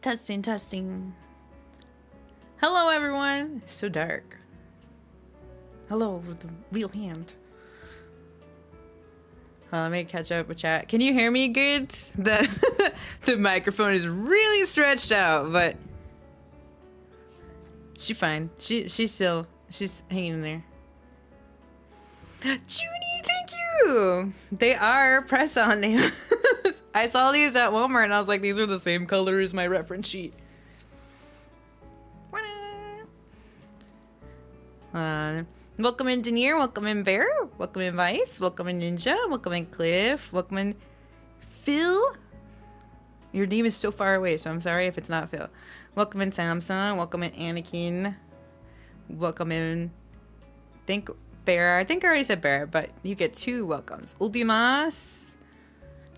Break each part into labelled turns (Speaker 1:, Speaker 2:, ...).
Speaker 1: Testing, testing. Hello, everyone. It's so dark. Hello, with the real hand. Let me catch up with chat. Can you hear me good? The microphone is really stretched out, but she's fine. She's hanging in there. Junie, thank you. They are press-on nails. I saw these at Walmart and I was like, these are the same color as my reference sheet. Welcome in Denier, welcome in Bear, welcome in Vice, welcome in Ninja, welcome in Cliff, welcome in Phil. Your name is so far away, so I'm sorry if it's not Phil. Welcome in Samsung, welcome in Anakin, welcome in Bear. I think I already said Bear, but you get 2 welcomes. Ultimas,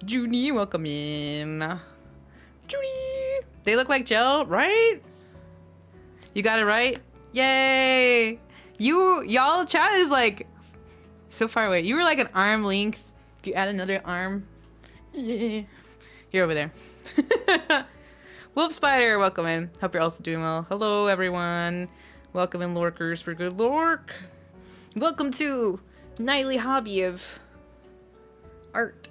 Speaker 1: Junie, welcome in. Junie! They look like gel, right? You got it right? Yay! Y'all chat is like so far away. You were like an arm length. If you add another arm, yeah. You're over there. Wolf Spider, welcome in. Hope you're also doing well. Hello, everyone. Welcome in, Lorkers for good lork. Welcome to Nightly Hobby of Art.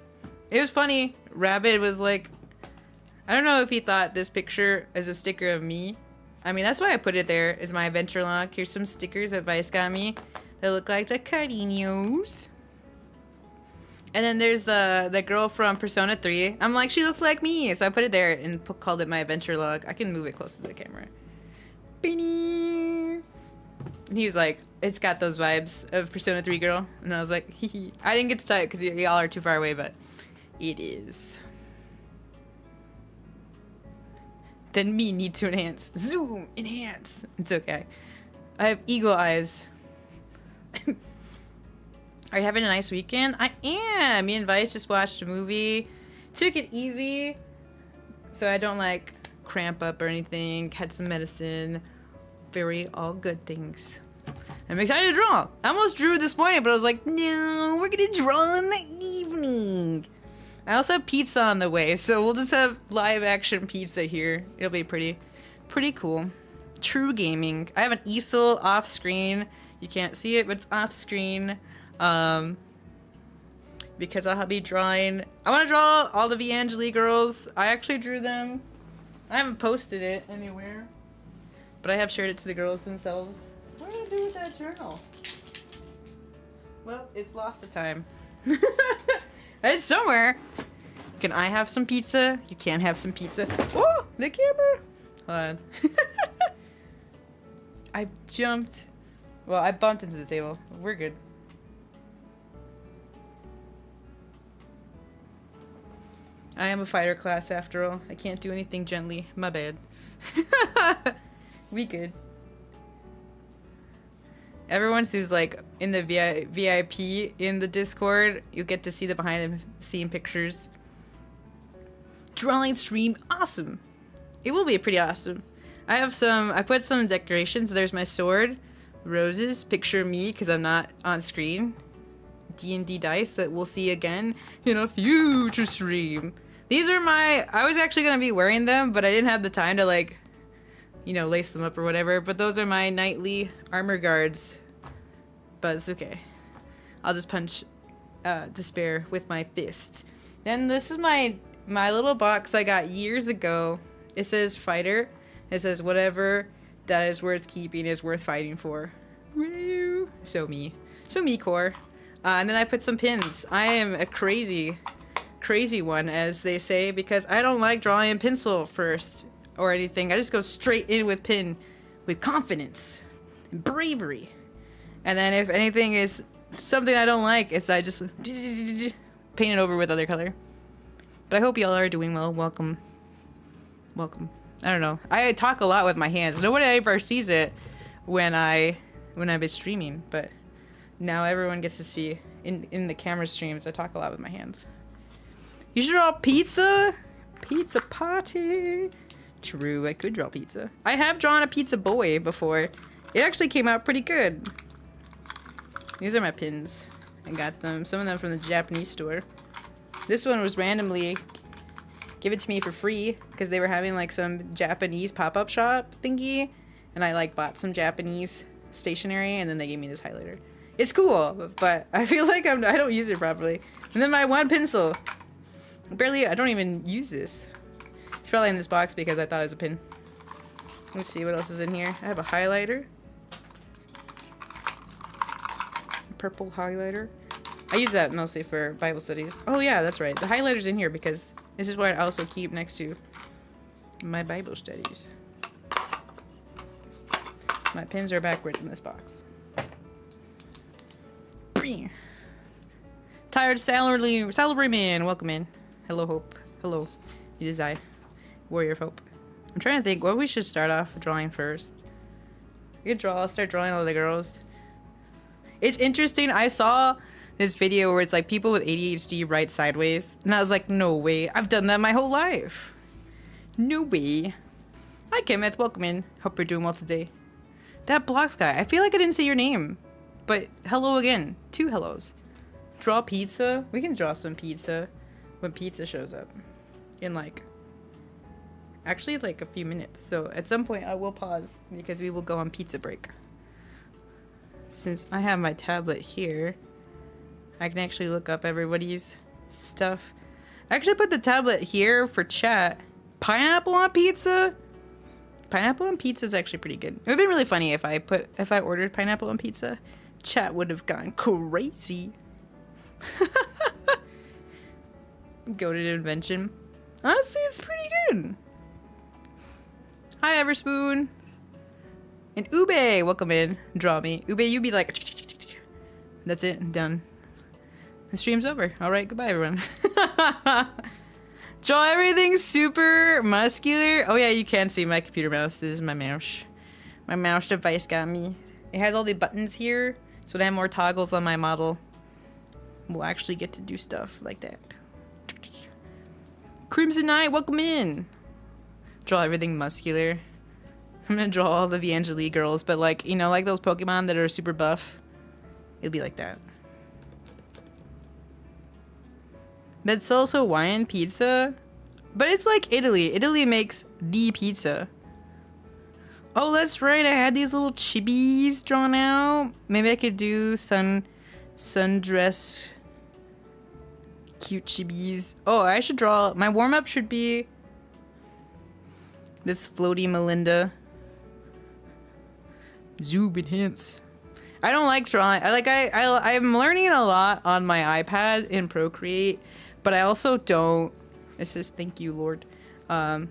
Speaker 1: It was funny. Rabbit was like, I don't know if he thought this picture is a sticker of me. I mean, that's why I put it there, is my adventure log. Here's some stickers that Vice got me that look like the Cariños. And then there's the girl from Persona 3. I'm like, she looks like me. So I put it there and called it my adventure log. I can move it close to the camera. And he was like, it's got those vibes of Persona 3 girl. And I was like, hee hee. I didn't get to type because y'all are too far away, but it is. Then me need to enhance. Zoom, enhance. It's okay. I have eagle eyes. Are you having a nice weekend? I am. Me and Vice just watched a movie. Took it easy. So I don't like cramp up or anything. Had some medicine. Very all good things. I'm excited to draw. I almost drew this morning, but I was like, no, we're gonna draw in the evening. I also have pizza on the way, so we'll just have live action pizza here. It'll be pretty cool. True gaming. I have an easel off screen. You can't see it, but it's off screen. Because I'll be drawing. I want to draw all the Vangeli girls. I actually drew them. I haven't posted it anywhere, but I have shared it to the girls themselves. What did I do with that journal? Well, it's lost to time. It's somewhere. Can I have some pizza? You can't have some pizza. Oh, the camera. Hold on. I jumped. Well, I bumped into the table. We're good. I am a fighter class after all. I can't do anything gently. My bad. We good. Everyone who's like in the VIP in the Discord, you get to see the behind the scene pictures. Drawing stream, awesome. It will be pretty awesome. I put some decorations. There's my sword, roses, picture of me because I'm not on screen. D&D dice that we'll see again in a future stream. These are I was actually gonna be wearing them, but I didn't have the time to like, you know, lace them up or whatever. But those are my nightly armor guards. But it's okay. I'll just punch despair with my fist. Then this is my little box I got years ago. It says fighter. It says whatever that is worth keeping is worth fighting for. Woo! So me core. And then I put some pins. I am a crazy one, as they say, because I don't like drawing in pencil first or anything. I just go straight in with pen with confidence and bravery. And then if anything is something I don't like, I just paint it over with other color. But I hope y'all are doing well. Welcome. Welcome. I don't know. I talk a lot with my hands. Nobody ever sees it when I've been streaming, but now everyone gets to see in the camera streams. I talk a lot with my hands. You should draw pizza? Pizza party. True, I could draw pizza. I have drawn a pizza boy before. It actually came out pretty good. These are my pins. I got them. Some of them from the Japanese store. This one was randomly give it to me for free because they were having like some Japanese pop-up shop thingy, and I like bought some Japanese stationery, and then they gave me this highlighter. It's cool, but I feel like I don't use it properly. And then my one pencil. I don't even use this. It's probably in this box because I thought it was a pin. Let's see what else is in here. I have a highlighter. A purple highlighter. I use that mostly for Bible studies. Oh yeah, that's right. The highlighter's in here because this is what I also keep next to my Bible studies. My pins are backwards in this box. Tired salaryman, welcome in. Hello, Hope. Hello. It is I, Warrior of Hope. I'm trying to think what we should start off drawing first. I'll start drawing all the girls. It's interesting. I saw this video where it's like people with ADHD write sideways, and I was like, no way. I've done that my whole life. No way. Hi, Kenneth. Welcome in. Hope you're doing well today. That Blocks guy. I feel like I didn't say your name, but hello again. 2 hellos. Draw pizza? We can draw some pizza when pizza shows up in like actually like a few minutes. So at some point I will pause because we will go on pizza break. Since I have my tablet here, I can actually look up everybody's stuff. I actually put the tablet here for chat. Pineapple on pizza? Pineapple on pizza is actually pretty good. It would have been really funny if I ordered pineapple on pizza. Chat would have gone crazy. Goated invention. Honestly, it's pretty good. Hi, Everspoon. And Ube, welcome in. Draw me. Ube, you be like... That's it. Done. The stream's over. Alright, goodbye, everyone. Draw everything super muscular. Oh, yeah, you can see my computer mouse. This is my mouse. My mouse device got me. It has all the buttons here. So when I have more toggles on my model, we'll actually get to do stuff like that. Crimson Knight, welcome in. Draw everything muscular. I'm gonna draw all the Evangeli girls, but like, you know, like those Pokemon that are super buff. It'll be like that. But it's also Hawaiian pizza. But it's like Italy. Italy makes the pizza. Oh, that's right. I had these little chibis drawn out. Maybe I could do sundress cute chibis. Oh, I should draw. My warm-up should be this floaty Melinda. Zoom enhance. I don't like drawing. I'm learning a lot on my iPad in Procreate, but I also don't. It says thank you, Lord. I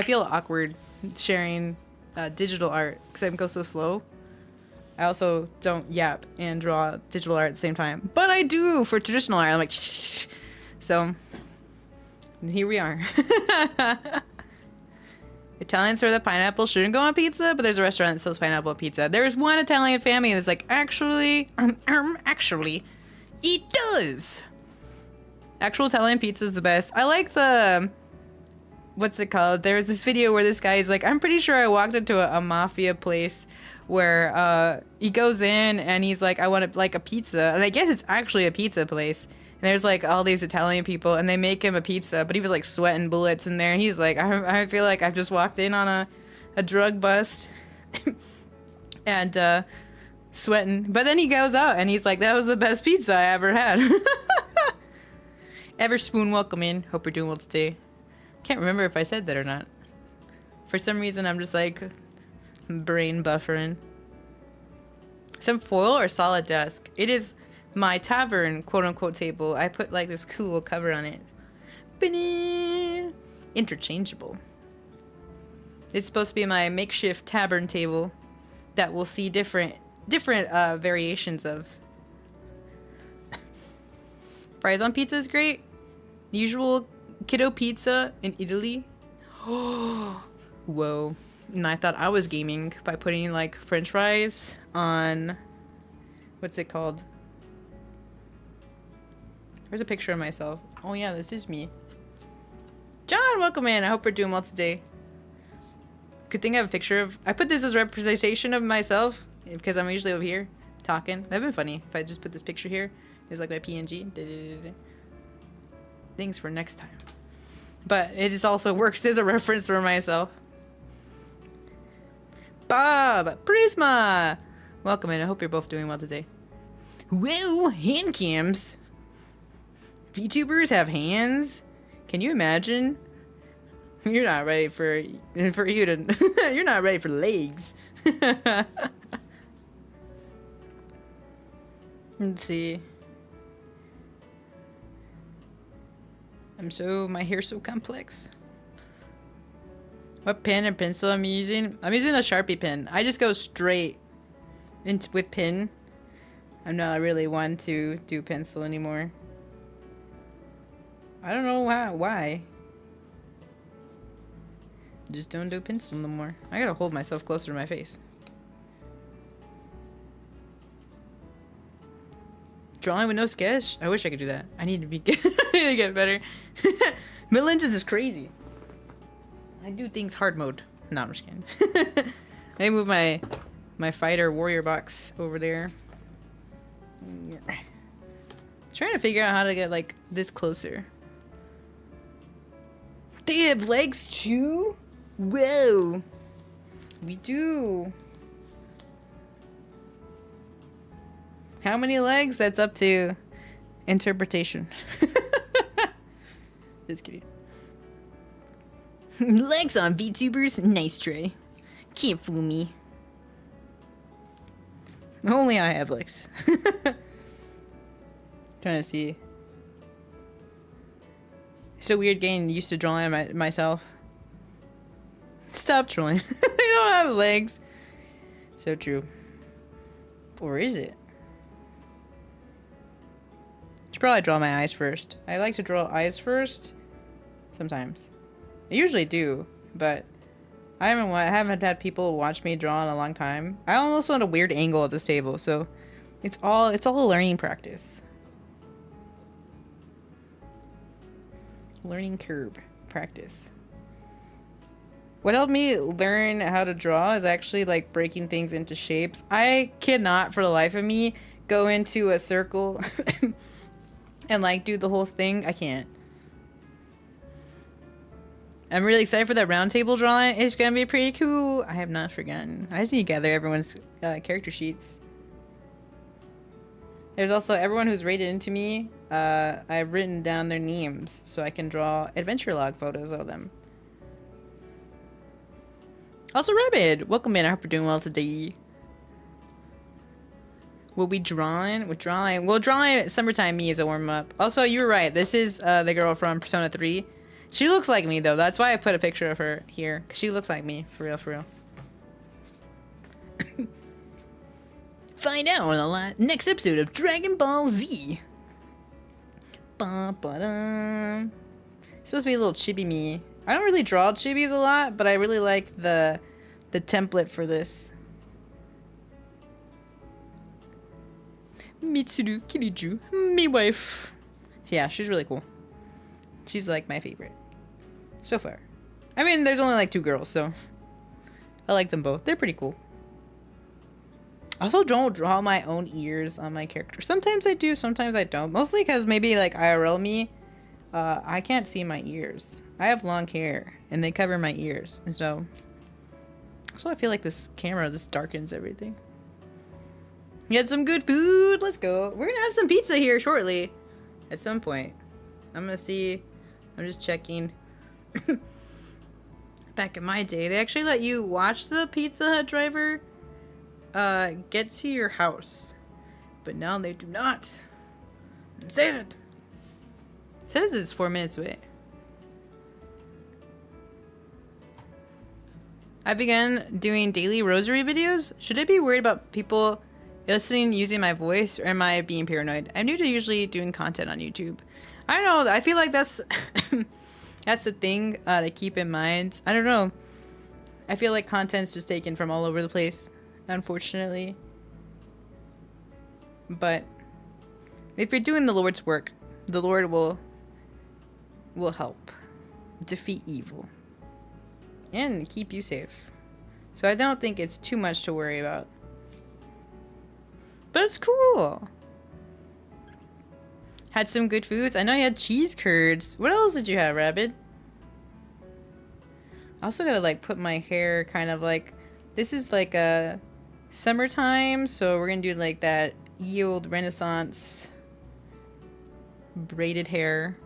Speaker 1: feel awkward sharing digital art because I go so slow. I also don't yap and draw digital art at the same time, but I do for traditional art. I'm like, so here we are. Italians swear that pineapple shouldn't go on pizza, but there's a restaurant that sells pineapple on pizza. There's one Italian family that's like, actually, it does. Actual Italian pizza is the best. I like the, what's it called? There was this video where this guy is like, I'm pretty sure I walked into a mafia place where he goes in and he's like, I want like a pizza. And I guess it's actually a pizza place. And there's like all these Italian people and they make him a pizza, but he was like sweating bullets in there. And he's like, I feel like I've just walked in on a drug bust and sweating. But then he goes out and he's like, that was the best pizza I ever had. Everspoon, welcome in. Hope you're doing well today. Can't remember if I said that or not. For some reason, I'm just like brain buffering. Some foil or solid desk? It is my tavern quote-unquote table. I put like this cool cover on it. Interchangeable. It's supposed to be my makeshift tavern table that we'll see different variations of. Fries on pizza is great. Usual kiddo pizza in Italy. Whoa. And I thought I was gaming by putting like french fries on, what's it called? There's a picture of myself. Oh yeah, this is me. John, welcome in. I hope we're doing well today. Good thing I have a picture of, I put this as representation of myself because I'm usually over here talking. That'd been funny if I just put this picture here. It's like my PNG. Things for next time. but it just also works as a reference for myself. Bob, Prisma, welcome in. I hope you're both doing well today. Whoa, hand cams. VTubers have hands. Can you imagine? You're not ready for you to. You're not ready for legs. Let's see. My hair's so complex. What pen and pencil I'm using? I'm using a Sharpie pen. I just go straight with pen. I'm not really one to do pencil anymore. I don't know why. Just don't do pencil no more. I gotta hold myself closer to my face. Drawing with no sketch? I wish I could do that. I need to be I need to get better. Middle Engines is crazy. I do things hard mode. No, I'm just kidding. I move my fighter warrior box over there. Trying to figure out how to get like this closer. They have legs too? Whoa. We do. How many legs? That's up to interpretation. Just kidding. Legs on VTubers? Nice try. Can't fool me. Only I have legs. Trying to see. It's so weird getting used to drawing myself. Stop trolling. I don't have legs. So true. Or is it? Should probably draw my eyes first. I like to draw eyes first. Sometimes. I usually do, but I haven't had people watch me draw in a long time. I almost want a weird angle at this table, so it's all a learning practice. Learning curve practice. What helped me learn how to draw is actually like breaking things into shapes. I cannot for the life of me go into a circle and like do the whole thing. I can't. I'm really excited for that round table drawing. It's gonna be pretty cool. I have not forgotten. I just need to gather everyone's character sheets. There's also everyone who's rated into me. I've written down their names so I can draw adventure log photos of them. Also, Rabbit, welcome in. I hope you're doing well today. Will we drawing? We're drawing. Well, drawing summertime me is a warm up. Also, you were right. This is the girl from Persona 3. She looks like me though. That's why I put a picture of her here. 'Cause she looks like me, for real, for real. Find out on the next episode of Dragon Ball Z. Ba-ba-dum. It's supposed to be a little chibi me. I don't really draw chibis a lot, but I really like the template for this. Mitsuru Kiriju, me wife. Yeah, she's really cool. She's like my favorite so far. I mean, there's only like 2 girls, so I like them both. They're pretty cool. I also don't draw my own ears on my character. Sometimes I do, sometimes I don't. Mostly because maybe like IRL me, I can't see my ears. I have long hair and they cover my ears, and so I feel like this camera just darkens everything. We had some good food. Let's go. We're gonna have some pizza here shortly, at some point. I'm gonna see. I'm just checking. Back in my day, they actually let you watch the Pizza Hut driver get to your house, but now they do not. I'm sad. It says it's 4 minutes away. I began doing daily rosary videos. Should I be worried about people listening using my voice, or am I being paranoid? I'm new to usually doing content on YouTube. I don't know. I feel like that's that's the thing to keep in mind. I don't know. I feel like content's just taken from all over the place, unfortunately. But if you're doing the Lord's work, the Lord will help defeat evil and keep you safe. So I don't think it's too much to worry about. But it's cool. Had some good foods. I know you had cheese curds. What else did you have, Rabbit? I also gotta like put my hair kind of like, this is like a summertime, so we're gonna do like that ye old Renaissance braided hair.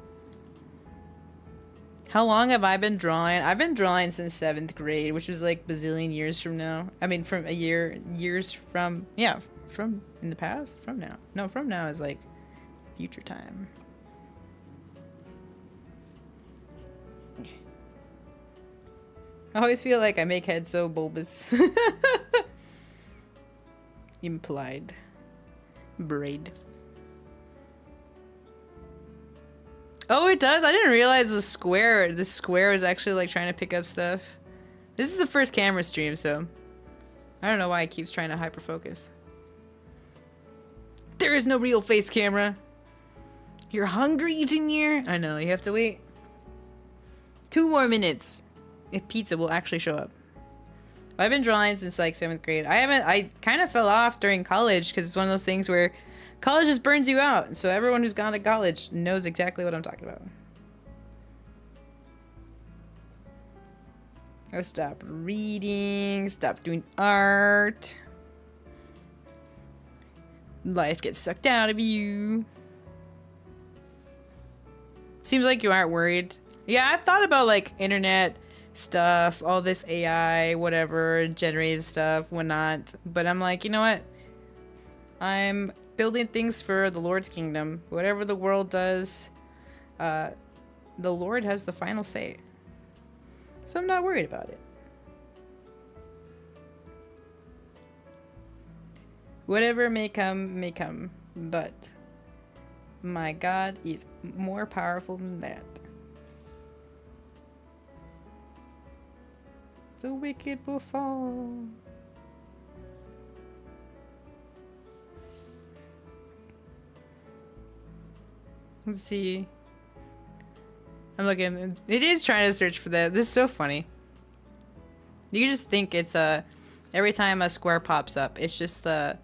Speaker 1: How long have I been drawing? I've been drawing since 7th grade, which was like bazillion years from now. I mean, from years from, yeah, from in the past, from now. No, from now is like future time. I always feel like I make head so bulbous. Implied. Braid. Oh, it does? I didn't realize the square is actually like trying to pick up stuff. This is the first camera stream, so I don't know why it keeps trying to hyperfocus. There is no real face camera. You're hungry, Junior? I know, you have to wait 2 more minutes if pizza will actually show up. I've been drawing since like 7th grade. I kind of fell off during college because it's one of those things where college just burns you out. So everyone who's gone to college knows exactly what I'm talking about. I stop reading, stop doing art. Life gets sucked out of you. Seems like you aren't worried. Yeah, I've thought about like internet stuff, all this AI, whatever, generated stuff, whatnot. But I'm like, you know what? I'm building things for the Lord's kingdom. Whatever the world does, the Lord has the final say. So I'm not worried about it. Whatever may come, but my God is more powerful than that. The wicked will fall. Let's see. I'm looking. It is trying to search for that. This is so funny. You just think it's every time a square pops up, it's just the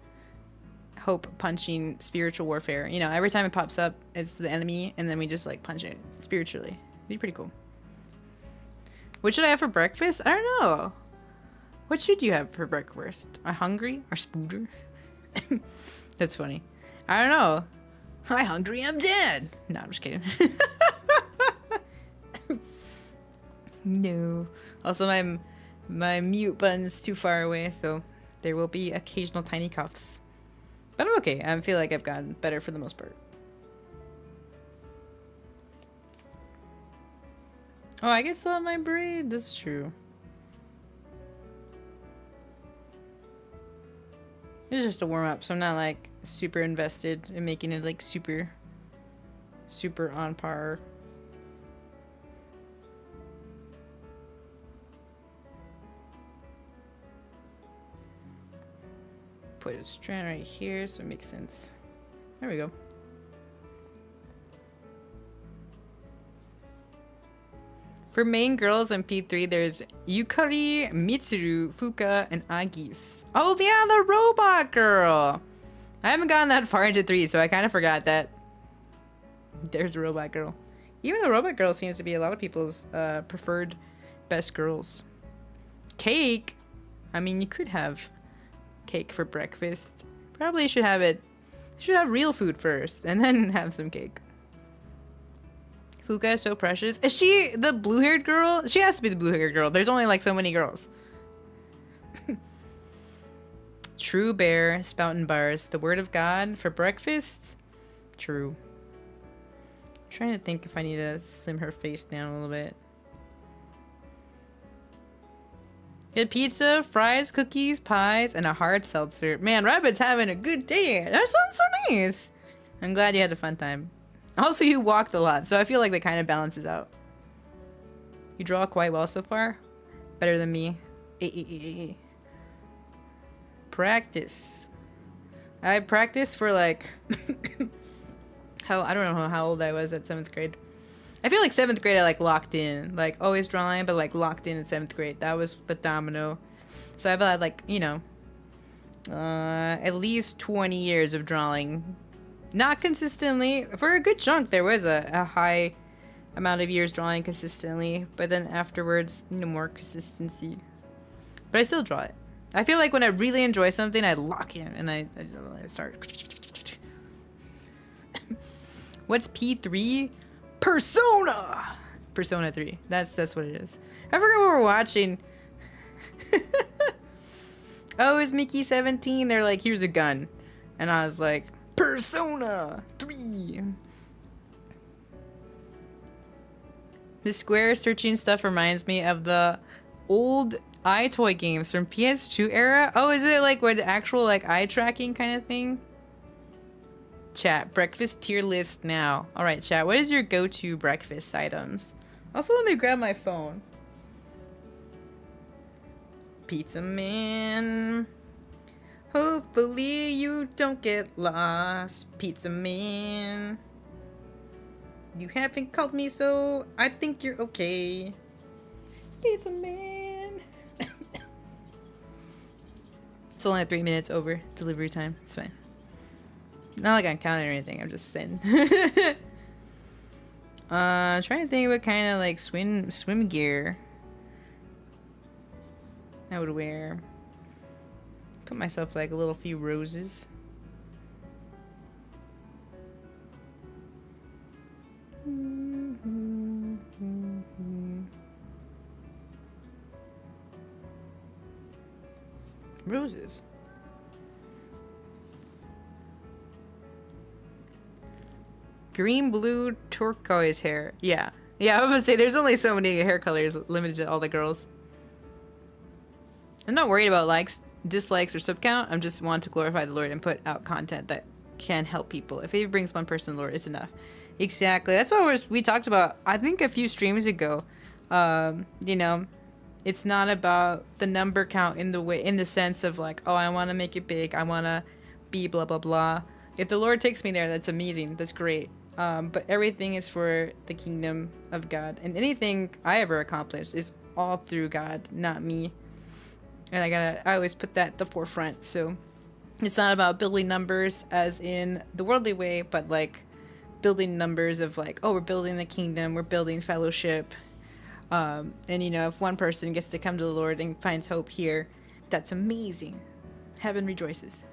Speaker 1: hope punching spiritual warfare. You know, every time it pops up, it's the enemy, and then we just like punch it spiritually. It'd be pretty cool. What should I have for breakfast? I don't know. What should you have for breakfast? Are hungry? Or spooder? That's funny. I don't know. I'm hungry, I'm dead. No, I'm just kidding. No. Also, my mute button's too far away, so there will be occasional tiny coughs. But I'm okay. I feel like I've gotten better for the most part. Oh, I can still have my braid. That's true. It's just a warm up, so I'm not like super invested in making it like super on par. Put a strand right here so it makes sense. There we go. For main girls in P3, there's Yukari, Mitsuru, Fuka, and Agis. Oh yeah, the robot girl! I haven't gotten that far into 3, so I kind of forgot that there's a robot girl. Even the robot girl seems to be a lot of people's preferred best girls. Cake? I mean, you could have cake for breakfast. Probably should have it. Should have real food first, and then have some cake. Fuka is so precious. Is she the blue-haired girl? She has to be the blue-haired girl. There's only like so many girls. True bear, spouting bars. The word of God for breakfast? True. I'm trying to think if I need to slim her face down a little bit. Get pizza, fries, cookies, pies, and a hard seltzer. Man, Rabbit's having a good day. That sounds so nice. I'm glad you had a fun time. Also, you walked a lot, so I feel like that kind of balances out. You draw quite well so far. Better than me. Practice. I practiced for like... I don't know how old I was at 7th grade. I feel like 7th grade I like locked in. Like always drawing, but like locked in 7th grade. That was the domino. So I've had like, you know, at least 20 years of drawing. Not consistently. For a good chunk, there was a high amount of years drawing consistently, but then afterwards, no more consistency. But I still draw it. I feel like when I really enjoy something, I lock in and I start. What's P3? Persona! Persona 3. That's what it is. I forgot what we're watching. Oh, it's Mickey 17. They're like, here's a gun. And I was like, Persona 3. The square searching stuff reminds me of the old iToy games from PS2 era. Oh, is it like with actual like eye tracking kind of thing? Chat, breakfast tier list now. All right, chat, what is your go-to breakfast items? Also, let me grab my phone. Pizza Man. Hopefully you don't get lost, Pizza Man. You haven't called me, so I think you're okay. Pizza Man. It's only 3 minutes over delivery time. It's fine. Not like I'm counting or anything. I'm just saying. Trying to think what kind of like swim gear I would wear. Put myself like a little few roses. Roses. Green, blue, turquoise hair. Yeah. Yeah, I was gonna say there's only so many hair colors limited to all the girls. I'm not worried about likes, dislikes, or sub count. I'm just want to glorify the Lord and put out content that can help people. If it brings one person to the Lord, it's enough. Exactly. That's what we talked about, I think, a few streams ago. You know, it's not about the number count in the sense of like, oh, I want to make it big. I want to be blah, blah, blah. If the Lord takes me there, that's amazing. That's great. But everything is for the kingdom of God. And anything I ever accomplish is all through God, not me. And I always put that at the forefront. So it's not about building numbers as in the worldly way, but like building numbers of like, oh, we're building the kingdom, we're building fellowship. And you know, if one person gets to come to the Lord and finds hope here, that's amazing. Heaven rejoices.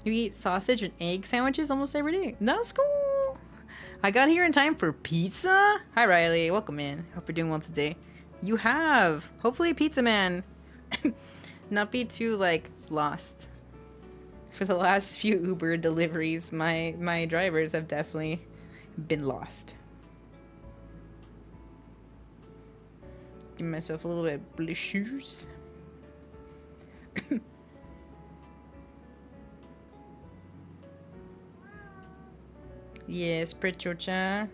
Speaker 1: You eat sausage and egg sandwiches almost every day. That's cool. I got here in time for pizza. Hi, Riley. Welcome in. Hope you're doing well today. You have. Hopefully, Pizza Man. Not be too, like, lost. For the last few Uber deliveries, my drivers have definitely been lost. Give myself a little bit of blue shoes. Yes, Pricho-chan.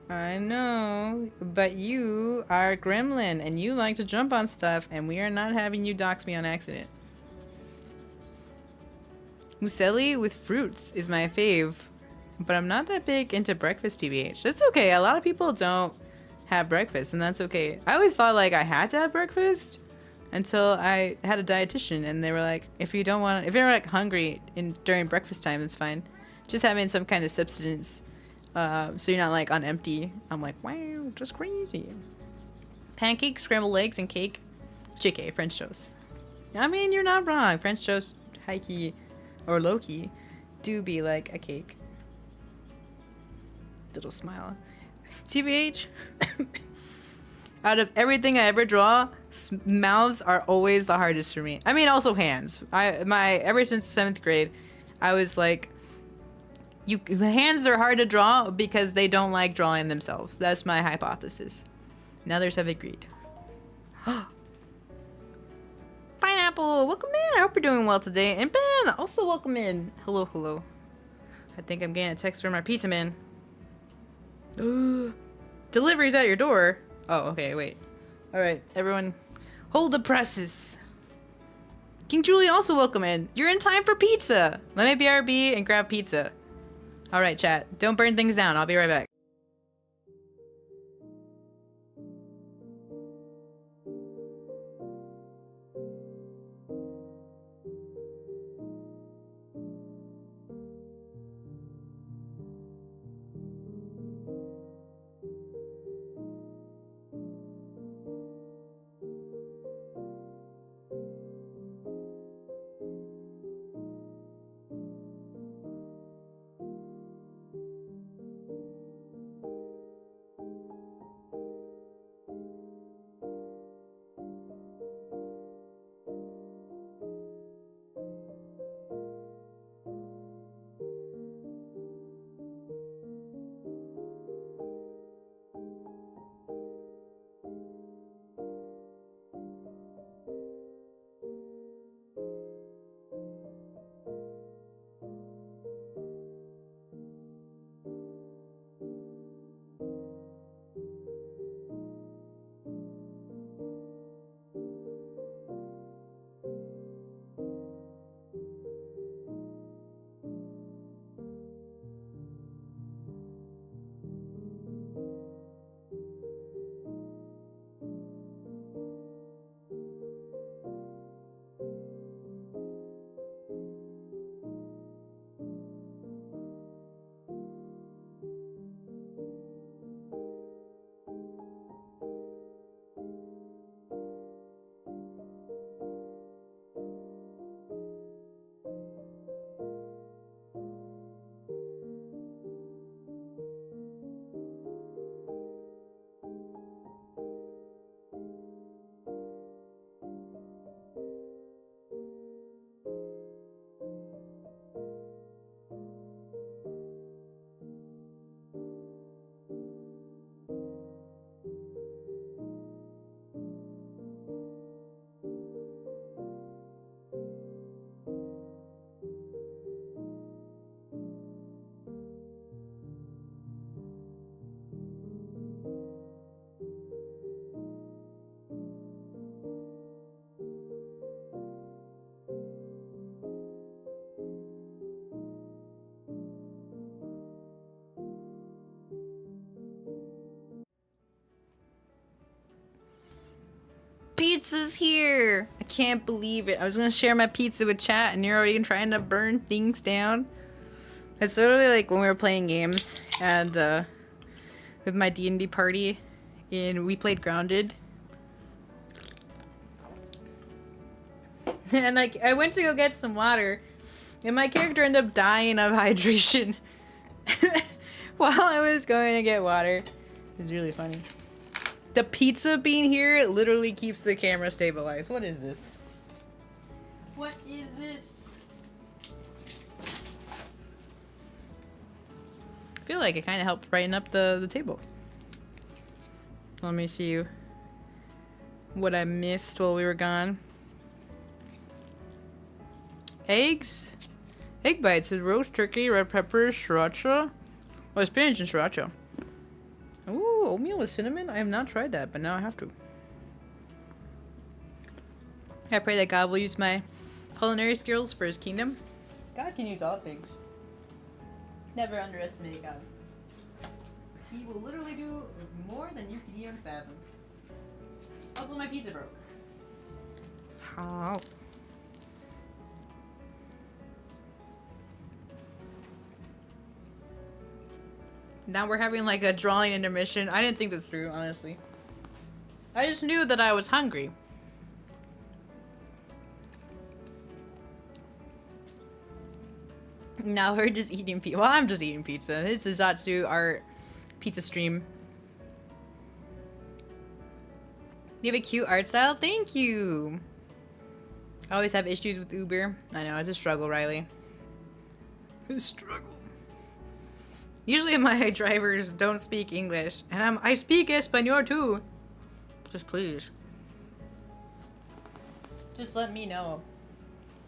Speaker 1: I know, but you are a gremlin and you like to jump on stuff and we are not having you dox me on accident. Muesli with fruits is my fave, but I'm not that big into breakfast, TBH. That's okay. A lot of people don't have breakfast and that's okay. I always thought like I had to have breakfast until I had a dietitian and they were like, if you're like hungry during breakfast time, it's fine. Just having some kind of substance. So you're not like on empty. I'm like, wow, just crazy. Pancakes, scrambled eggs, and cake. JK, French toast. I mean, you're not wrong. French toast, high key, or low key, do be like a cake. Little smile. TBH. Out of everything I ever draw, mouths are always the hardest for me. I mean, also hands. Ever since 7th grade, I was like, the hands are hard to draw because they don't like drawing themselves. That's my hypothesis. And others have agreed. Pineapple, welcome in. I hope you're doing well today. And Ben, also welcome in. Hello, hello. I think I'm getting a text from our pizza man. Delivery's at your door. Oh, okay, wait. All right, everyone, hold the presses. King Julie, also welcome in. You're in time for pizza. Let me BRB and grab pizza. All right, chat. Don't burn things down. I'll be right back. pizza's here! I can't believe it. I was gonna share my pizza with chat and you're already trying to burn things down. It's literally like when we were playing games and with my D&D party and we played Grounded. And like I went to go get some water and my character ended up dying of hydration while I was going to get water. It's really funny. The pizza being here literally keeps the camera stabilized. What is this? What is this? I feel like it kind of helped brighten up the table. Let me see what I missed while we were gone. Eggs? Egg bites with roast turkey, red pepper, sriracha. Oh, spinach and sriracha. Ooh, oatmeal with cinnamon? I have not tried that, but now I have to. I pray that God will use my culinary skills for his kingdom. God can use all things. Never underestimate God. He will literally do more than you can even fathom. Also, my pizza broke. How? Now we're having like a drawing intermission. I didn't think this through, honestly. I just knew that I was hungry. Now we're just eating pizza. Well, I'm just eating pizza. This is Zatsu, our pizza stream. You have a cute art style? Thank you! I always have issues with Uber. I know, it's a struggle, Riley. It's a struggle. Usually my drivers don't speak English, and I speak Espanol too. Just please. Just let me know.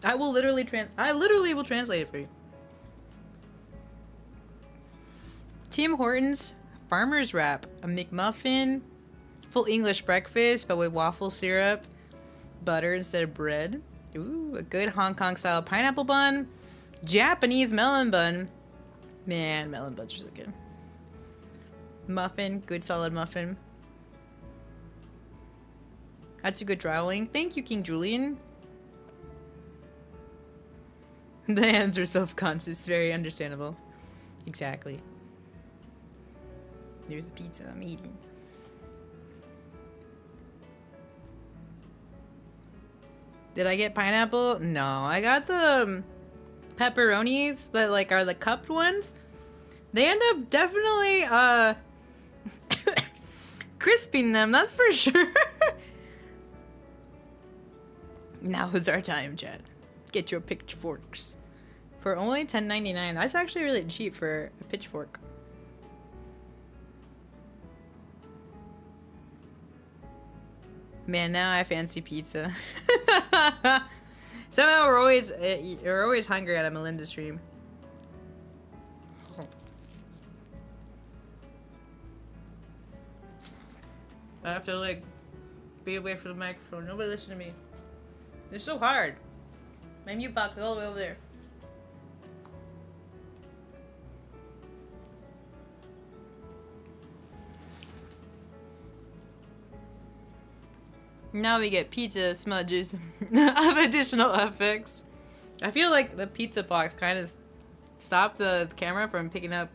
Speaker 1: I will literally will translate it for you. Tim Hortons Farmer's Wrap, a McMuffin, full English breakfast, but with waffle syrup, butter instead of bread. Ooh, a good Hong Kong style pineapple bun, Japanese melon bun. Man, melon buns are so good. Muffin, good solid muffin. That's a good drawing. Thank you, King Julian. The hands are self-conscious, very understandable. Exactly. There's the pizza I'm eating. Did I get pineapple? No, I got the pepperonis that like are the cupped ones. They end up definitely crisping them, that's for sure. Now is our time, Chad. Get your pitchforks. For only $10.99. That's actually really cheap for a pitchfork. Man, now I fancy pizza. Somehow we're always hungry at a Melinda stream. I have to like be away from the microphone. Nobody listen to me. It's so hard. My mute box is all the way over there. Now we get pizza smudges of additional effects. I feel like the pizza box kind of stopped the camera from picking up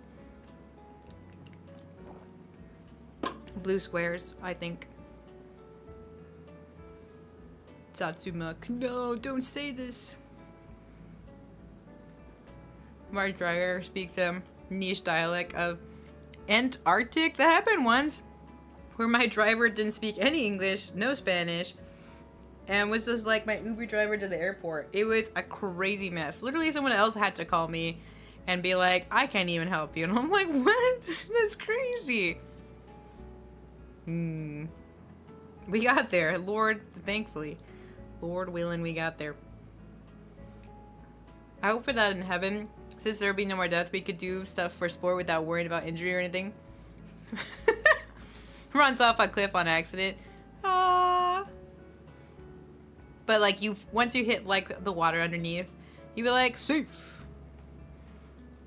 Speaker 1: blue squares, I think. Satsuma, no, don't say this. Mark Dreyer speaks a niche dialect of Antarctic. That happened once, where my driver didn't speak any English, no Spanish, and was just like my Uber driver to the airport. It was a crazy mess. Literally, someone else had to call me and be like, I can't even help you. And I'm like, what? That's crazy. We got there. Lord, thankfully. Lord willing, we got there. I hope for that in heaven, since there will be no more death, we could do stuff for sport without worrying about injury or anything. Runs off a cliff on accident. Ah. But like once you hit like the water underneath, you be like safe.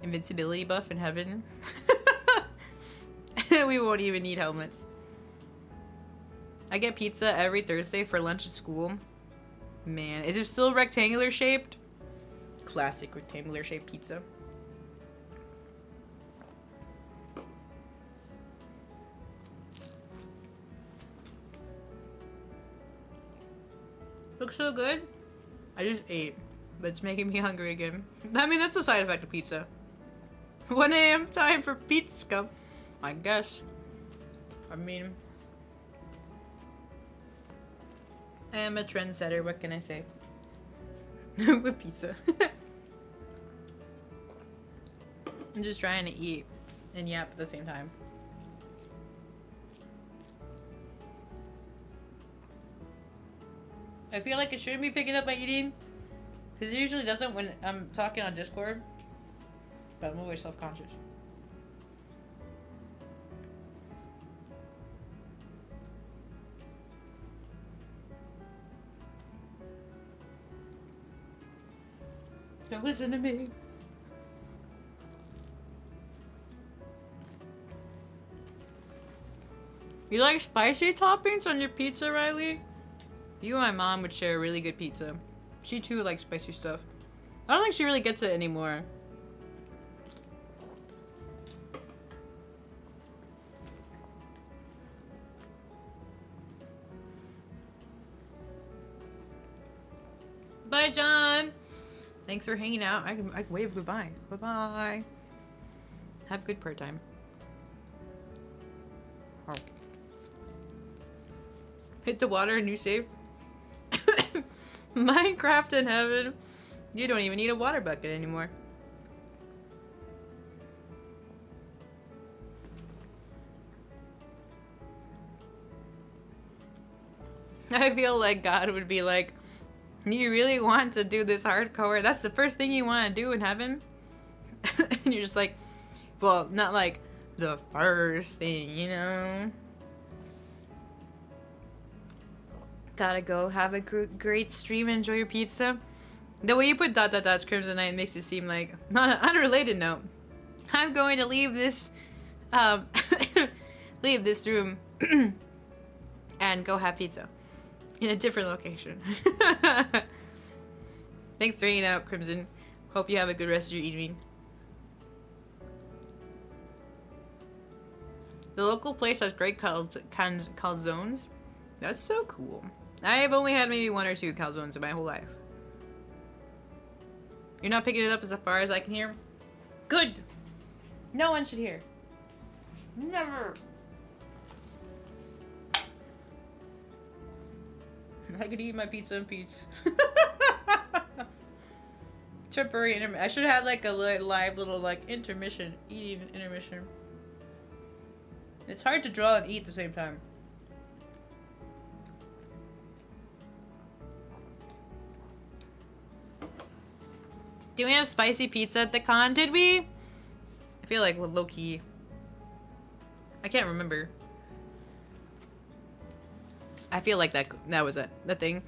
Speaker 1: Invincibility buff in heaven. We won't even need helmets. I get pizza every Thursday for lunch at school. Man, is it still rectangular shaped? Classic rectangular shaped pizza. Looks so good. I just ate, but it's making me hungry again. I mean, that's a side effect of pizza. 1 a.m. time for pizza, I guess. I mean, I am a trendsetter, what can I say? With pizza. I'm just trying to eat and yap at the same time. I feel like it shouldn't be picking up my eating, because it usually doesn't when I'm talking on Discord, but I'm always self-conscious. Don't listen to me. You like spicy toppings on your pizza, Riley? You and my mom would share a really good pizza. She too likes spicy stuff. I don't think she really gets it anymore. Bye, John. Thanks for hanging out. I can wave goodbye. Bye-bye. Have a good part time. Oh. Hit the water, new save. Minecraft in heaven. You don't even need a water bucket anymore. I feel like God would be like, you really want to do this hardcore? That's the first thing you want to do in heaven? And you're just like, well, not like the first thing, you know? Gotta go have a great stream and enjoy your pizza. The way you put ... Crimson makes it seem like, on an unrelated note, I'm going to leave this, leave this room and go have pizza in a different location. Thanks for hanging out, Crimson. Hope you have a good rest of your evening. The local place has great calzones. That's so cool. I have only had maybe 1 or 2 calzones in my whole life. You're not picking it up as far as I can hear? Good! No one should hear. Never! I could eat my pizza in peace. Temporary intermission. I should have had like a live little like intermission. Eating intermission. It's hard to draw and eat at the same time. Do we have spicy pizza at the con? Did we? I feel like low-key. I can't remember. I feel like that was it. The thing.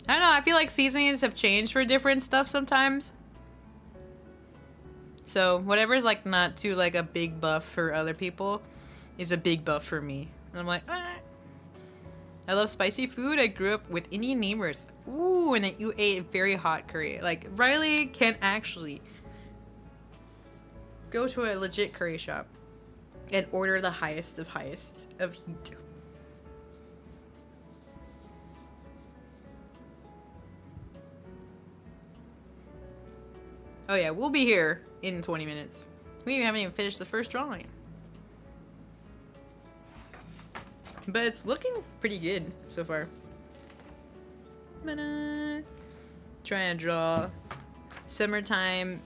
Speaker 1: I don't know. I feel like seasonings have changed for different stuff sometimes. So whatever's like not too like a big buff for other people is a big buff for me. And I'm like, ah. I love spicy food. I grew up with Indian neighbors. Ooh, and you ate very hot curry. Like, Riley can actually go to a legit curry shop and order the highest of heat. Oh yeah, we'll be here in 20 minutes. We haven't even finished the first drawing. But it's looking pretty good so far. Trying to draw summertime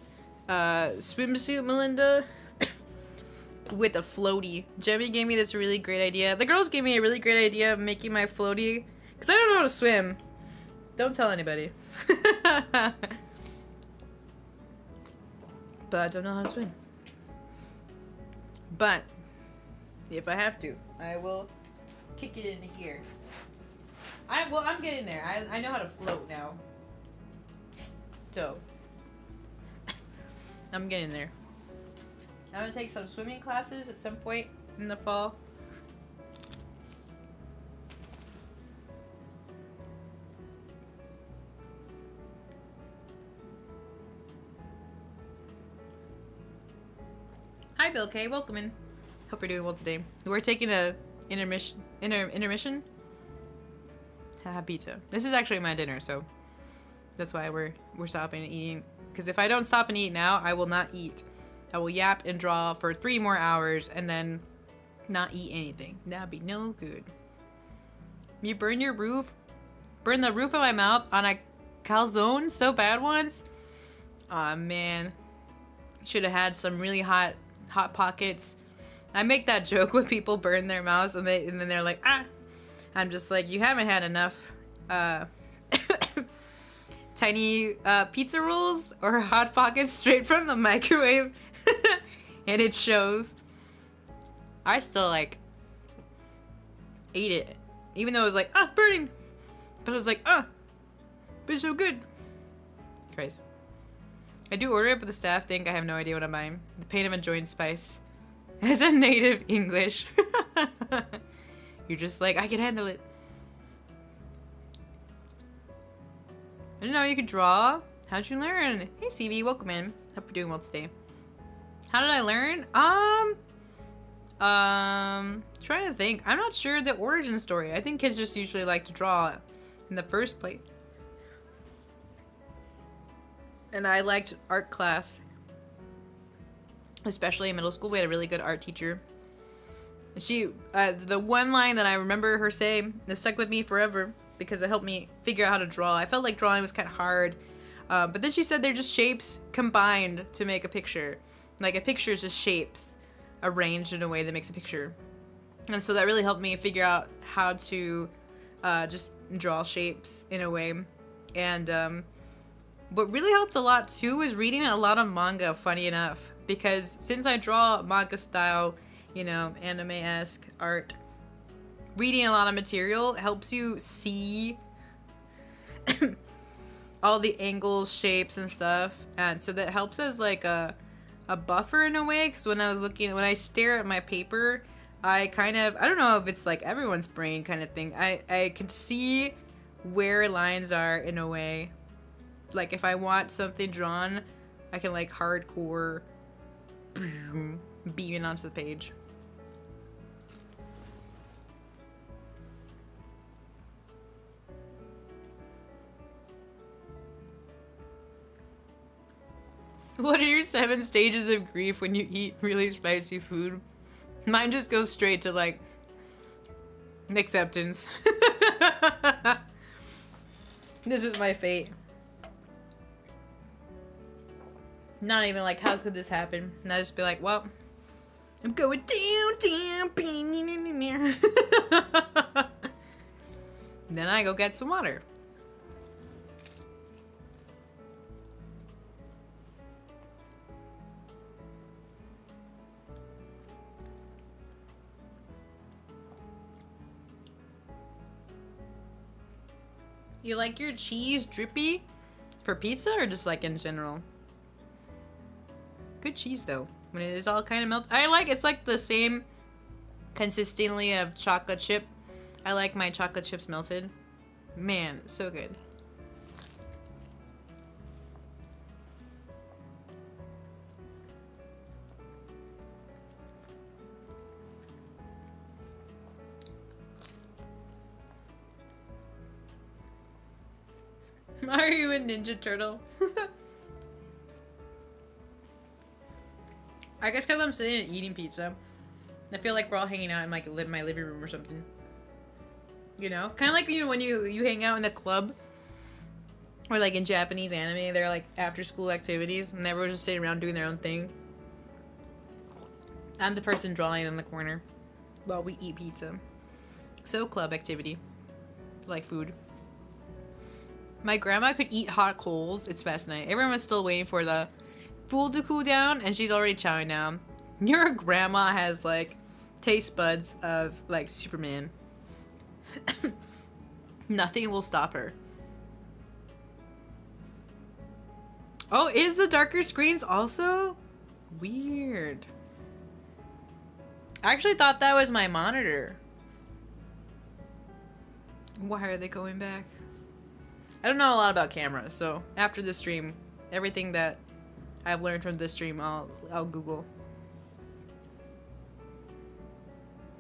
Speaker 1: swimsuit Melinda with a floaty. Jemmy gave me this really great idea. The girls gave me a really great idea of making my floaty because I don't know how to swim. Don't tell anybody. But I don't know how to swim. But if I have to, I will kick it into gear. I'm getting there. I know how to float now. So I'm getting there. I'm gonna take some swimming classes at some point in the fall. Hi, Bill K. Welcome in. Hope you're doing well today. We're taking a intermission to have pizza. This is actually my dinner, so that's why we're stopping and eating. Because if I don't stop and eat now, I will not eat. I will yap and draw for 3 more hours and then not eat anything. That'd be no good. You burn your roof? Burn the roof of my mouth on a calzone so bad once? Aw, man. Should have had some really hot pockets. I make that joke when people burn their mouths and then they're like, ah. I'm just like, you haven't had enough tiny pizza rolls or hot pockets straight from the microwave. And it shows. I still like ate it. Even though it was like, ah, burning. But I was like, ah, but it's so good. Christ. I do order it, but the staff think I have no idea what I'm buying. The pain of enjoying spice. As a native English. You're just like, I can handle it. I didn't know you could draw. How'd you learn? Hey, CV, welcome in. Hope you're doing well today. How did I learn? Trying to think. I'm not sure the origin story. I think kids just usually like to draw in the first place. And I liked art class. Especially in middle school, we had a really good art teacher. And she, the one line that I remember her saying, that stuck with me forever because it helped me figure out how to draw. I felt like drawing was kind of hard. But then she said they're just shapes combined to make a picture. Like a picture is just shapes arranged in a way that makes a picture. And so that really helped me figure out how to just draw shapes in a way. And what really helped a lot too is reading a lot of manga, funny enough. Because since I draw manga style, you know, anime-esque art, reading a lot of material helps you see all the angles, shapes, and stuff. And so that helps as like a buffer in a way. Because when I stare at my paper, I kind of, I don't know if it's like everyone's brain kind of thing. I can see where lines are in a way. Like if I want something drawn, I can like hardcore beaming onto the page. What are your 7 stages of grief when you eat really spicy food? Mine just goes straight to like acceptance. This is my fate. Not even like, how could this happen? And I just be like, well, I'm going down. Then I go get some water. You like your cheese drippy for pizza or just like in general? Good cheese though, when it is all kind of melted. It's like the same consistency of chocolate chip. I like my chocolate chips melted. Man, so good. Are you a Ninja Turtle? I guess because I'm sitting and eating pizza, I feel like we're all hanging out in like my living room or something. You know? Kind of like when you hang out in a club. Or like in Japanese anime, they're like after school activities and everyone's just sitting around doing their own thing. I'm the person drawing in the corner while we eat pizza. So club activity. Like food. My grandma could eat hot coals. It's fascinating. Everyone was still waiting for the food to cool down, and she's already chowing down. Your grandma has like taste buds of like Superman. Nothing will stop her. Oh, is the darker screens also? Weird. I actually thought that was my monitor. Why are they going back? I don't know a lot about cameras, so after this stream, everything that I've learned from this stream, I'll Google.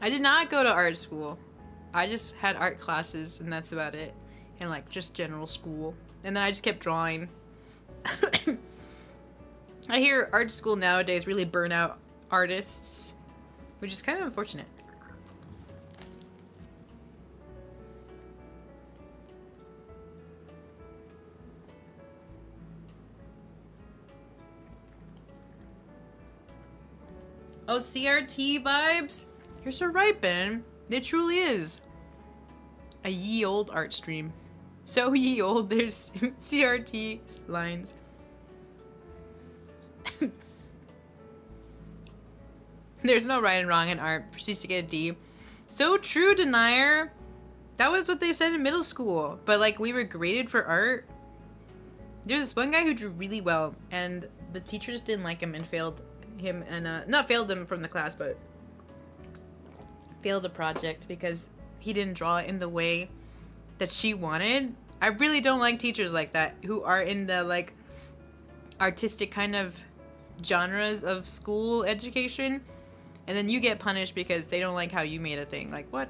Speaker 1: I did not go to art school. I just had art classes and that's about it. And like just general school. And then I just kept drawing. I hear art school nowadays really burn out artists, which is kind of unfortunate. Oh, CRT vibes? You're so right, Ben. It truly is a ye old art stream. So ye old, there's CRT lines. There's no right and wrong in art. Proceeds to get a D. So true, Denier. That was what they said in middle school. But like we were graded for art. There's this one guy who drew really well, and the teacher just didn't like him and failed him, and not failed him from the class, but failed a project because he didn't draw it in the way that she wanted. I really don't like teachers like that who are in the like artistic kind of genres of school education, and then you get punished because they don't like how you made a thing. Like, what?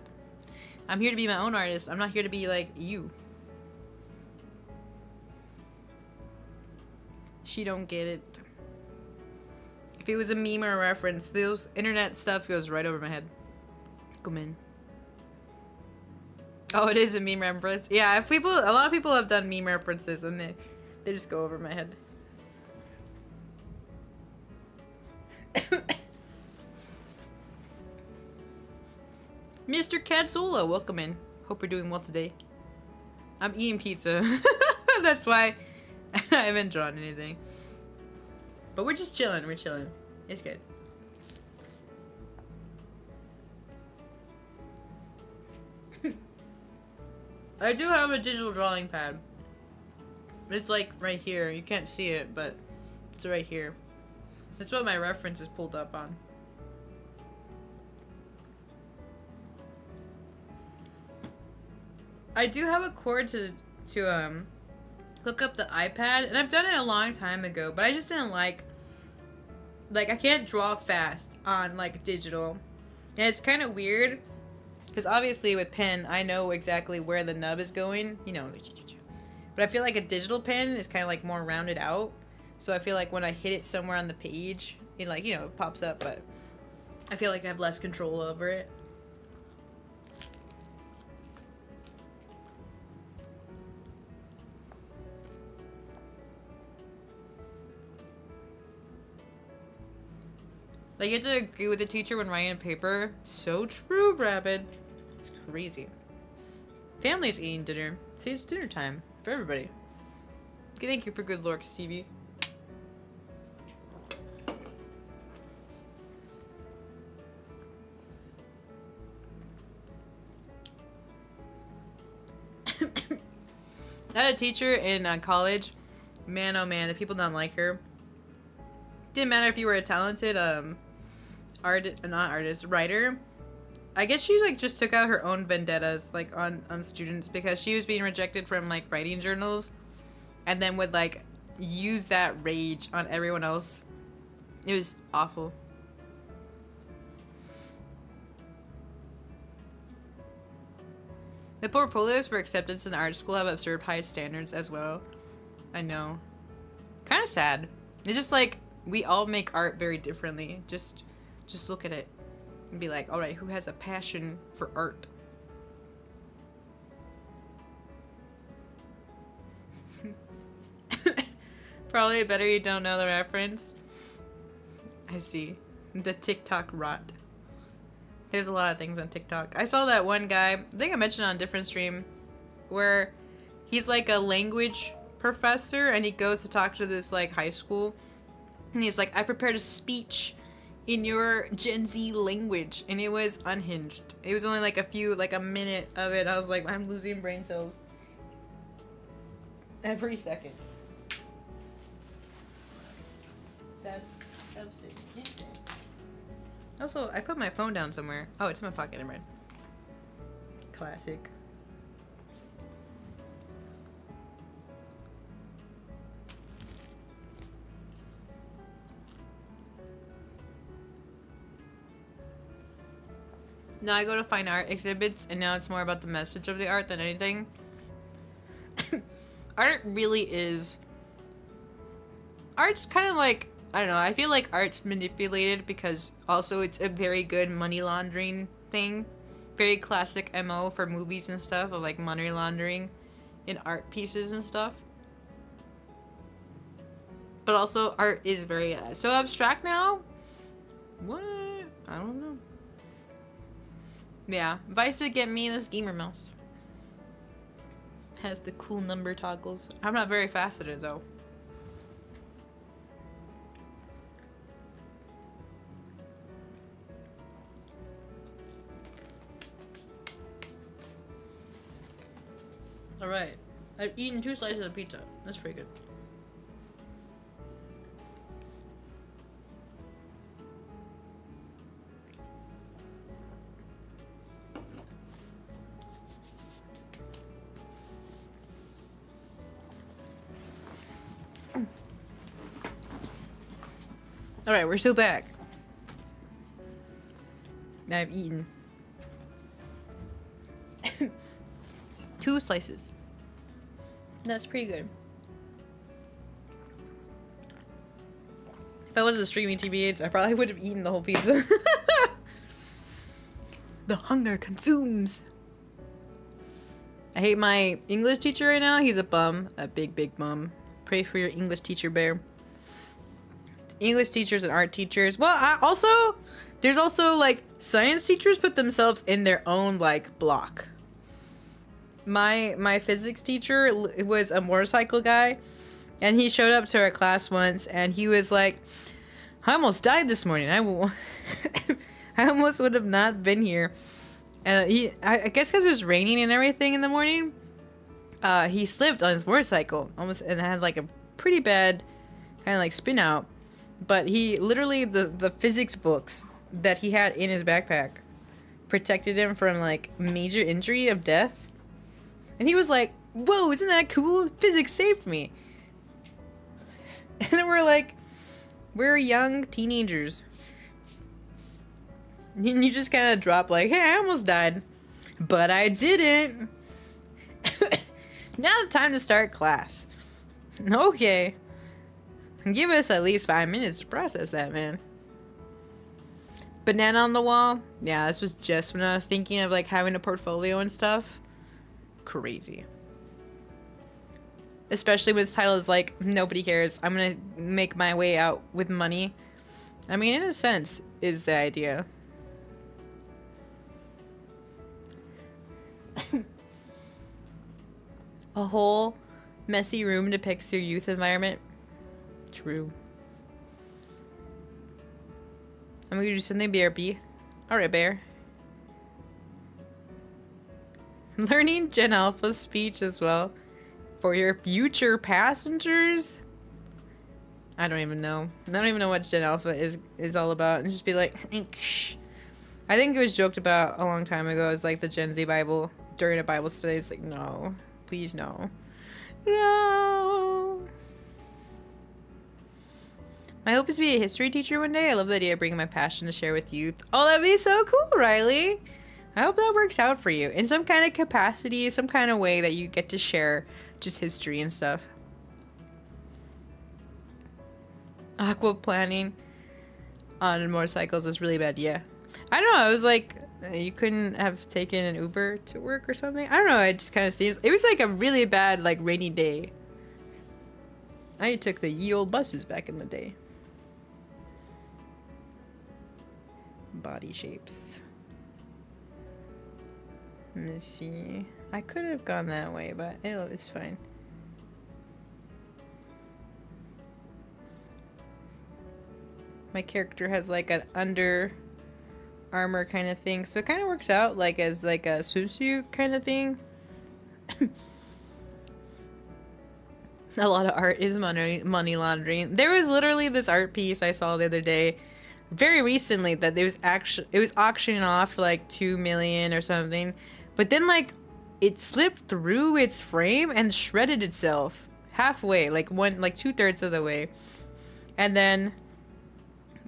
Speaker 1: I'm here to be my own artist. I'm not here to be like you. She don't get it. If it was a meme or a reference, those internet stuff goes right over my head. Come in. Oh, it is a meme reference. Yeah, if people, a lot of people have done meme references and they just go over my head. Mr. Cadzola, welcome in. Hope you're doing well today. I'm eating pizza. That's why I haven't drawn anything. But we're just chilling. We're chilling. It's good. I do have a digital drawing pad. It's like right here. You can't see it, but it's right here. That's what my reference is pulled up on. I do have a cord to hook up the iPad, and I've done it a long time ago, but I just didn't like I can't draw fast on like digital. And it's kind of weird because obviously with pen I know exactly where the nub is going, you know, but I feel like a digital pen is kind of like more rounded out, so I feel like when I hit it somewhere on the page it, like, you know, it pops up, but I feel like I have less control over it. Like, you have to agree with the teacher when writing a paper. So true, Rapid. It's crazy. Family's eating dinner. See, it's dinner time for everybody. Thank you for good lore, CV. I had a teacher in college. Man, oh man, the people don't like her. Didn't matter if you were a talented writer. I guess she like just took out her own vendettas like on students because she was being rejected from like writing journals, and then would like use that rage on everyone else. It was awful. The portfolios for acceptance in art school have absurd high standards as well. I know. Kind of sad. It's just like we all make art very differently. Just look at it and be like, all right, who has a passion for art? Probably better you don't know the reference. I see. The TikTok rot. There's a lot of things on TikTok. I saw that one guy, I think I mentioned on a different stream, where he's like a language professor and he goes to talk to this like high school. And he's like, I prepared a speech in your Gen Z language. And it was unhinged. It was only like a minute of it. I was like, I'm losing brain cells every second. That's insane. Also, I put my phone down somewhere. Oh, it's in my pocket. I'm right. Classic. Now I go to fine art exhibits, and now it's more about the message of the art than anything. Art really is... Art's kind of like... I don't know, I feel like art's manipulated because also it's a very good money laundering thing. Very classic MO for movies and stuff of like money laundering in art pieces and stuff. But also art is very so abstract now. What? I don't know. Yeah, Vice did get me this gamer mouse. Has the cool number toggles. I'm not very fast at it though. Alright. I've eaten 2 slices of pizza. That's pretty good. Alright, we're still back. Now I've eaten 2 slices. That's pretty good. If I wasn't streaming TBH, I probably would have eaten the whole pizza. The hunger consumes. I hate my English teacher right now. He's a bum. A big, big bum. Pray for your English teacher, Bear. English teachers and art teachers. Well, there's also like science teachers put themselves in their own like block. My physics teacher was a motorcycle guy, and he showed up to our class once, and he was like, "I almost died this morning. I almost would have not been here." And I guess because it was raining and everything in the morning, he slipped on his motorcycle almost and had like a pretty bad kind of like spin out. But he literally the physics books that he had in his backpack protected him from like major injury of death. And he was like, "Whoa, isn't that cool? Physics saved me." And we're like, we're young teenagers. And you just kind of drop like, "Hey, I almost died. But I didn't." Now time to start class. Okay. Give us at least 5 minutes to process that, man. Banana on the wall? Yeah, this was just when I was thinking of like having a portfolio and stuff. Crazy. Especially when its title is like, "Nobody cares. I'm gonna make my way out with money." I mean, in a sense, is the idea. A whole messy room depicts your youth environment. True. I'm gonna do something BRB. Alright, Bear. Learning Gen Alpha speech as well for your future passengers. I don't even know. I don't even know what Gen Alpha is all about. And just be like, I think it was joked about a long time ago as like the Gen Z Bible during a Bible study. It's like, no, please no. No. My hope is to be a history teacher one day. I love the idea of bringing my passion to share with youth. Oh, that'd be so cool, Riley. I hope that works out for you in some kind of capacity, some kind of way that you get to share just history and stuff. Aquaplaning on motorcycles is really bad. Yeah. I don't know. I was like, you couldn't have taken an Uber to work or something. I don't know. It just kind of seems, it was like a really bad, like rainy day. I took the ye old buses back in the day. Body shapes. Let's see. I could have gone that way, but it's fine. My character has like an under armor kind of thing, so it kind of works out like as like a swimsuit kind of thing. A lot of art is money laundering. There was literally this art piece I saw the other day, very recently, that it was auctioning off for like 2 million or something, but then like it slipped through its frame and shredded itself halfway, like 2/3 of the way, and then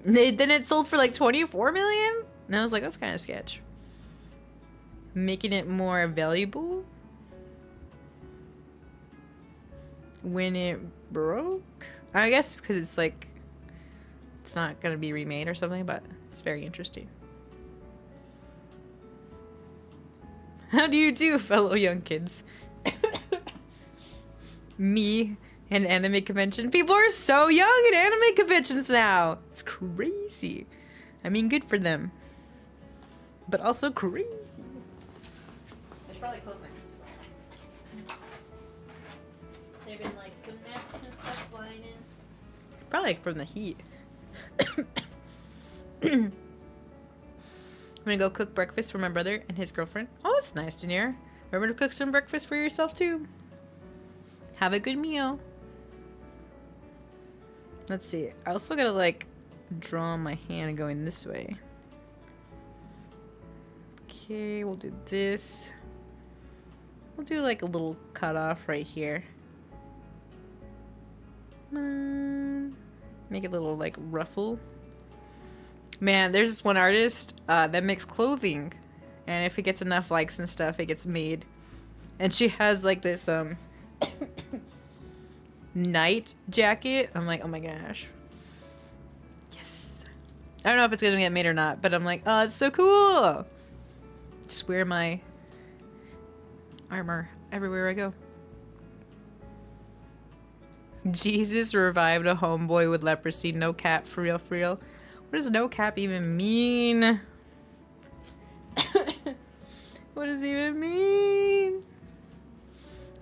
Speaker 1: it sold for like 24 million. And I was like, that's kind of sketch. making it more valuable when it broke. I guess because it's like it's not gonna be remade or something, but it's very interesting. How do you do, fellow young kids? Me and anime convention. People are so young at anime conventions now. It's crazy. I mean, good for them. But also crazy. I should probably close my pizza box. There've been like some gnats and stuff flying in. Probably like from the heat. I'm gonna go cook breakfast for my brother and his girlfriend. Oh, that's nice, Daenerys. Remember to cook some breakfast for yourself too. Have a good meal. Let's see. I also gotta like draw my hand going this way. Okay, we'll do this. We'll do like a little cutoff right here. Make a little like ruffle. Man, there's this one artist that makes clothing, and if it gets enough likes and stuff, it gets made. And she has like this night jacket. I'm like, oh my gosh, yes. I don't know if it's gonna get made or not, but I'm like, oh, it's so cool. Just wear my armor everywhere I go. Jesus revived a homeboy with leprosy. No cap, for real, for real. What does no cap even mean? What does it even mean?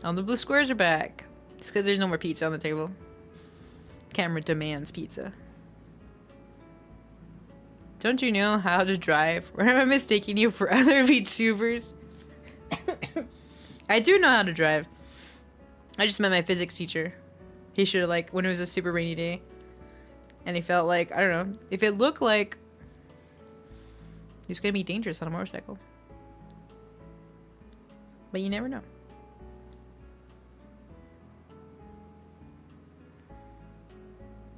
Speaker 1: Oh, the blue squares are back. It's because there's no more pizza on the table. Camera demands pizza. Don't you know how to drive? Or am I mistaking you for other VTubers? I do know how to drive. I just met my physics teacher. He should have, like, when it was a super rainy day. And he felt like, I don't know, if it looked like he was gonna be dangerous on a motorcycle. But you never know.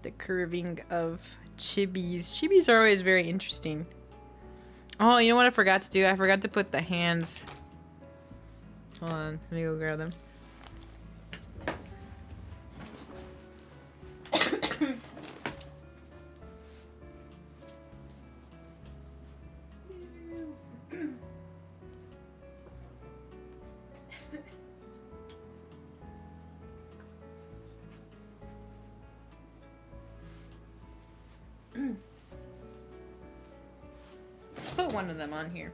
Speaker 1: The curving of chibis. Chibis are always very interesting. Oh, you know what I forgot to do? I forgot to put the hands. Hold on, let me go grab them. Put one of them on here.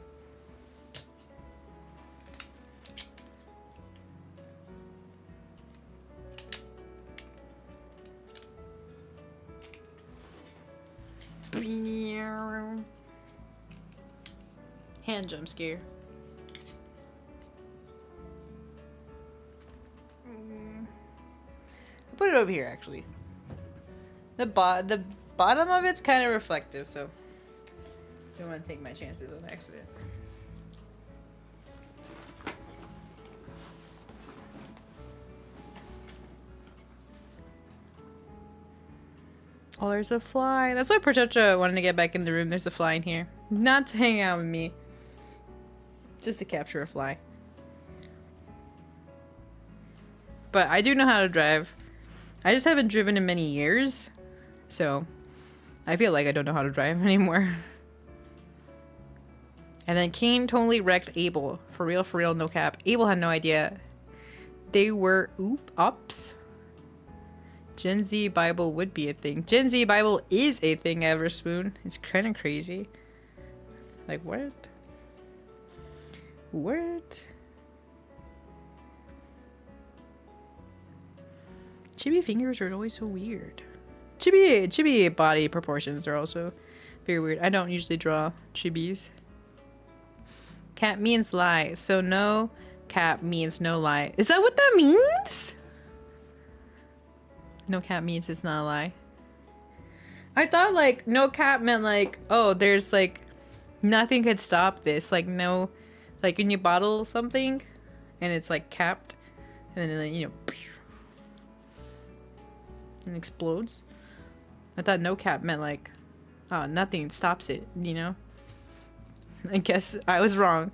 Speaker 1: Hand jump scare. I'll put it over here actually. The bottom of it's kind of reflective, so don't want to take my chances on accident. Oh, there's a fly. That's why Protetra wanted to get back in the room. There's a fly in here. Not to hang out with me. Just to capture a fly. But I do know how to drive. I just haven't driven in many years. So I feel like I don't know how to drive anymore. And then Kane totally wrecked Abel. For real, no cap. Abel had no idea. They were ops. Gen Z Bible would be a thing. Gen Z Bible is a thing, Everspoon. It's kind of crazy. Like, what? What? Chibi fingers are always so weird. Chibi body proportions are also very weird. I don't usually draw chibis. Cap means lie, so no cap means no lie. Is that what that means? No cap means it's not a lie. I thought like no cap meant like, oh, there's like nothing could stop this. Like no, like when you bottle something and it's like capped and then you know and explodes. I thought no cap meant like, oh, nothing stops it, you know? I guess I was wrong.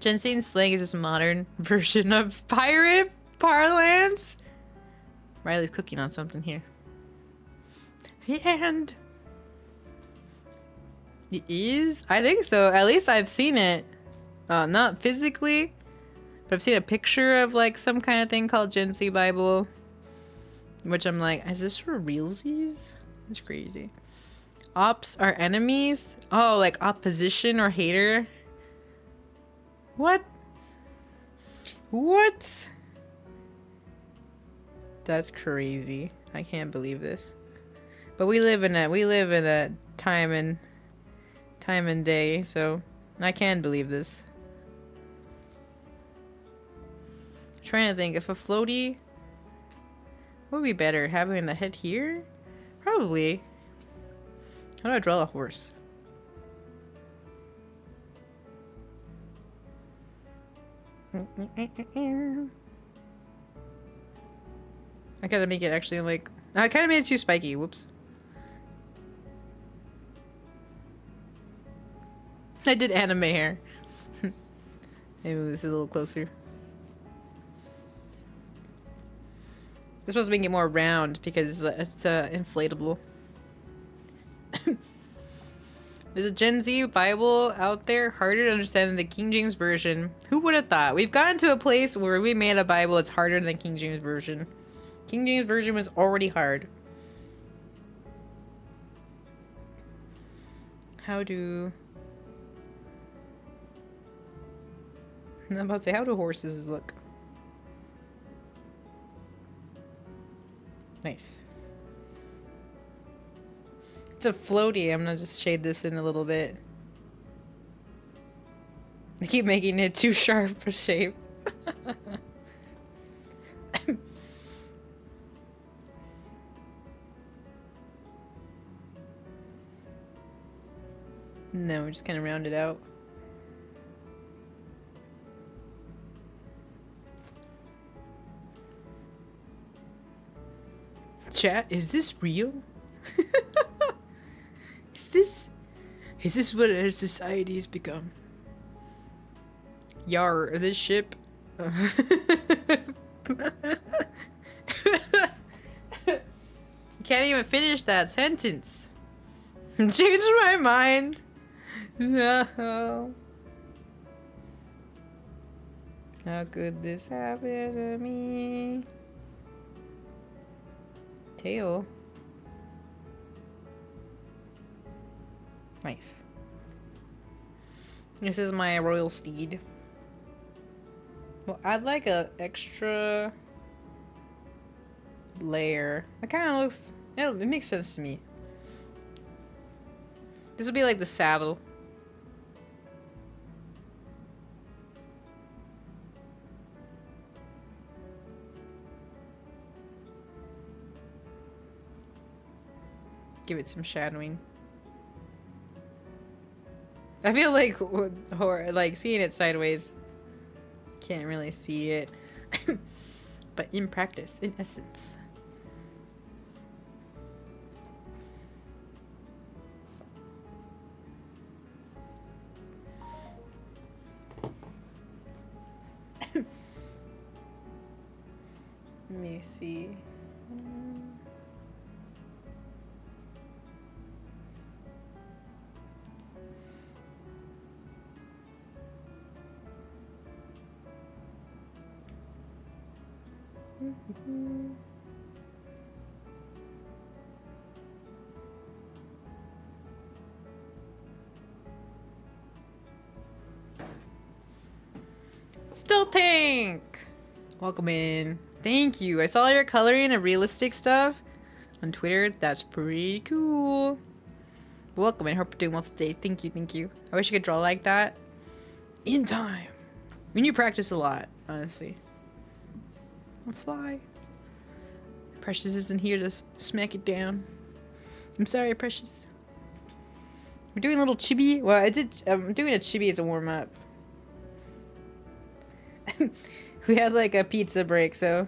Speaker 1: Ginseng slang is just a modern version of pirate parlance. Riley's cooking on something here. And it is? I think so. At least I've seen it. Not physically, but I've seen a picture of like some kind of thing called Ginseng Bible. Which I'm like, is this for realsies? That's crazy. Ops are enemies? Oh, like opposition or hater? What? What? That's crazy. I can't believe this. But we live in a time and day, so I can believe this. I'm trying to think if a floaty would be better, having the head here? Probably. How do I draw a horse? I gotta make it actually like... I kind of made it too spiky. Whoops. I did anime hair. Maybe move this a little closer. We're supposed to make it more round because it's inflatable. There's a Gen Z Bible out there, harder to understand than the King James Version. Who would have thought? We've gotten to a place where we made a Bible that's harder than the King James Version. King James Version was already hard. How do... I'm about to say, how do horses look? Nice. It's a floaty. I'm gonna just shade this in a little bit. I keep making it too sharp a shape. No, we're just kind of round it out. Chat, is this real? Is this what our society has become? Yar, this ship. Can't even finish that sentence. Changed my mind. No. How could this happen to me? Tail. Nice. This is my royal steed. Well, I'd like a extra layer. It kind of looks... It makes sense to me. This would be like the saddle. Give it some shadowing. I feel like seeing it sideways, can't really see it. But in practice, in essence. Let me see. Still Tank! Welcome in. Thank you. I saw your coloring of realistic stuff on Twitter. That's pretty cool. Welcome in. Hope you're doing well today. Thank you, thank you. I wish I could draw like that in time. I mean, you practice a lot, honestly. I'll fly. Precious isn't here to smack it down. I'm sorry, Precious. We're doing a little chibi. Well, I'm doing a chibi as a warm-up. We had like a pizza break, so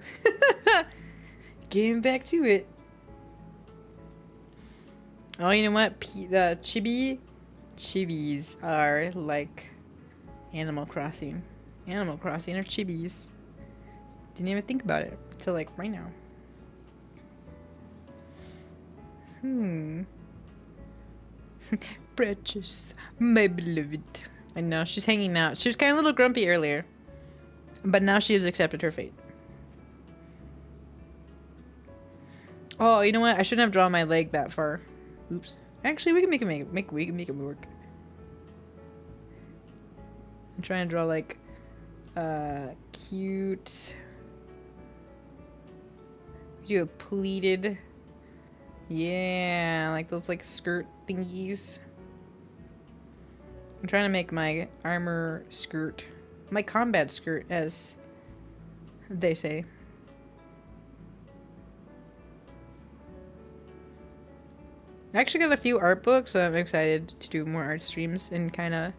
Speaker 1: getting back to it. Oh, you know what? The chibis are like Animal Crossing. Animal Crossing or Chibis. Didn't even think about it till like right now. Precious, my beloved. I know, she's hanging out. She was kind of a little grumpy earlier. But now she has accepted her fate. Oh, you know what? I shouldn't have drawn my leg that far. Oops. Actually, we can we can make it work. I'm trying to draw like cute. Do a pleated. Yeah, like those like skirt thingies. I'm trying to make my armor skirt, my combat skirt, as they say. I actually got a few art books, so I'm excited to do more art streams and kind of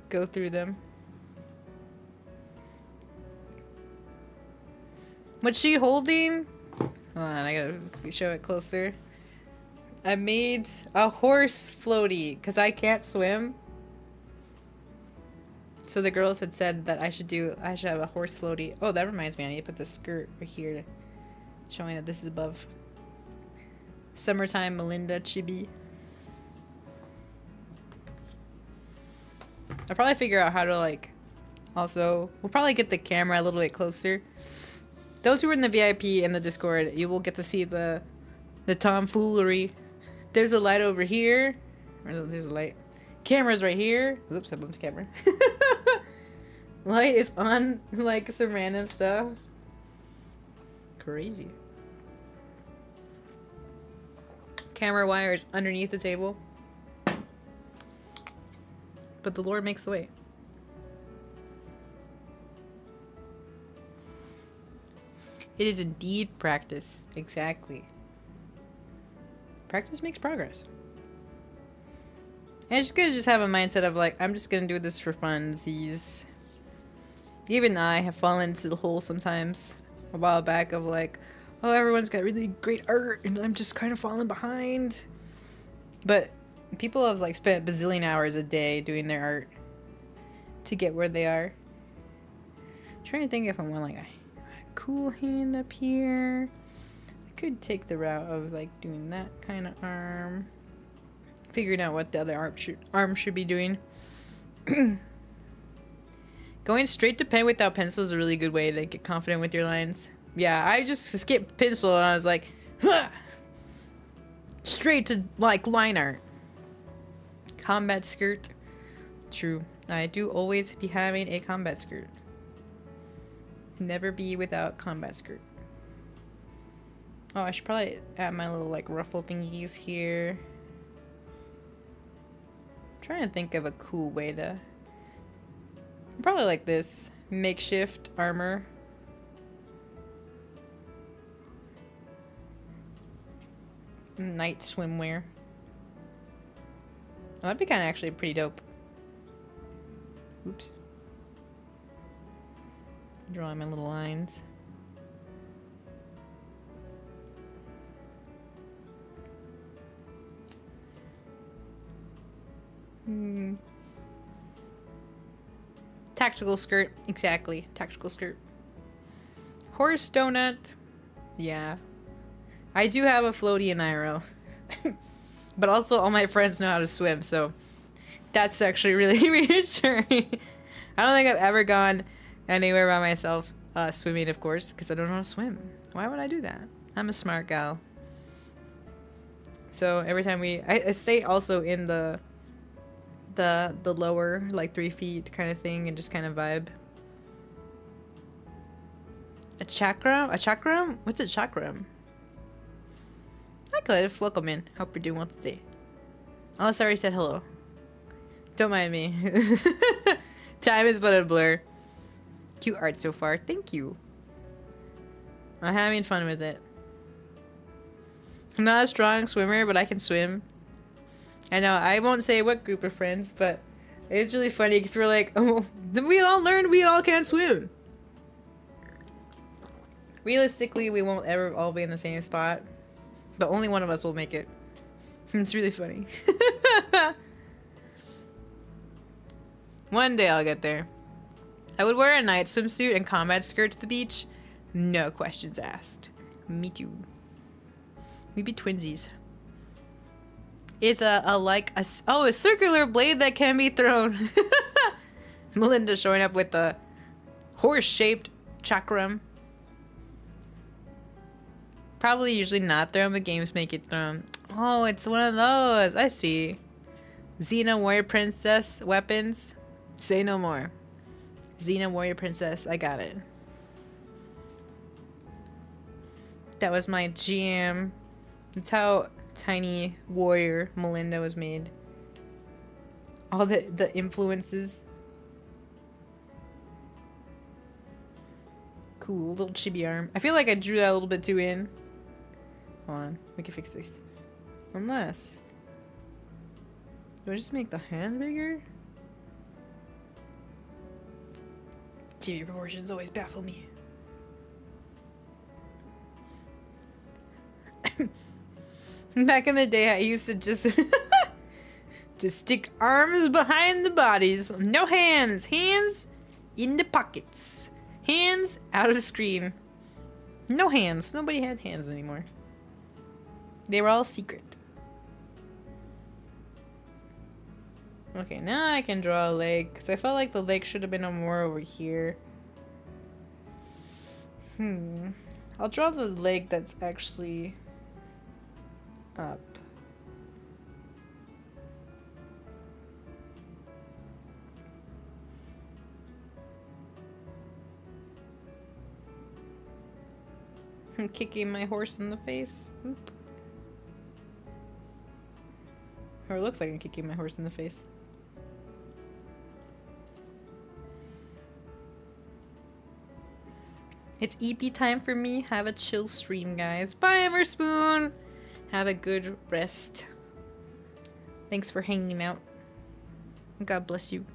Speaker 1: go through them. What's she holding? Hold on, I gotta show it closer. I made a horse floaty because I can't swim. So the girls had said that I should have a horse floaty. Oh, that reminds me, I need to put the skirt right here, showing that this is above. Summertime Melinda Chibi. I'll probably figure out how to like, also, we'll probably get the camera a little bit closer. Those who are in the VIP and the Discord, you will get to see the tomfoolery. There's a light over here. There's a light. Camera's right here. Oops, I bumped the camera. Light is on like some random stuff. Crazy. Camera wires underneath the table. But the Lord makes the way. It is indeed practice. Exactly. Practice makes progress. And it's just gonna have a mindset of like, I'm just gonna do this for funsies. Even I have fallen into the hole sometimes a while back of like, oh, everyone's got really great art and I'm just kind of falling behind. But people have like spent bazillion hours a day doing their art to get where they are. I'm trying to think if I want like a cool hand up here. I could take the route of like doing that kind of arm. Figuring out what the other arm should be doing. Going straight to pen without pencil is a really good way to get confident with your lines. Yeah, I just skipped pencil and I was like, huh! Straight to like line art. Combat skirt. True. I do always be having a combat skirt. Never be without combat skirt. Oh, I should probably add my little like ruffle thingies here. I'm trying to think of a cool way to. Probably like this makeshift armor. Night swimwear. Oh, that'd be kind of actually pretty dope. Oops. Drawing my little lines. Tactical skirt. Exactly. Tactical skirt. Horse donut. Yeah. I do have a floaty in IRL. But also all my friends know how to swim, so that's actually really reassuring. I don't think I've ever gone anywhere by myself, swimming of course, because I don't know how to swim. Why would I do that? I'm a smart gal. So every time I stay also in the lower, like 3 feet kind of thing, and just kind of vibe. A chakram? A chakram? What's a chakram? Hi Cliff, welcome in. Hope you're doing well today. Unless I already said hello. Don't mind me. Time is but a blur. Cute art so far. Thank you. I'm having fun with it. I'm not a strong swimmer, but I can swim. I know, I won't say what group of friends, but it's really funny because we're like, oh, we all learned we all can't swim. Realistically, we won't ever all be in the same spot, but only one of us will make it. It's really funny. One day I'll get there. I would wear a night swimsuit and combat skirt to the beach. No questions asked. Me too. We'd be twinsies. It's a circular blade that can be thrown. Melinda showing up with a horse-shaped chakram. Probably usually not thrown, but games make it thrown. Oh, it's one of those. I see. Xena Warrior Princess weapons. Say no more. Xena Warrior Princess. I got it. That was my jam. That's how Tiny Warrior Melinda was made. All the influences. Cool, little chibi arm. I feel like I drew that a little bit too in. Hold on, we can fix this. Unless... do I just make the hand bigger? Chibi proportions always baffle me. Back in the day, I used to just... just stick arms behind the bodies. No hands. Hands in the pockets. Hands out of screen. No hands. Nobody had hands anymore. They were all secret. Okay, now I can draw a leg, because I felt like the leg should have been more over here. I'll draw the leg that's actually up. I'm kicking my horse in the face. Oop. Or it looks like I'm kicking my horse in the face. It's EP time for me. Have a chill stream, guys. Bye, Everspoon. Have a good rest. Thanks for hanging out. God bless you.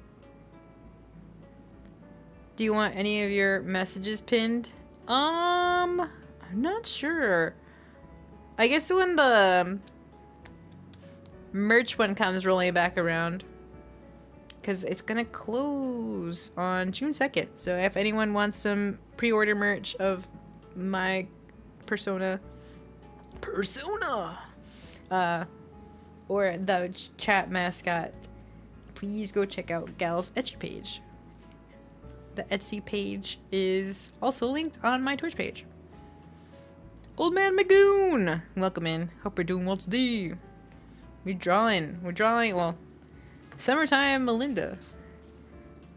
Speaker 1: Do you want any of your messages pinned? I'm not sure. I guess when the merch one comes rolling back around, because it's gonna close on June 2nd. So if anyone wants some pre-order merch of my persona, or the chat mascot, please go check out Gal's Etsy page. The Etsy page is also linked on my Twitch page. Old Man Magoon, welcome in. Hope you're doing well today. We're drawing, well, summertime Melinda.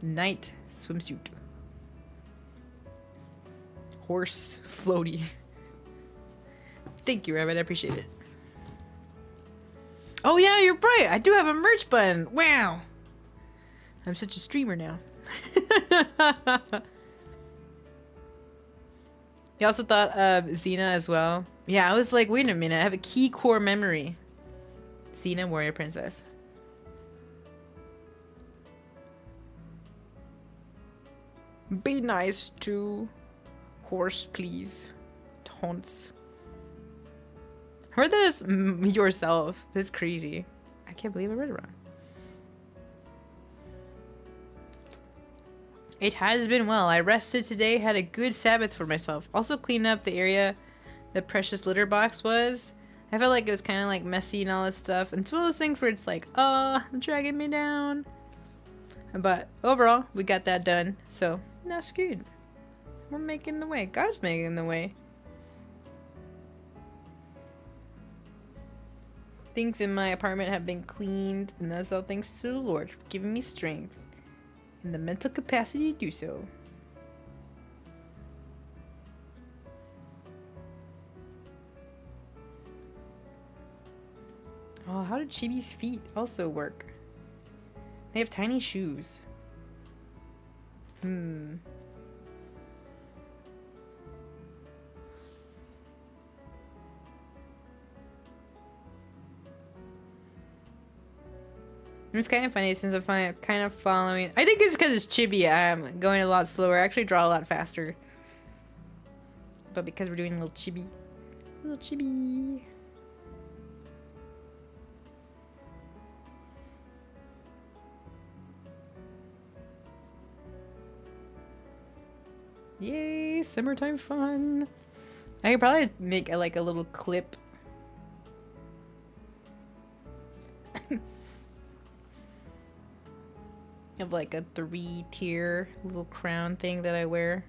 Speaker 1: Night swimsuit. Horse floaty. Thank you, Rabbit, I appreciate it. Oh yeah, you're right, I do have a merch button. Wow. I'm such a streamer now. You also thought of Xena as well? Yeah, I was like, wait a minute, I have a key core memory. Xena Warrior Princess. Be nice to horse, please. Taunts. Heard that as yourself. That's crazy. I can't believe I read it wrong. It has been well. I rested today, had a good Sabbath for myself. Also cleaned up the area the precious litter box was. I felt like it was kind of like messy and all that stuff. And it's one of those things where it's like, dragging me down. But overall, we got that done. So that's good. We're making the way. God's making the way. Things in my apartment have been cleaned, and that's all thanks to the Lord for giving me strength and the mental capacity to do so. Oh, how did Chibi's feet also work? They have tiny shoes. It's kind of funny since I'm kind of following. I think it's because it's Chibi. I'm going a lot slower. I actually draw a lot faster. But because we're doing a little Chibi. Little Chibi. Yay, summertime fun. I could probably make a, like a little clip. Of like a 3-tier little crown thing that I wear.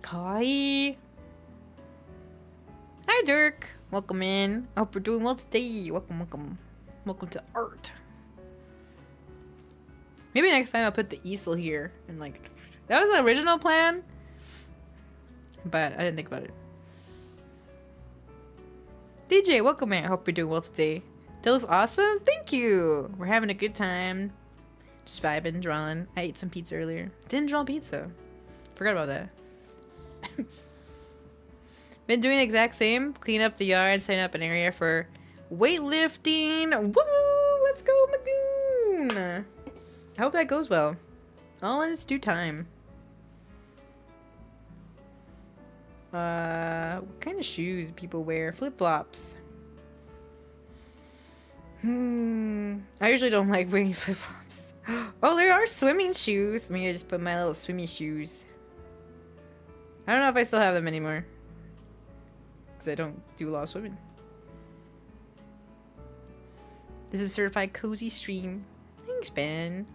Speaker 1: Kai. Hi, Dirk. Welcome in. I hope we're doing well today. Welcome, welcome. Welcome to art. Maybe next time I'll put the easel here and like that was the original plan, but I didn't think about it. DJ, welcome in. I hope you're doing well today. That looks awesome. Thank you. We're having a good time. Just vibing, drawing. I ate some pizza earlier. Didn't draw pizza. Forgot about that. Been doing the exact same. Clean up the yard, setting up an area for weightlifting. Woo! Let's go, Magoon! I hope that goes well. All in its due time. What kind of shoes do people wear? Flip-flops. I usually don't like wearing flip-flops. Oh, there are swimming shoes. Maybe I just put my little swimmy shoes. I don't know if I still have them anymore. Because I don't do a lot of swimming. This is a certified cozy stream. Thanks, Ben.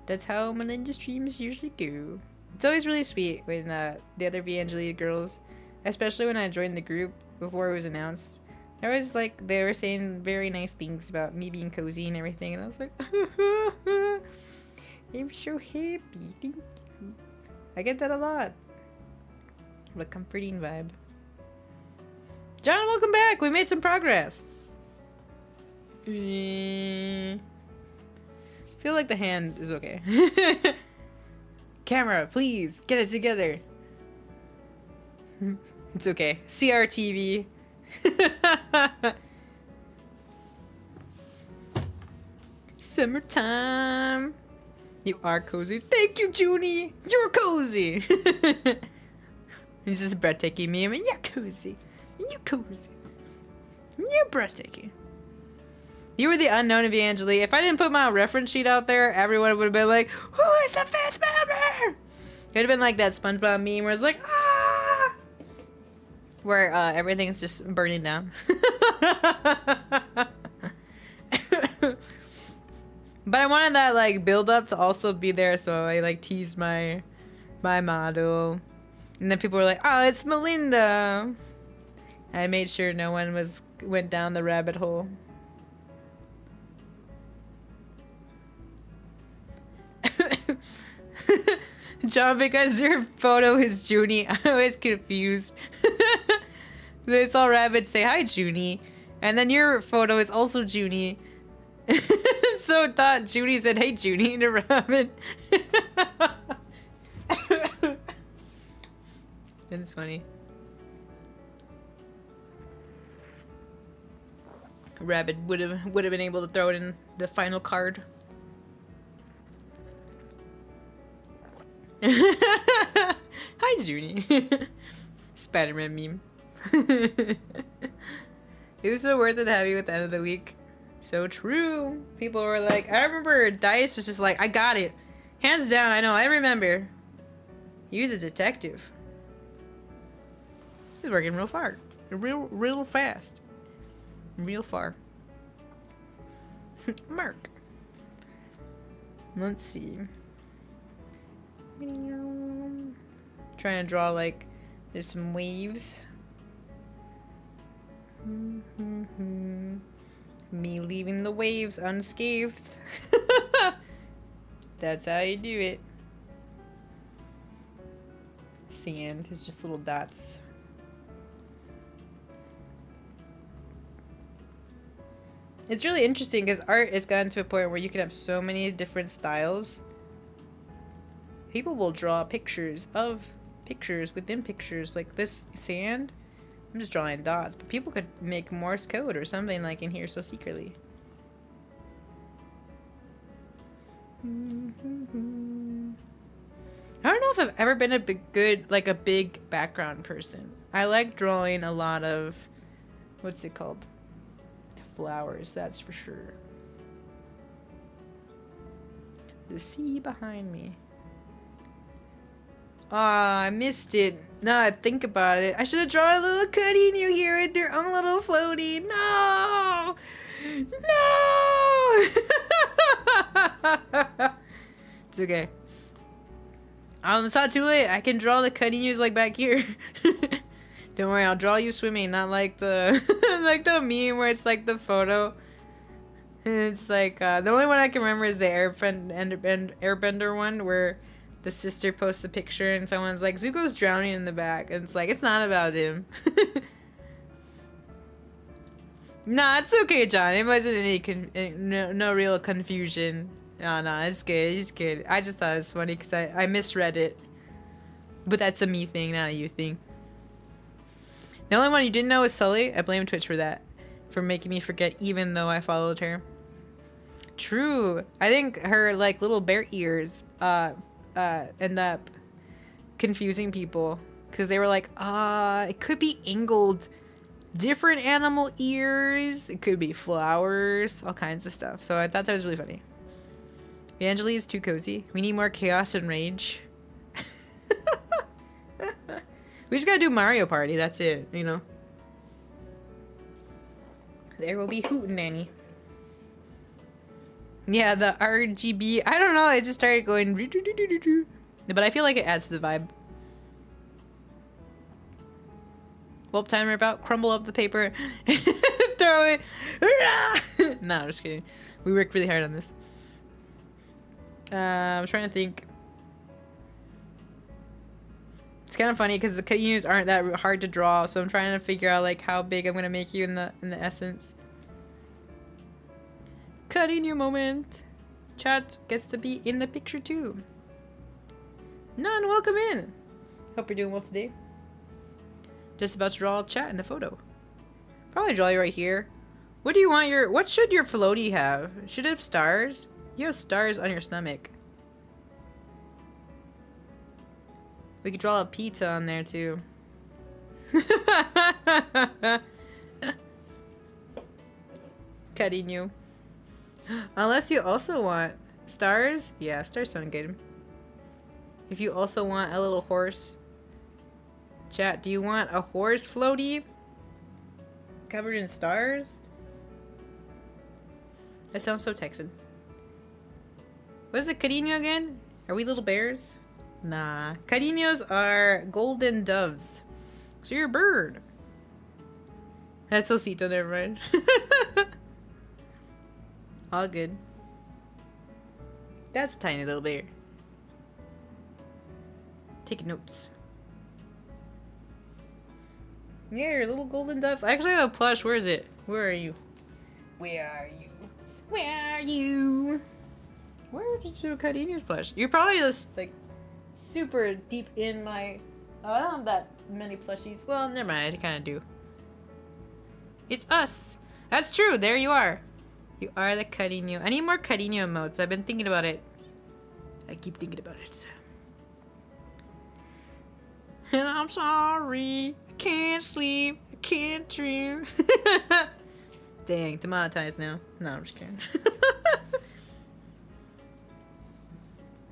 Speaker 1: That's how Melinda streams usually go. It's always really sweet when the other Viangelita girls, especially when I joined the group before it was announced, I was like, they were saying very nice things about me being cozy and everything, and I was like, I'm so happy. Thank you. I get that a lot. A comforting vibe. John, welcome back. We made some progress. Feel like the hand is okay. Camera, please get it together. It's okay. CRTV. Summertime. You are cozy. Thank you, Junie. You're cozy. This is a breathtaking meme. You're cozy. You're cozy. You're breathtaking. You were the unknown Evangeli. If I didn't put my reference sheet out there, everyone would have been like, who is the fifth member? It would have been like that SpongeBob meme where it's like, ah! Where everything's just burning down. But I wanted that like build up to also be there, so I like teased my model. And then people were like, oh, it's Melinda. I made sure no one went down the rabbit hole. John, because your photo is Junie, I was confused. They saw Rabbit say, hi, Junie. And then your photo is also Junie. So thought Junie said, hey, Junie, to Rabbit. That's funny. Rabbit would have been able to throw it in the final card. Hi, Junie. Spider-Man meme. It was so worth it to have you at the end of the week. So true. People were like, I remember Dice was just like, I got it. Hands down, I know, I remember. He was a detective. He's working real far. Real fast. Real far. Mark. Let's see. Trying to draw like there's some waves. Me leaving the waves unscathed. That's how you do it. Sand is just little dots. It's really interesting because art has gotten to a point where you can have so many different styles. People will draw pictures of pictures within pictures, like this sand. I'm just drawing dots, but people could make Morse code or something like in here so secretly. I don't know if I've ever been a big background person. I like drawing a lot of, what's it called? Flowers, that's for sure. The sea behind me. I missed it. Now I think about it. I should have drawn a little Carino here with their own little floaty. No! No! It's okay. It's not too late. I can draw the Carinos like back here. Don't worry, I'll draw you swimming, not like the like the meme where it's like the photo. And it's like the only one I can remember is the Airbender one where the sister posts a picture and someone's like, Zuko's drowning in the back, and it's like, it's not about him. Nah, it's okay, John. It wasn't no real confusion. No, it's good. It's good. I just thought it was funny because I misread it. But that's a me thing, not a you thing. The only one you didn't know was Sully. I blame Twitch for that. For making me forget even though I followed her. True. I think her, like, little bear ears end up confusing people. Because they were like, it could be angled. Different animal ears. It could be flowers. All kinds of stuff. So I thought that was really funny. Evangeline is too cozy. We need more chaos and rage. We just gotta do Mario Party. That's it, you know. There will be Hootenanny. Yeah, the RGB. I don't know. It just started going. But I feel like it adds to the vibe. Well, time rip out. Crumble up the paper. Throw it. No, I'm just kidding. We worked really hard on this. I'm trying to think. It's kind of funny because the Carinos aren't that hard to draw, so I'm trying to figure out like how big I'm gonna make you in the essence. Carino moment. Chat gets to be in the picture too. None, welcome in. Hope you're doing well today. Just about to draw a chat in the photo. Probably draw you right here. What do you want your? What should your floaty have? Should it have stars? You have stars on your stomach. We could draw a pizza on there too. Carino. Unless you also want stars. Yeah, stars sound good. If you also want a little horse. Chat, do you want a horse floaty? Covered in stars? That sounds so Texan. What is it, Carino again? Are we little bears? Nah. Carinos are golden doves. So you're a bird. That's Osito, never mind. All good. That's a tiny little bear. Taking notes. Yeah, your little golden doves. I actually have a plush. Where is it? Where are you? Where are you? Where are you? Where did you do Carino's plush? You're probably just like super deep in my. Oh, I don't have that many plushies. Well, never mind. I kind of do. It's us. That's true. There you are. You are the Carino. I need more Carino emotes. I've been thinking about it. I keep thinking about it. And I'm sorry. I can't sleep. I can't dream. Dang, demonetized now. No, I'm just kidding.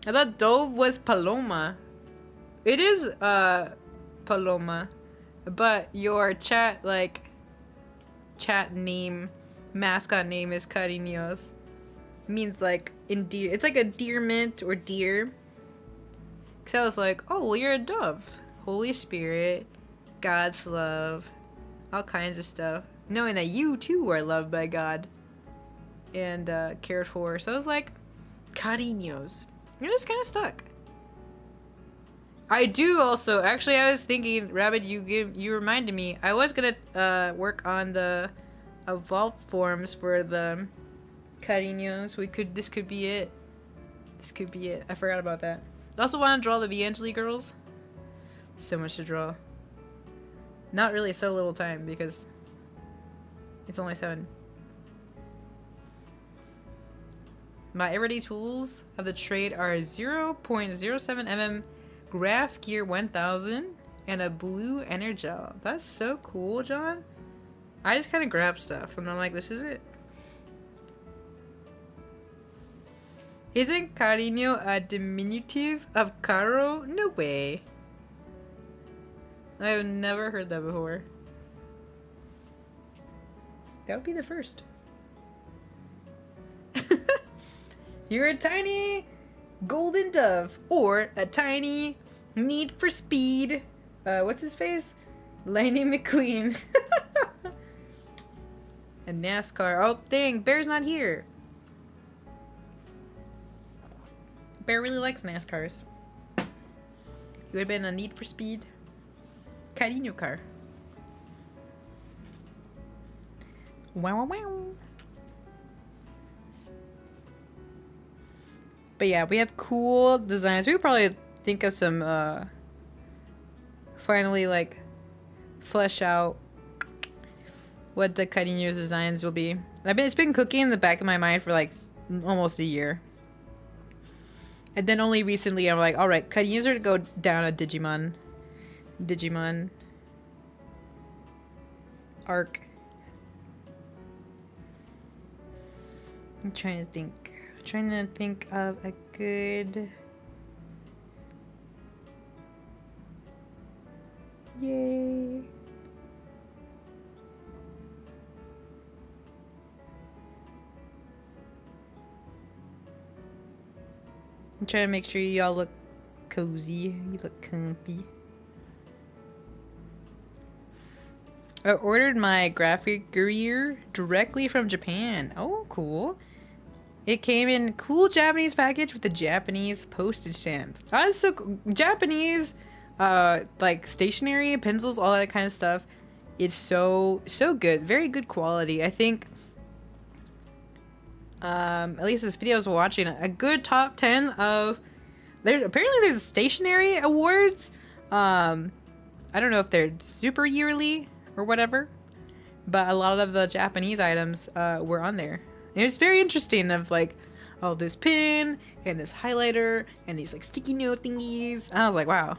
Speaker 1: I thought Dove was Paloma. It is Paloma. But your chat name, mascot name is Cariños. Means like endear. It's like endearment or deer. Cause I was like, oh, well, you're a dove. Holy Spirit, God's love, all kinds of stuff. Knowing that you too are loved by God and cared for. So I was like, Cariños. You're just kind of stuck. I do also, actually, I was thinking, Rabbit, you reminded me. I was gonna work on the evolved forms for the Cariños. This could be it. This could be it. I forgot about that. I also want to draw the Evangeline girls. So much to draw. Not really so little time because it's only 7. My everyday tools of the trade are 0.07 mm Graph Gear 1000 and a blue Energel. That's so cool, John. I just kind of grab stuff and I'm like, this is it. Isn't Carino a diminutive of Caro? No way. I've never heard that before. That would be the first. You're a tiny golden dove or a tiny Need for Speed. What's his face? Lightning McQueen. A NASCAR. Oh, dang. Bear's not here. Bear really likes NASCARs. He would have been a Need for Speed Carino car. Wow, wow, wow. But yeah, we have cool designs. We could probably think of some, finally, like, flesh out what the Carino's designs will be. It's been cooking in the back of my mind for, like, almost a year. And then only recently I'm like, alright, Carino's are to go down a Digimon arc. I'm trying to think of a good... Yay. I'm trying to make sure y'all look cozy. You look comfy. I ordered my graphic gear directly from Japan. Oh, cool. It came in a cool Japanese package with a Japanese postage stamp. That's so cool. Japanese, like stationery, pencils, all that kind of stuff. It's so good. Very good quality. I think, at least this video I was watching, a good top 10 of... Apparently there's stationery awards. I don't know if they're super yearly or whatever, but a lot of the Japanese items were on there. And it was very interesting of like, oh, this pin and this highlighter and these like sticky note thingies. And I was like, wow.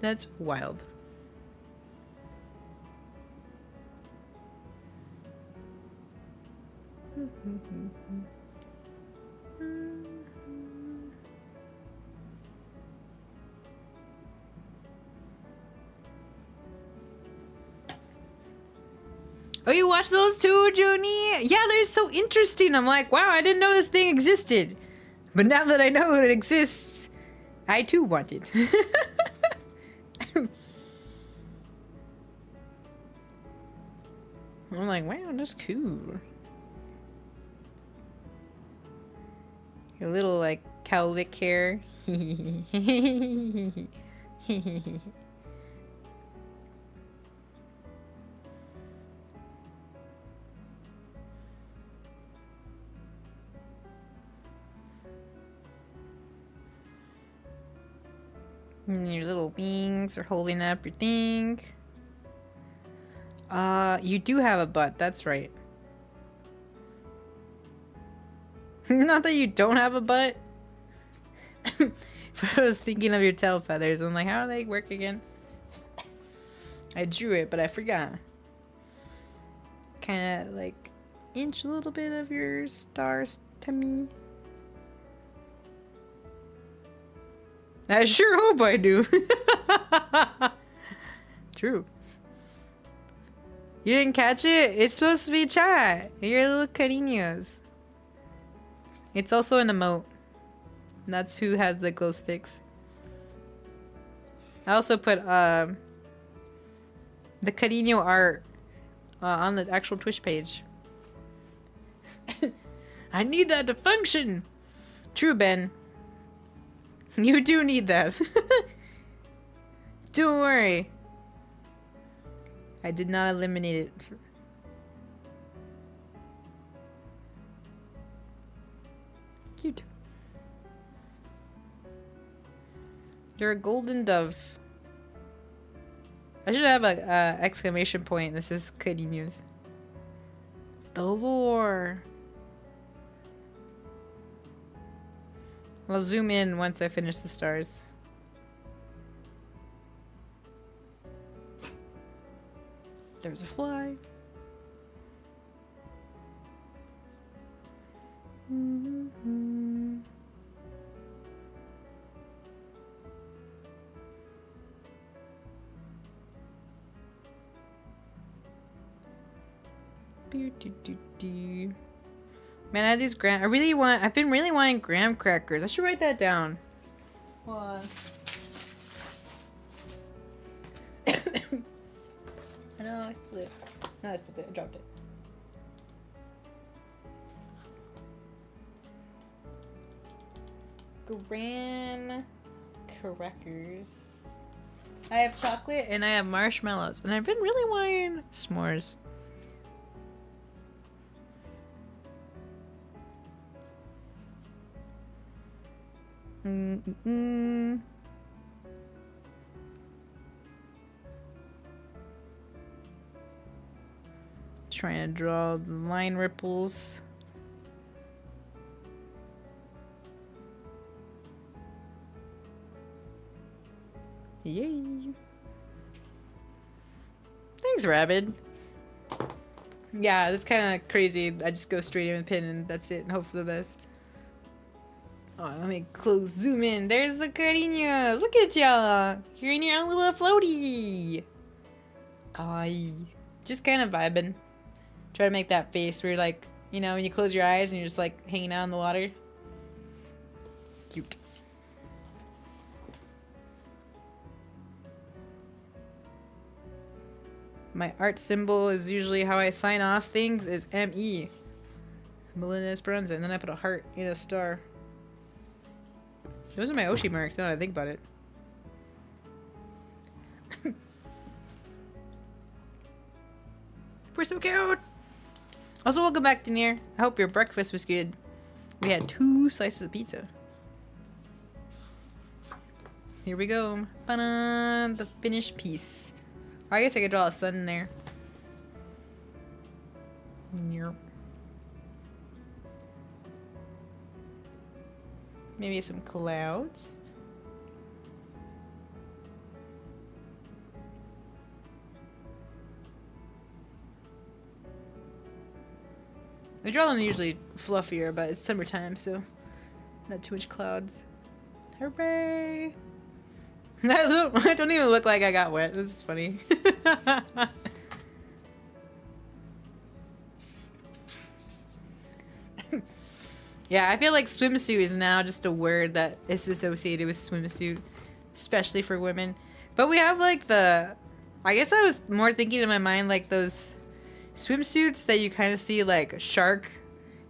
Speaker 1: That's wild. Oh, you watched those too, Joni? Yeah, they're so interesting. I'm like, wow, I didn't know this thing existed. But now that I know it exists, I too want it. I'm like, wow, that's cool. Your little, like, cowlick hair. And your little wings are holding up your thing. You do have a butt, that's right. Not that you don't have a butt. But I was thinking of your tail feathers. I'm like, how do they work again? I drew it, but I forgot. Kind of like inch a little bit of your stars to me. I sure hope I do. True. You didn't catch it? It's supposed to be chat. Your little cariños. It's also an emote. And that's who has the glow sticks. I also put the cariño art on the actual Twitch page. I need that to function. True, Ben. You do need that. Don't worry. I did not eliminate it. Cute. You're a golden dove. I should have a exclamation point. This is Kitty News. The lore. I'll zoom in once I finish the stars. There's a fly. Mm-hmm. Man, I had these I've been really wanting graham crackers. I should write that down. Hold on. I know I split it. No, I split it. I dropped it. Graham crackers. I have chocolate and I have marshmallows, and I've been really wanting s'mores. Trying to draw the line ripples. Yay. Thanks, Rabid. Yeah, that's kind of crazy. I just go straight in with pin and that's it and hope for the best. Oh, let me zoom in. There's the cariños. Look at y'all. You're in your own little floaty. Kawaii. Just kind of vibing. Try to make that face where you're like, you know, when you close your eyes and you're just like hanging out in the water. Cute. My art symbol is usually how I sign off things is ME. Melinda Esperanza, and then I put a heart in a star. Those are my Oshi marks now that I think about it. We're so cute! Also, welcome back, Denier. I hope your breakfast was good. We had 2 slices of pizza. Here we go. Ba-da! The finished piece. I guess I could draw a sun in there. Yep. Maybe some clouds. I draw them usually fluffier, but it's summertime, so not too much clouds. Hooray! I don't even look like I got wet. This is funny. Yeah, I feel like swimsuit is now just a word that is associated with swimsuit, especially for women. But we have like I guess I was more thinking in my mind like those swimsuits that you kind of see like shark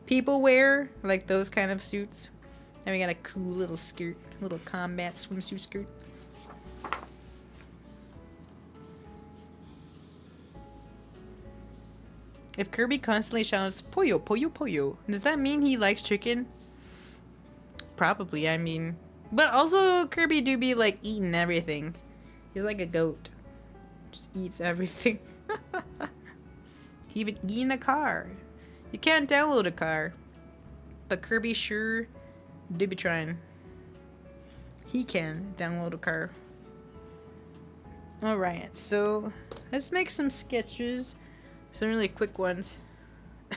Speaker 1: people wear, like those kind of suits. And we got a cool little skirt, little combat swimsuit skirt. If Kirby constantly shouts, "Pollo, pollo, pollo," does that mean he likes chicken? Probably, I mean. But also, Kirby do be, like, eating everything. He's like a goat. Just eats everything. He even eating a car. You can't download a car. But Kirby sure do be trying. He can download a car. Alright, so let's make some sketches. Some really quick ones.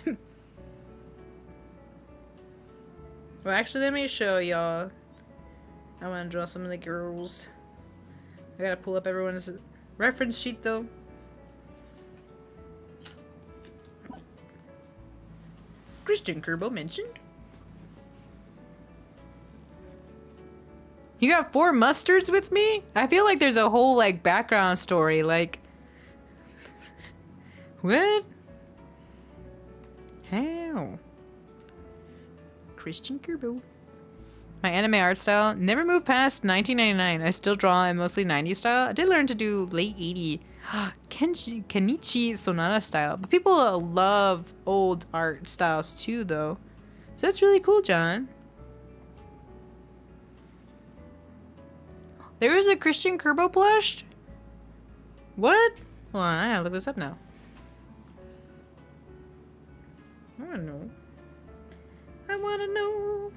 Speaker 1: Well, actually, let me show y'all. I want to draw some of the girls. I gotta pull up everyone's reference sheet, though. Christian Kerbo mentioned. You got 4 mustards with me? I feel like there's a whole, like, background story, like... What? How? Christian Kerbo. My anime art style never moved past 1999. I still draw in mostly 90s style. I did learn to do late 80 Kenichi Sonata style. But people love old art styles too, though. So that's really cool, John. There is a Christian Kerbo plush? What? Hold on, I gotta look this up now. I wanna know. I wanna know.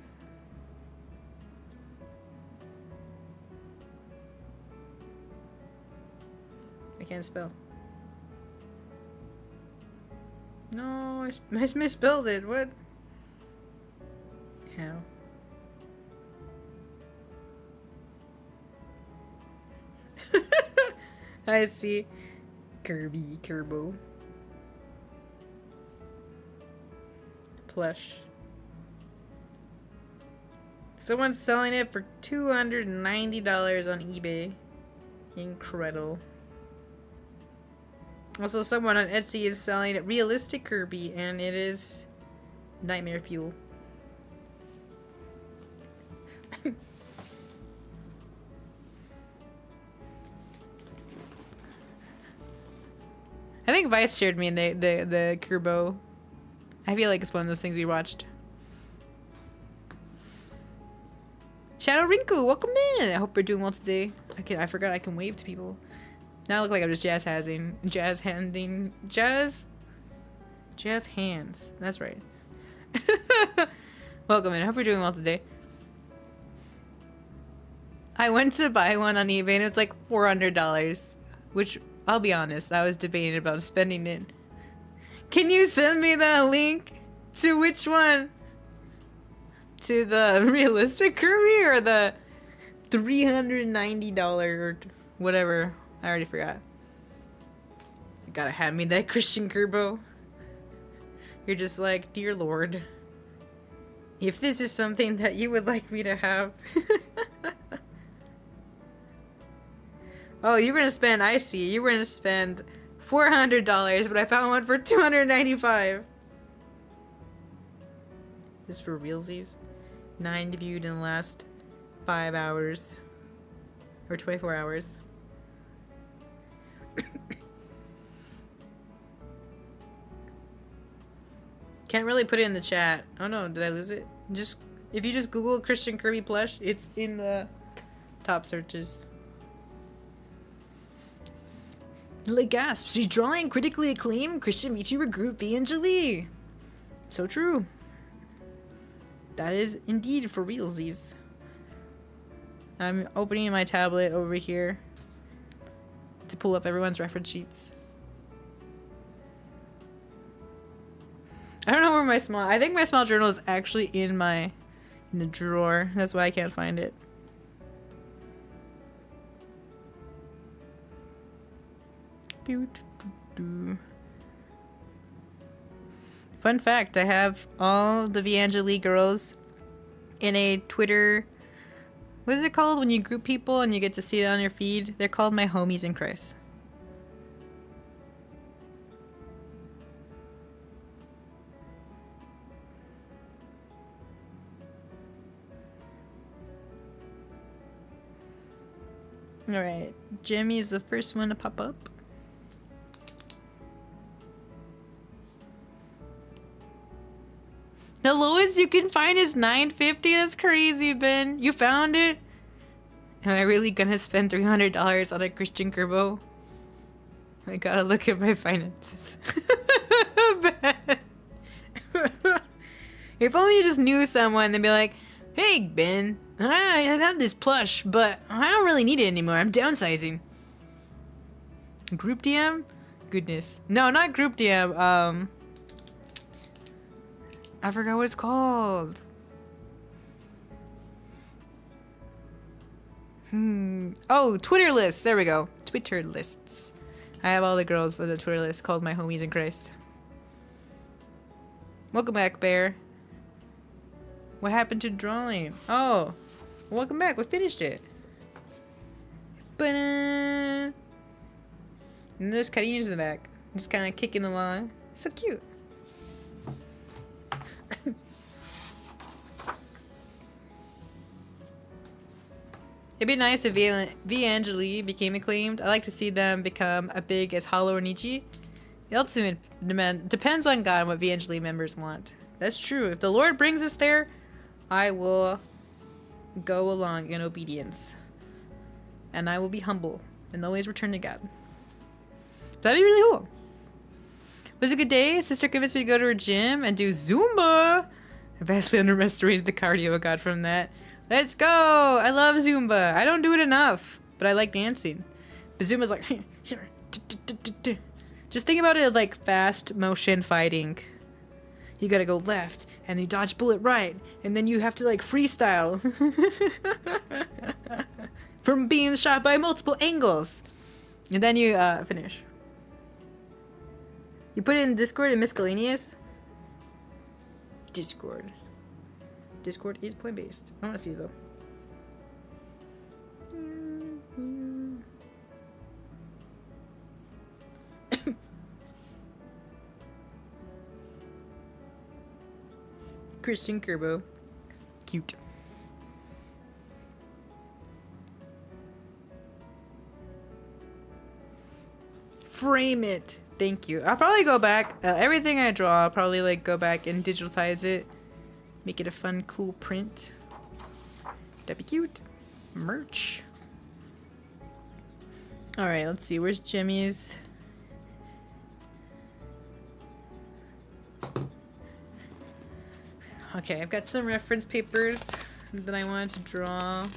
Speaker 1: I can't spell. No, I misspelled it. What? How? I see. Kirby, Kerbo. plush. Someone's selling it for $290 on eBay. Incredible. Also, someone on Etsy is selling a realistic Kirby, and it is nightmare fuel. I think Vice shared me the Kerbo. I feel like it's one of those things we watched. Shadow Rinku, welcome in. I hope you're doing well today. I forgot I can wave to people. Now I look like I'm just jazz hands. That's right. Welcome in. I hope you're doing well today. I went to buy one on eBay and it was like $400, which I'll be honest, I was debating about spending it. Can you send me that link? To which one? To the realistic Kirby or the $390 or whatever? I already forgot. You gotta hand me that Christian Kerbo. You're just like, dear Lord, if this is something that you would like me to have. Oh, you were gonna spend, I see, you were gonna spend $400, but I found one for $295. This is for realsies. 9 viewed in the last 5 hours. Or 24 hours. Can't really put it in the chat. Oh no, did I lose it? Just, if you just Google Christian Kirby plush, it's in the top searches. Like gasp, she's drawing critically acclaimed Christian VTuber group Vangeli. So true. That is indeed for realsies. I'm opening my tablet over here to pull up everyone's reference sheets. I don't know where my small, I think my small journal is actually in the drawer. That's why I can't find it. Fun fact, I have all the Vangeli girls in a Twitter, what is it called when you group people and you get to see it on your feed? They're called my homies in Christ. Alright, Jimmy is the first one to pop up. The lowest you can find is $9.50. That's crazy, Ben. You found it? Am I really gonna spend $300 on a Christian Kerbo? I gotta look at my finances. Ben. If only you just knew someone, they'd be like, hey, Ben, I have this plush, but I don't really need it anymore. I'm downsizing. Group DM? Goodness. No, not group DM. I forgot what it's called. Oh, Twitter list. There we go. Twitter lists. I have all the girls on the Twitter list called my homies in Christ. Welcome back, Bear. What happened to drawing? Oh, welcome back. We finished it. And there's Carini's in the back. Just kind of kicking along. So cute. It'd be nice if Vangeli became acclaimed. I like to see them become as big as Hollow or Nietzsche. The ultimate depends on God and what Vangeli members want. That's true. If the Lord brings us there, I will go along in obedience. And I will be humble and always return to God. That'd be really cool. It was a good day. Sister convinced me to go to her gym and do Zumba. I vastly underestimated the cardio I got from that. Let's go! I love Zumba. I don't do it enough, but I like dancing. But Zumba's like, here. Just think about it like fast motion fighting. You gotta go left, and you dodge bullet right, and then you have to like freestyle. From being shot by multiple angles. And then you finish. You put it in Discord and miscellaneous? Discord. Discord is point based. I want to see though. Christian Kerbo. Cute. Frame it. Thank you. I'll probably go back. Everything I draw, I'll probably like go back and digitize it. Make it a fun, cool print. That'd be cute. Merch. Alright, let's see. Where's Jimmy's? Okay, I've got some reference papers that I wanted to draw.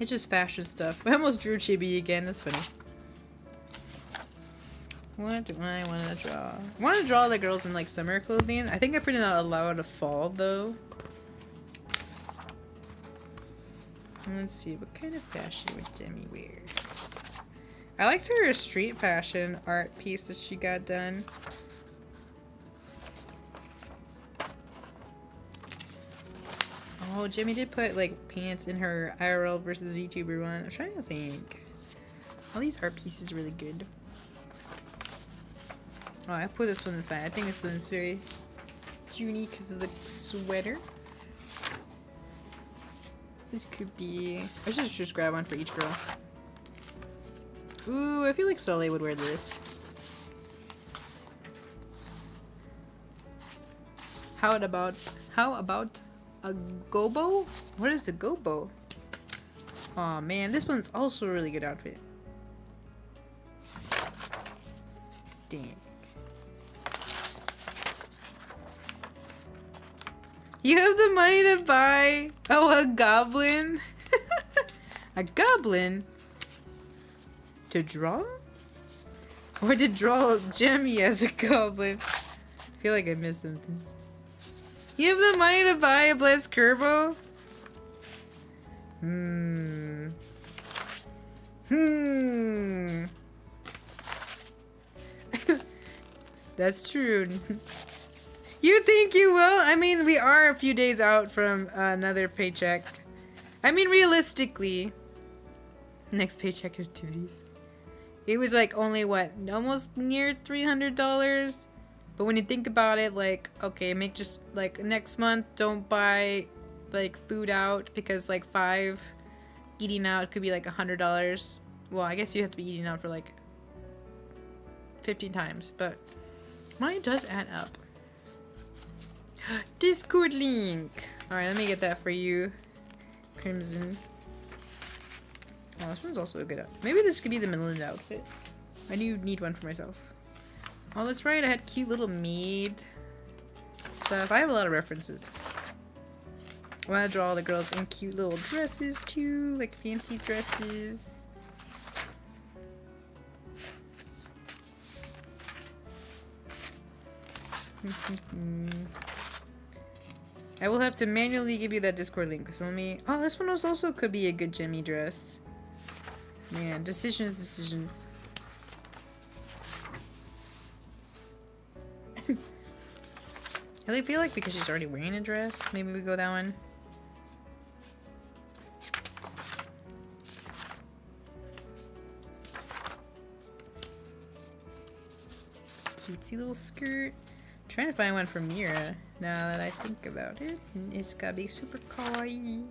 Speaker 1: It's just fashion stuff. I almost drew Chibi again. That's funny. What do I want to draw? I want to draw the girls in like summer clothing. I think I printed out a lot of fall though. Let's see, what kind of fashion would Jemmy wear? I liked her street fashion art piece that she got done. Oh, Jimmy did put like pants in her IRL versus VTuber one. I'm trying to think. All these art pieces are really good. Oh, I put this one aside. I think this one's very Junie because of the sweater. This could be... I should just grab one for each girl. Ooh, I feel like Soleil would wear this. How about a gobo? What is a gobo? Aw, man, this one's also a really good outfit. Dang. You have the money to buy... Oh, a goblin? A goblin? To draw? Or to draw Jemmy as a goblin? I feel like I missed something. You have the money to buy a Blitz Kerbo? That's true. You think you will? I mean, we are a few days out from another paycheck. I mean, realistically, next paycheck activities. It was like only what, almost near $300. But when you think about it, like, okay, make just like next month, don't buy like food out because like 5 eating out could be like $100. Well, I guess you have to be eating out for like 15 times, but money does add up. Discord link. All right, let me get that for you, Crimson. Oh, this one's also a good outfit. Maybe this could be the Melinda outfit. I do need one for myself. Oh, that's right. I had cute little maid stuff. I have a lot of references. I want to draw all the girls in cute little dresses too, like fancy dresses. I will have to manually give you that Discord link. So let me... Oh, this one also could be a good Jemmy dress. Man, decisions. I feel like because she's already wearing a dress, maybe we go that one. Cutesy little skirt. I'm trying to find one for Mira now that I think about it. It's gotta be super kawaii.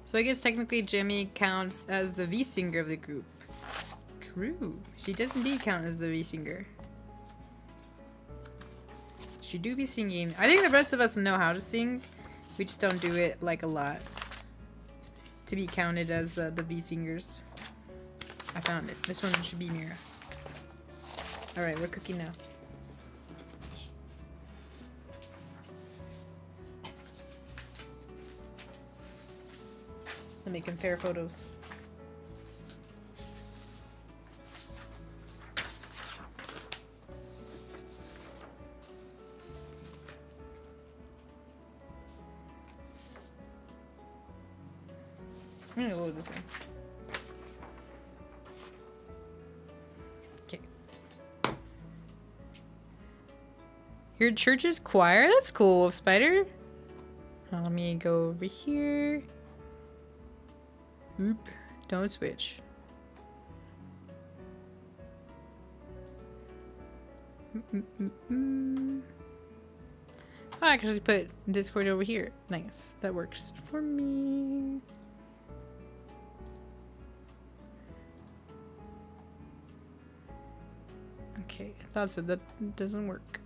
Speaker 1: So I guess technically Jemmy counts as the V-singer of the group. True. She does indeed count as the V-singer. She do be singing. I think the rest of us know how to sing. We just don't do it like a lot. To be counted as the V-singers. I found it. This one should be Mira. Alright, we're cooking now. I'm making fair photos. I'm gonna go this way. Okay. Your church's choir? That's cool, Spider. Let me go over here. Oop. Don't switch. Oh, I can actually put Discord over here. Nice. That works for me. Okay, I thought so. That doesn't work.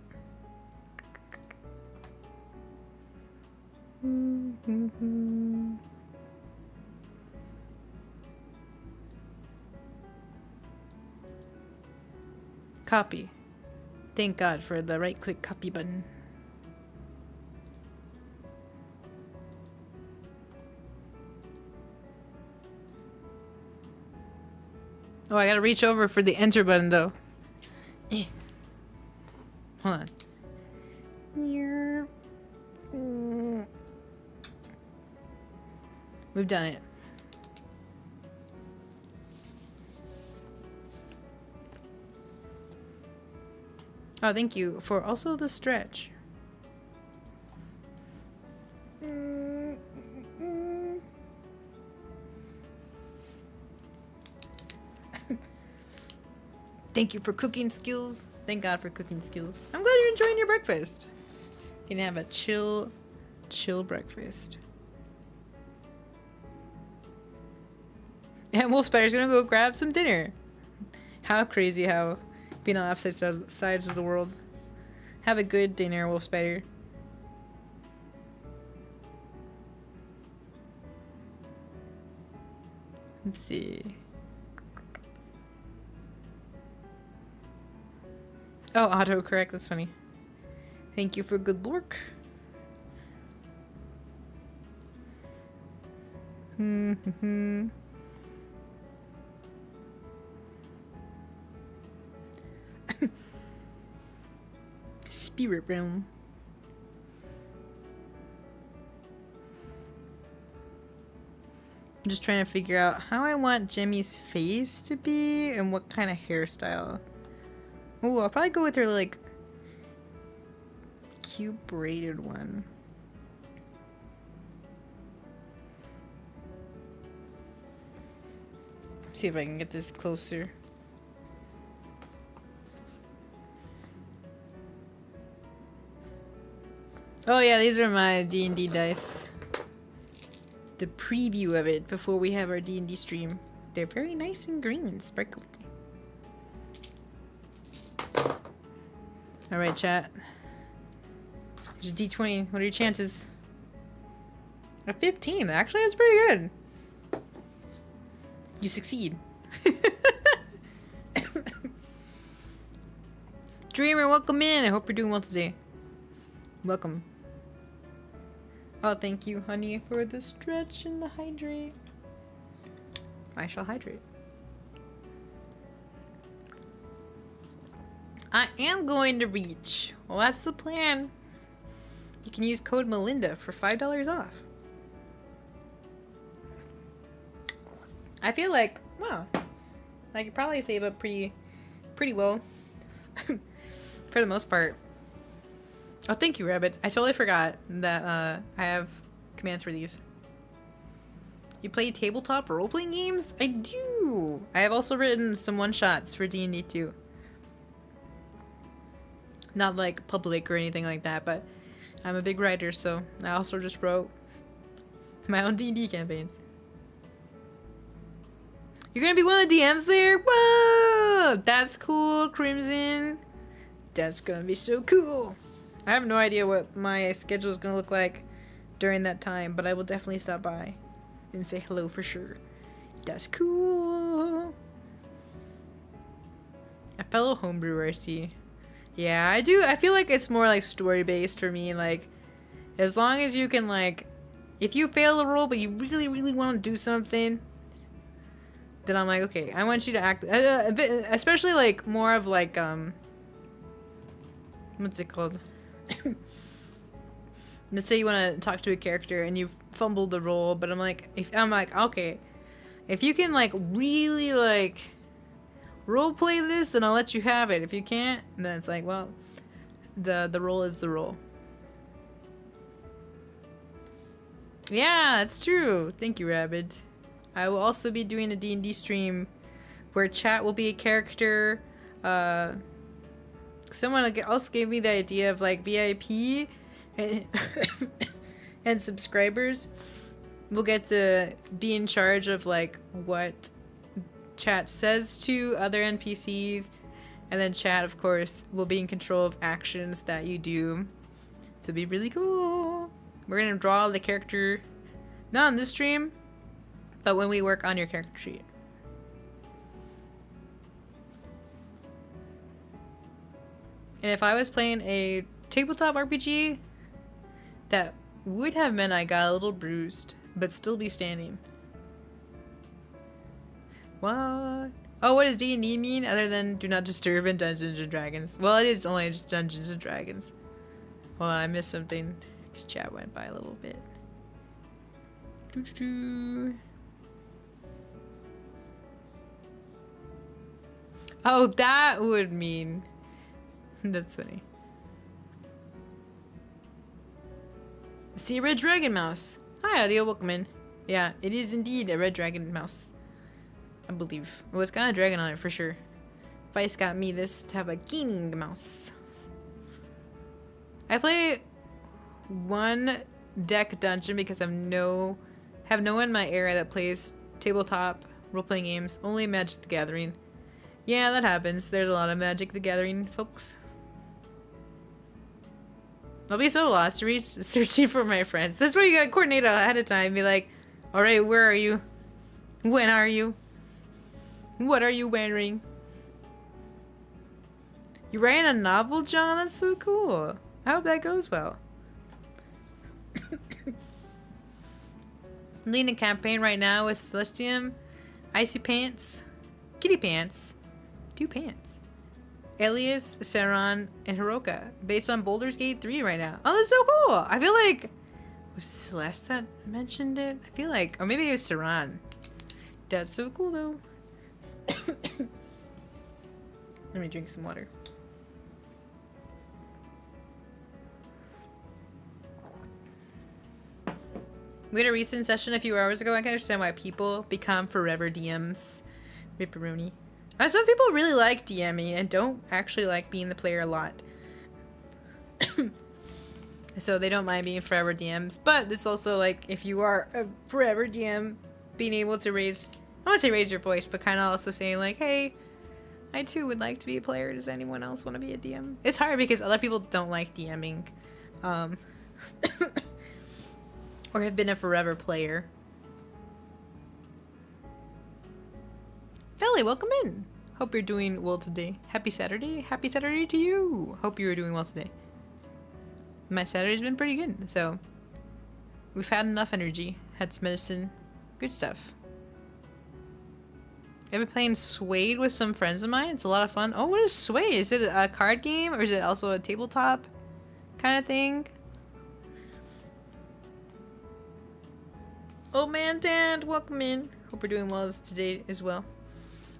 Speaker 1: Copy. Thank God for the right-click copy button. Oh, I gotta reach over for the enter button though. Hold on. We've done it. Oh, thank you for also the stretch. Thank you for cooking skills. Thank God for cooking skills. I'm glad you're enjoying your breakfast. You can have a chill breakfast. And Wolf Spider's gonna go grab some dinner. How crazy how being on opposite sides of the world. Have a good dinner, Wolf Spider. Let's see. Oh, autocorrect. That's funny. Thank you for good work. Spirit realm. I'm just trying to figure out how I want Jimmy's face to be and what kind of hairstyle. Ooh, I'll probably go with her like cute braided one. See if I can get this closer. Oh yeah, these are my D&D dice. The preview of it before we have our D&D stream. They're very nice and green, sparkly. Alright, chat. Here's D20. What are your chances? A 15. Actually, that's pretty good. You succeed. Dreamer, welcome in. I hope you're doing well today. Welcome. Oh, thank you, honey, for the stretch and the hydrate. I shall hydrate. I am going to reach. Well, that's the plan. You can use code Melinda for $5 off. I feel like, wow, I could probably save up pretty well for the most part. Oh, thank you, Rabbit. I totally forgot that I have commands for these. You play tabletop role-playing games? I do! I have also written some one-shots for D&D too. Not like public or anything like that, but I'm a big writer, so I also just wrote my own D&D campaigns. You're gonna be one of the DMs there? Whoa! That's cool, Crimson. That's gonna be so cool. I have no idea what my schedule is gonna look like during that time, but I will definitely stop by and say hello for sure. That's cool. A fellow homebrewer, I see. Yeah, I do. I feel like it's more like story based for me. Like, as long as you can, like, if you fail a role but you really want to do something, then I'm like, okay, I want you to act a bit, especially like more of like what's it called? Let's say you want to talk to a character and you fumbled the role, but I'm like, okay, if you can like really like role play this, then I'll let you have it. If you can't, then it's like, well, the role is the role. Yeah, it's true. Thank you, Rabbit. I will also be doing a D&D stream where chat will be a character. Someone else gave me the idea of like VIP and, and subscribers will get to be in charge of like what chat says to other NPCs, and then chat, of course, will be in control of actions that you do. So it'll be really cool. We're gonna draw the character, not on this stream, but when we work on your character sheet. And if I was playing a tabletop RPG, that would have meant I got a little bruised, but still be standing. What? Oh, what does D&D mean other than do not disturb in Dungeons and Dragons? Well, it is only just Dungeons and Dragons. Well, I missed something because chat went by a little bit. Doo-doo-doo. Oh, that would mean... That's funny. I see a red dragon mouse. Hi, Audio, welcome in. Yeah, it is indeed a red dragon mouse. I believe. Well, it's got a dragon on it for sure. Vice got me this to have a gaming mouse. I play one deck dungeon because have no one in my area that plays tabletop role-playing games. Only Magic the Gathering. Yeah, that happens. There's a lot of Magic the Gathering folks. I'll be so lost searching for my friends. That's why you gotta coordinate ahead of time. Be like, alright, where are you? When are you? What are you wearing? You writing a novel, John? That's so cool. I hope that goes well. I'm leading a campaign right now with Celestium, Icy Pants, Kitty Pants, 2 pants. Elias, Saron, and Hiroka, based on Baldur's Gate 3 right now. Oh, that's so cool! I feel like... Was Celeste that mentioned it? I feel like... Or maybe it was Saron. That's so cool, though. Let me drink some water. We had a recent session a few hours ago. I can understand why people become forever DMs. Ripperoni. Some people really like DMing and don't actually like being the player a lot. So they don't mind being forever DMs. But it's also like, if you are a forever DM, being able to raise... I don't want to say raise your voice, but kind of also saying like, hey, I too would like to be a player. Does anyone else want to be a DM? It's hard because other people don't like DMing. Or have been a forever player. Felly, welcome in. Hope you're doing well today. Happy Saturday. Happy Saturday to you. Hope you're doing well today. My Saturday's been pretty good, so we've had enough energy. Had some medicine. Good stuff. I've been playing Suede with some friends of mine. It's a lot of fun. Oh, what is Suede? Is it a card game or is it also a tabletop kind of thing? Oh man, Dad, welcome in. Hope you're doing well today as well.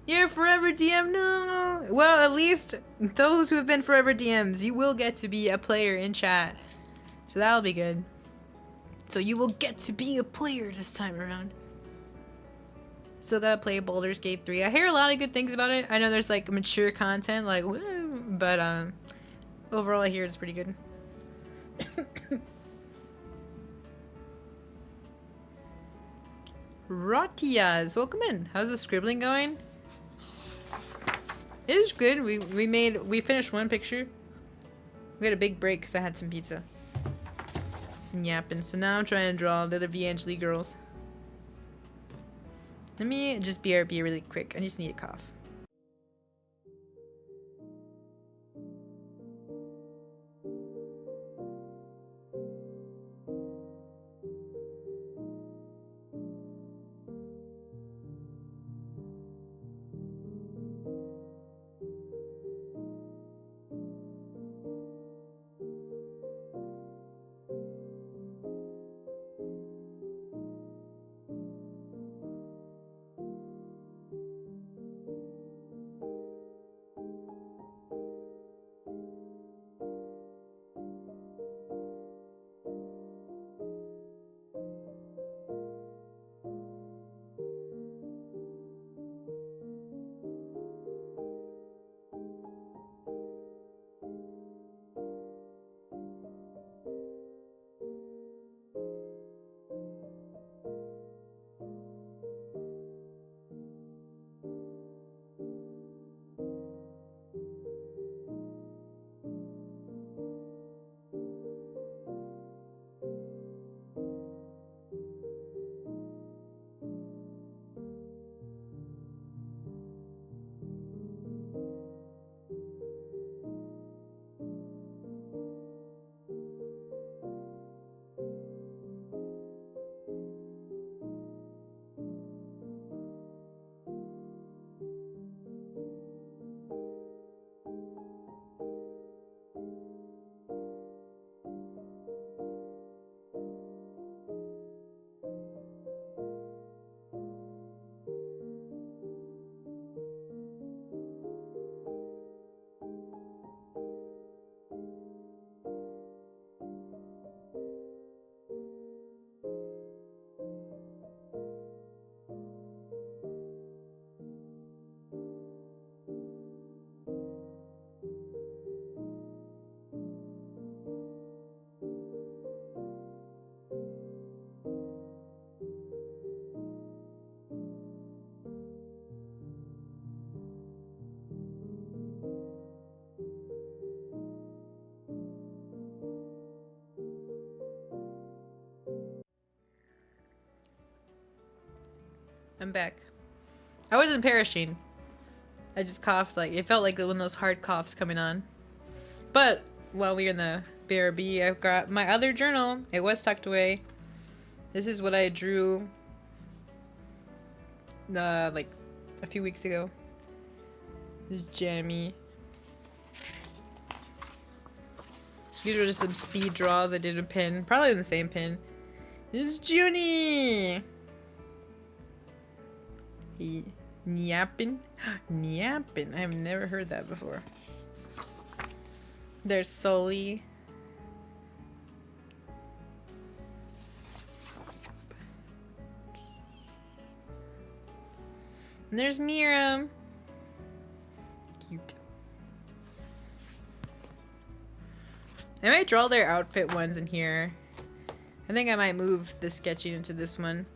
Speaker 1: You're forever DM, no. Well, at least those who have been forever DMs, you will get to be a player in chat. So that'll be good. So you will get to be a player this time around. Still gotta play Baldur's Gate 3. I hear a lot of good things about it. I know there's like mature content, like, woo, but overall I hear it's pretty good. Ratias, welcome in. How's the scribbling going? It was good. We finished one picture. We had a big break because I had some pizza. And yapping. So now I'm trying to draw the other VNGLE girls. Let me just BRB really quick. I just need a cough. I'm back. I wasn't perishing. I just coughed, like, it felt like one of those hard coughs coming on. But while we were in the BRB, I've got my other journal. It was tucked away. This is what I drew like a few weeks ago. This is jammy. These were just some speed draws I did with a pen. Probably the same pen. This is Junie! Nyappin? Nyappin. I have never heard that before. There's Sully. And there's Miriam. Cute. I might draw their outfit ones in here. I think I might move the sketching into this one.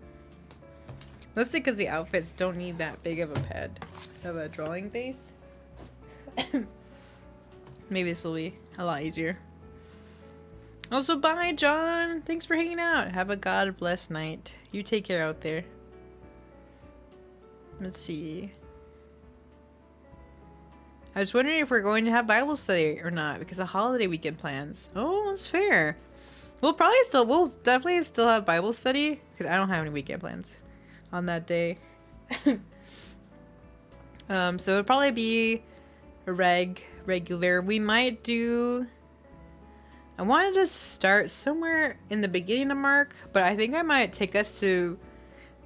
Speaker 1: Mostly because the outfits don't need that big of a pad of a drawing base. Maybe this will be a lot easier. Also, bye, John. Thanks for hanging out. Have a God bless night. You take care out there. Let's see. I was wondering if we're going to have Bible study or not because of holiday weekend plans. Oh, that's fair. We'll definitely still have Bible study because I don't have any weekend plans on that day. So it'll probably be a regular. We might do. I wanted to start somewhere in the beginning of Mark, but I think I might take us to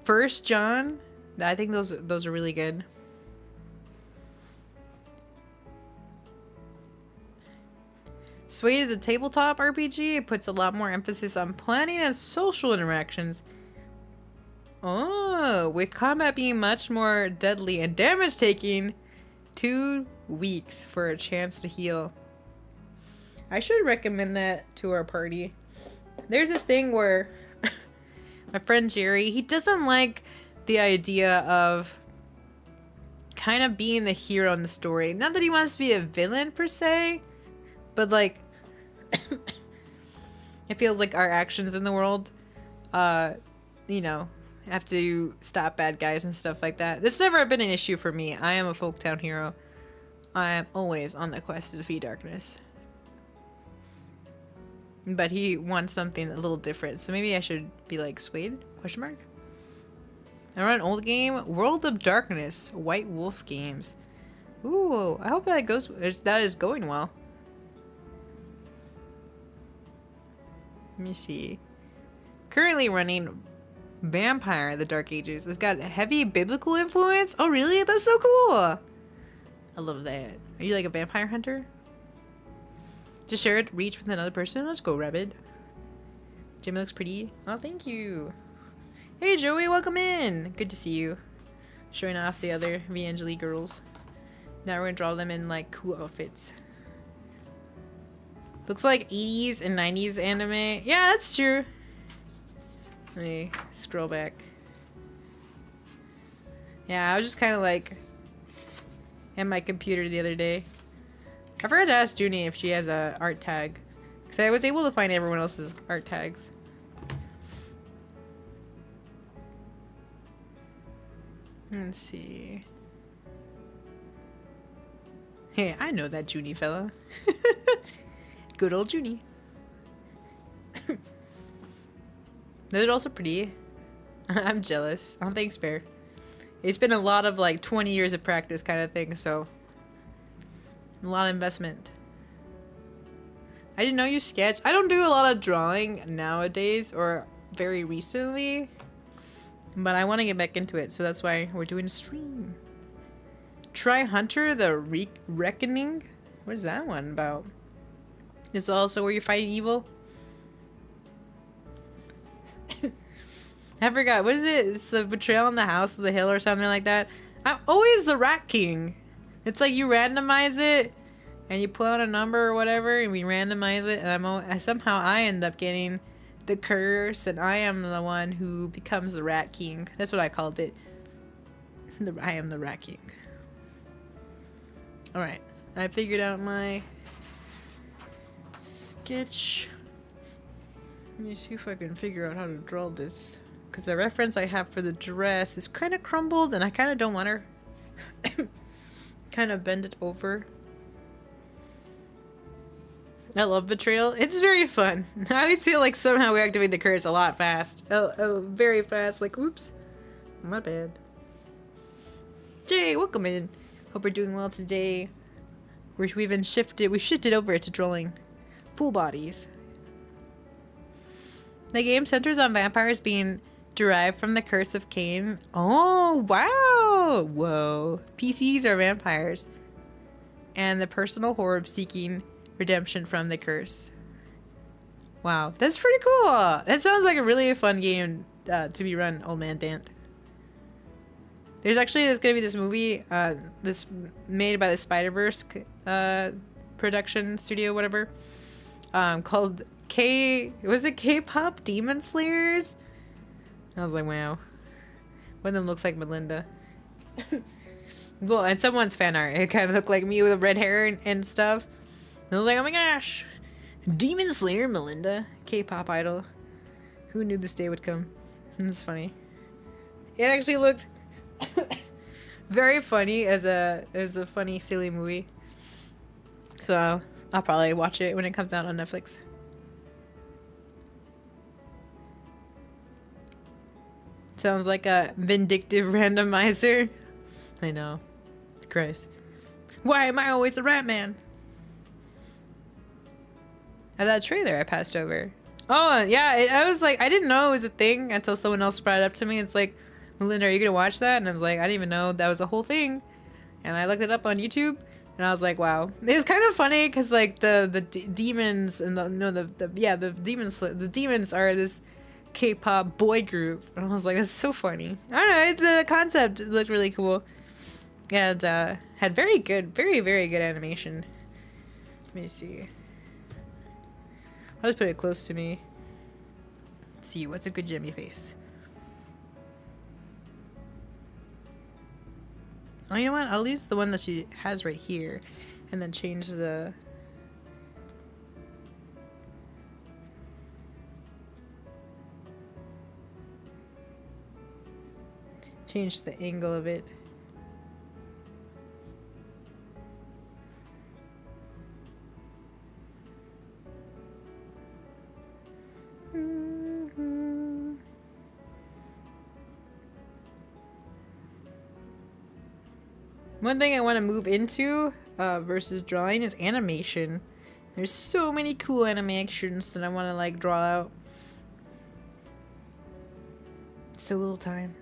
Speaker 1: 1 John. I think those are really good. Suede is a tabletop RPG. It puts a lot more emphasis on planning and social interactions. Oh, with combat being much more deadly and damage taking 2 weeks for a chance to heal. I should recommend that to our party. There's this thing where my friend Jerry, he doesn't like the idea of kind of being the hero in the story. Not that he wants to be a villain per se, but like it feels like our actions in the world, you know, have to stop bad guys and stuff like that. This never been an issue for me. I am a Folktown hero. I am always on the quest to defeat darkness. But he wants something a little different, so maybe I should be like Suede? Question mark? I run an old game, World of Darkness, White Wolf Games. Ooh, I hope that is going well. Let me see. Currently running Vampire: The Dark Ages. It's got heavy biblical influence. Oh, really? That's so cool. I love that. Are you like a vampire hunter? Just share it, reach with another person. Let's go, Rabbit. Jimmy looks pretty. Oh, thank you. Hey, Joey, welcome in. Good to see you. Showing off the other Vangeli girls. Now we're gonna draw them in like cool outfits. Looks like 80s and 90s anime. Yeah, that's true. Let me scroll back. Yeah, I was just kind of like at my computer the other day. I forgot to ask Junie if she has a art tag, because I was able to find everyone else's art tags. Let's see. Hey, I know that Junie fella. Good old Junie. They're also pretty. I'm jealous. Oh, thanks, Bear. It's been a lot of like 20 years of practice kind of thing, so a lot of investment. I didn't know you sketch. I don't do a lot of drawing nowadays or very recently, but I want to get back into it, so that's why we're doing a stream. Try Hunter the Reckoning? What is that one about? Is it also where you're fighting evil? I forgot. What is it? It's the Betrayal in the House of the Hill or something like that. I'm always the Rat King. It's like you randomize it and you pull out a number or whatever and we randomize it, and somehow I end up getting the curse and I am the one who becomes the Rat King. That's what I called it. I am the Rat King. Alright. I figured out my sketch. Let me see if I can figure out how to draw this. Because the reference I have for the dress is kind of crumbled and I kind of don't want her. Kind of bend it over. I love Betrayal. It's very fun. I always feel like somehow we activate the curse a lot fast. Very fast. Like, oops. My bad. Jay, welcome in. Hope we're doing well today. We've shifted over to drawing full bodies. The game centers on vampires being derived from the Curse of Cain. Oh, wow! Whoa. PCs are vampires. And the personal horror of seeking redemption from the curse. Wow, that's pretty cool. That sounds like a really fun game to be run, Old Man Dant. There's gonna be this movie this made by the Spider-Verse production studio, whatever, called K-pop Demon Slayers? I was like, wow. One of them looks like Melinda. Well, and someone's fan art, it kind of looked like me with red hair and stuff. And I was like, oh my gosh, Demon Slayer Melinda, K-pop idol. Who knew this day would come? It's funny. It actually looked very funny as a funny, silly movie. So I'll probably watch it when it comes out on Netflix. Sounds like a vindictive randomizer. I know. Christ. Why am I always the rat man? That trailer I passed over. Oh, yeah. I was like, I didn't know it was a thing until someone else brought it up to me. It's like, Melinda, are you going to watch that? And I was like, I didn't even know that was a whole thing. And I looked it up on YouTube. And I was like, wow. It was kind of funny because, like, the demons and the demons are this K-pop boy group. And I was like, that's so funny. I don't know. The concept looked really cool. And had very, very good animation. Let me see. I'll just put it close to me. Let's see, what's a good Jimmy face? Oh, you know what? I'll use the one that she has right here. And then change the... change the angle of it. One thing I want to move into versus drawing is animation. There's so many cool animations that I want to like draw out. So little time.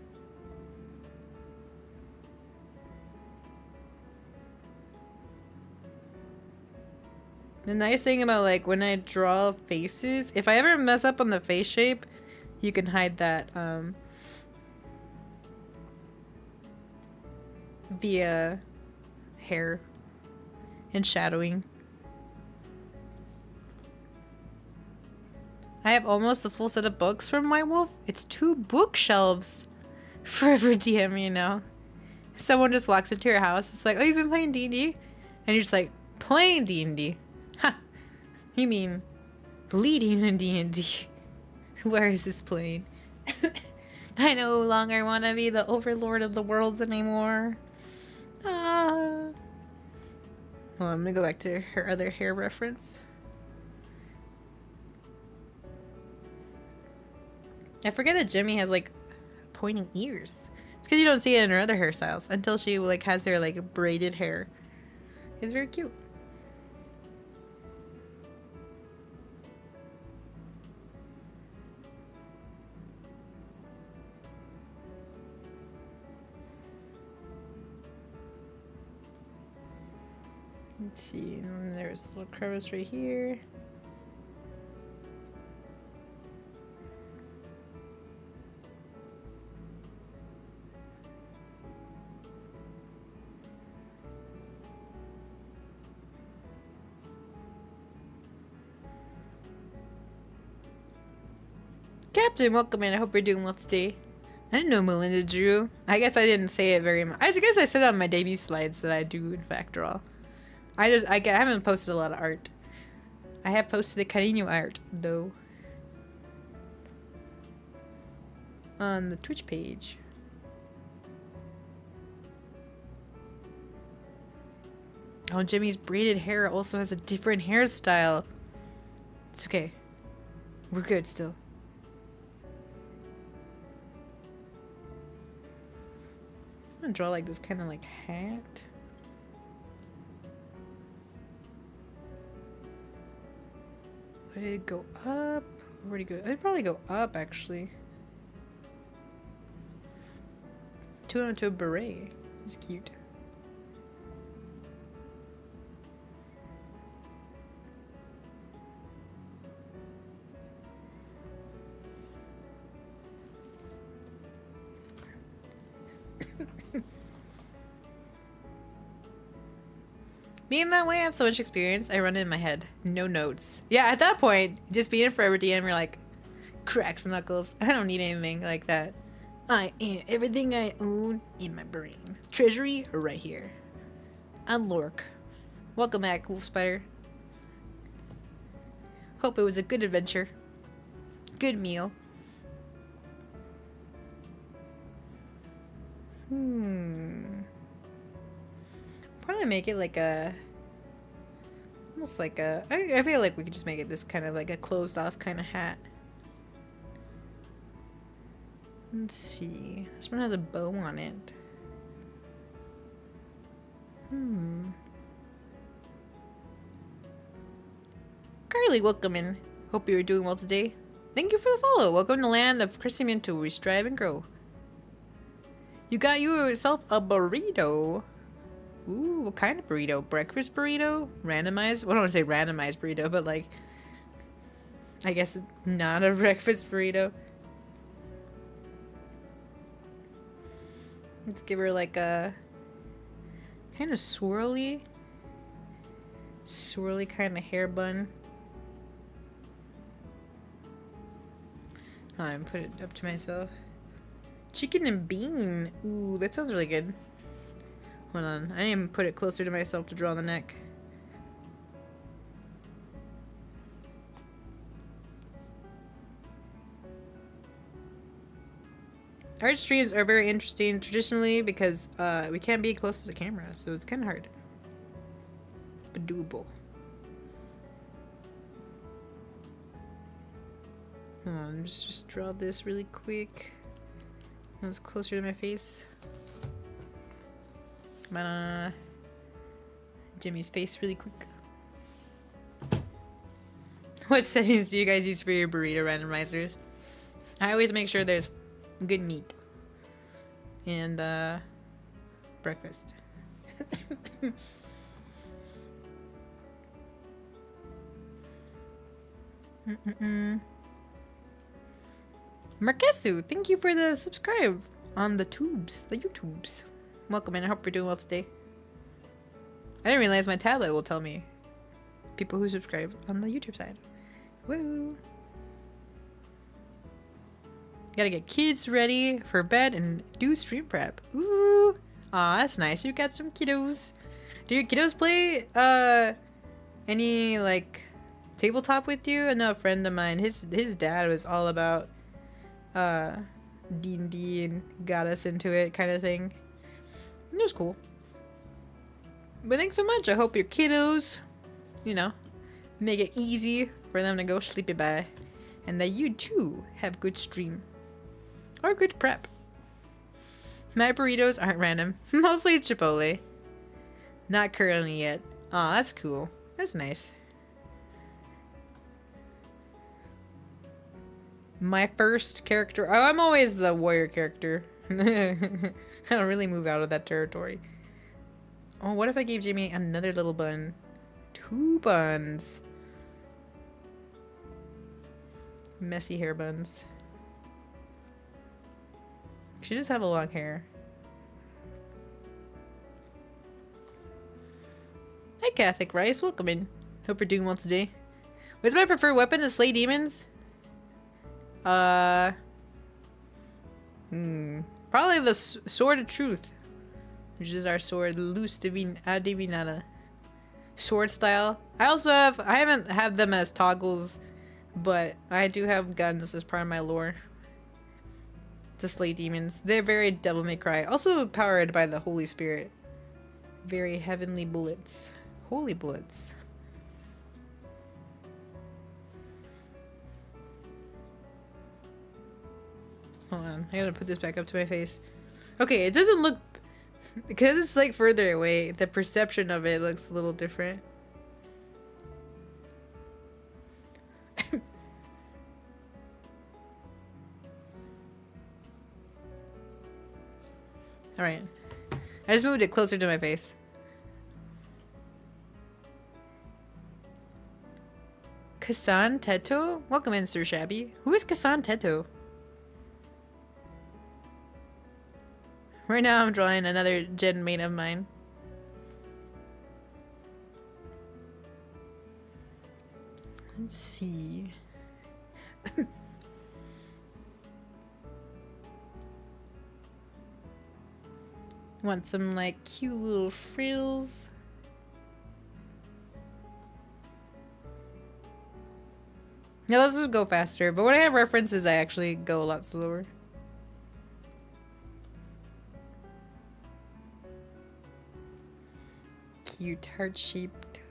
Speaker 1: The nice thing about like when I draw faces, if I ever mess up on the face shape, you can hide that via hair and shadowing. I have almost a full set of books from White Wolf. It's 2 bookshelves. Forever DM, you know. Someone just walks into your house. It's like, oh, you've been playing D&D? And you're just like, playing D&D? Ha! You mean leading in D&D? Where is this playing? I no longer want to be the overlord of the worlds anymore. Ah. Well, I'm gonna go back to her other hair reference. I forget that Jimmy has like pointing ears. It's because you don't see it in her other hairstyles until she like has her like braided hair. It's very cute. Let's see, and there's a little crevice right here. Captain, welcome in. I hope you're doing well today. I didn't know Melinda drew. I guess I didn't say it very much. I guess I said on my debut slides that I do in fact draw. I haven't posted a lot of art. I have posted the Carino art though. on the Twitch page. Oh, Jimmy's braided hair also has a different hairstyle. It's okay. We're good still. I'm gonna draw like this kind of like hat. Would it go up? Where'd it go? It'd probably go up actually. Turn into a beret. It's cute. Being that way, I have so much experience, I run it in my head. No notes. Yeah, at that point, just being a forever DM, you're like, cracks knuckles. I don't need anything like that. I am everything I own in my brain. Treasury right here. I'm Lork. Welcome back, Wolf Spider. Hope it was a good adventure. Good meal. Probably make it like a... almost like a... I feel like we could just make it this kind of like a closed off kind of hat. Let's see. This one has a bow on it. Carly, welcome in. Hope you are doing well today. Thank you for the follow. Welcome to the land of crecimiento, where we strive and grow. You got yourself a burrito. Ooh, what kind of burrito? Breakfast burrito? Randomized? Well, I don't want to say randomized burrito, but like... I guess not a breakfast burrito. Let's give her like a... kind of swirly kind of hair bun. I'm put it up to myself. Chicken and bean. Ooh, that sounds really good. Hold on. I need to put it closer to myself to draw the neck. Art streams are very interesting traditionally because we can't be close to the camera, so it's kind of hard. But doable. Hold on, just draw this really quick. That's closer to my face. Jimmy's face really quick. What settings do you guys use for your burrito randomizers? I always make sure there's good meat and breakfast. Marquesu, thank you for the subscribe on the YouTubes. Welcome in. I hope you're doing well today. I didn't realize my tablet will tell me people who subscribe on the YouTube side. Woo! Gotta get kids ready for bed and do stream prep. Ooh! Aw, that's nice. You got some kiddos. Do your kiddos play any like tabletop with you? I know a friend of mine, his dad was all about D&D and got us into it kind of thing. It was cool. But thanks so much. I hope your kiddos, you know, make it easy for them to go sleepy by. And that you too have good stream. Or good prep. My burritos aren't random. Mostly Chipotle. Not currently yet. Aw, that's cool. That's nice. My first character. Oh, I'm always the warrior character. I don't really move out of that territory. Oh, what if I gave Jimmy another little bun? 2 buns. Messy hair buns. She does have a long hair. Hi, Catholic Rice. Welcome in. Hope you're doing well today. What's my preferred weapon to slay demons? Probably the Sword of Truth, which is our sword, Luz Divinata. Sword style. I haven't had them as toggles, but I do have guns as part of my lore. to slay demons. They're very Devil May Cry. Also powered by the Holy Spirit. Very heavenly bullets. Holy bullets. Hold on, I gotta put this back up to my face. Okay, it doesn't look... Because it's like further away, the perception of it looks a little different. Alright. I just moved it closer to my face. Kasan Teto? Welcome in, Sir Shabby. Who is Kasan Teto? Right now I'm drawing another gen mate of mine. Let's see. Want some like cute little frills. Yeah, let's just go faster. But when I have references, I actually go a lot slower. Cute, heart-shaped.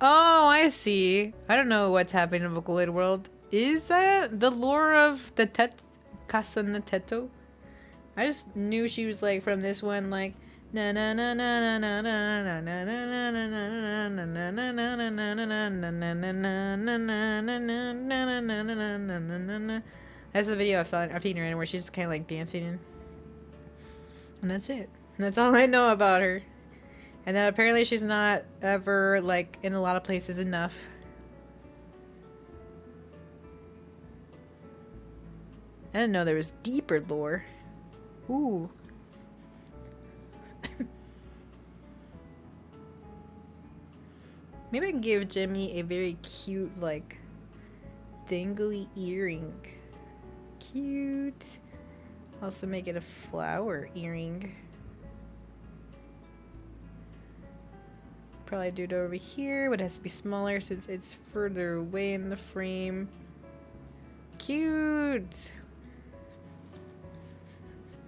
Speaker 1: Oh, I see. I don't know what's happening in Vocaloid World. Is that the lore of the Kasana Teto? I just knew she was like from this one, like na na na na na na na na na na na na na. That's the video I've seen her in where she's just kind of like dancing in. And that's it. And that's all I know about her. And then apparently she's not ever like in a lot of places enough. I didn't know there was deeper lore. Ooh. Maybe I can give Jimmy a very cute, like, dangly earring. Cute. Also make it a flower earring. Probably do it over here, but it has to be smaller since it's further away in the frame. Cute!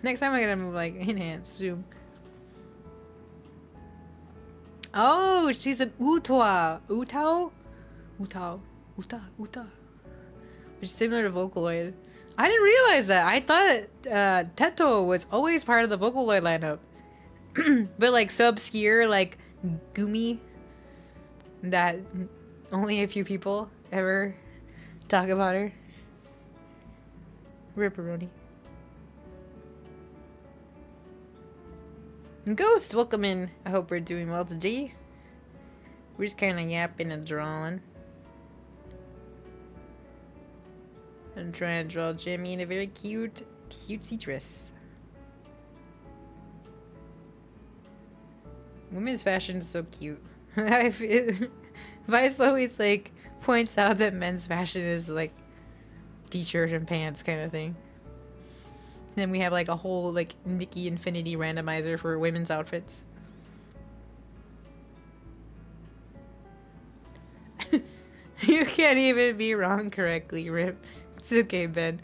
Speaker 1: Next time I'm gonna move like enhance zoom. Oh, she's an Utoa. Utao? Utao. Uta. Which is similar to Vocaloid. I didn't realize that. I thought Teto was always part of the Vocaloid lineup. But like so obscure, like Gumi, that only a few people ever talk about her. Ripperoni. Ghost, welcome in. I hope we're doing well today. We're just kind of yapping and drawing. I'm trying to draw Jimmy in a very cute, cutesy dress. Women's fashion is so cute. Vice always like points out that men's fashion is like t-shirt and pants kind of thing. Then we have like a whole like Nikki Infinity randomizer for women's outfits. You can't even be wrong correctly, Rip. It's okay, Ben.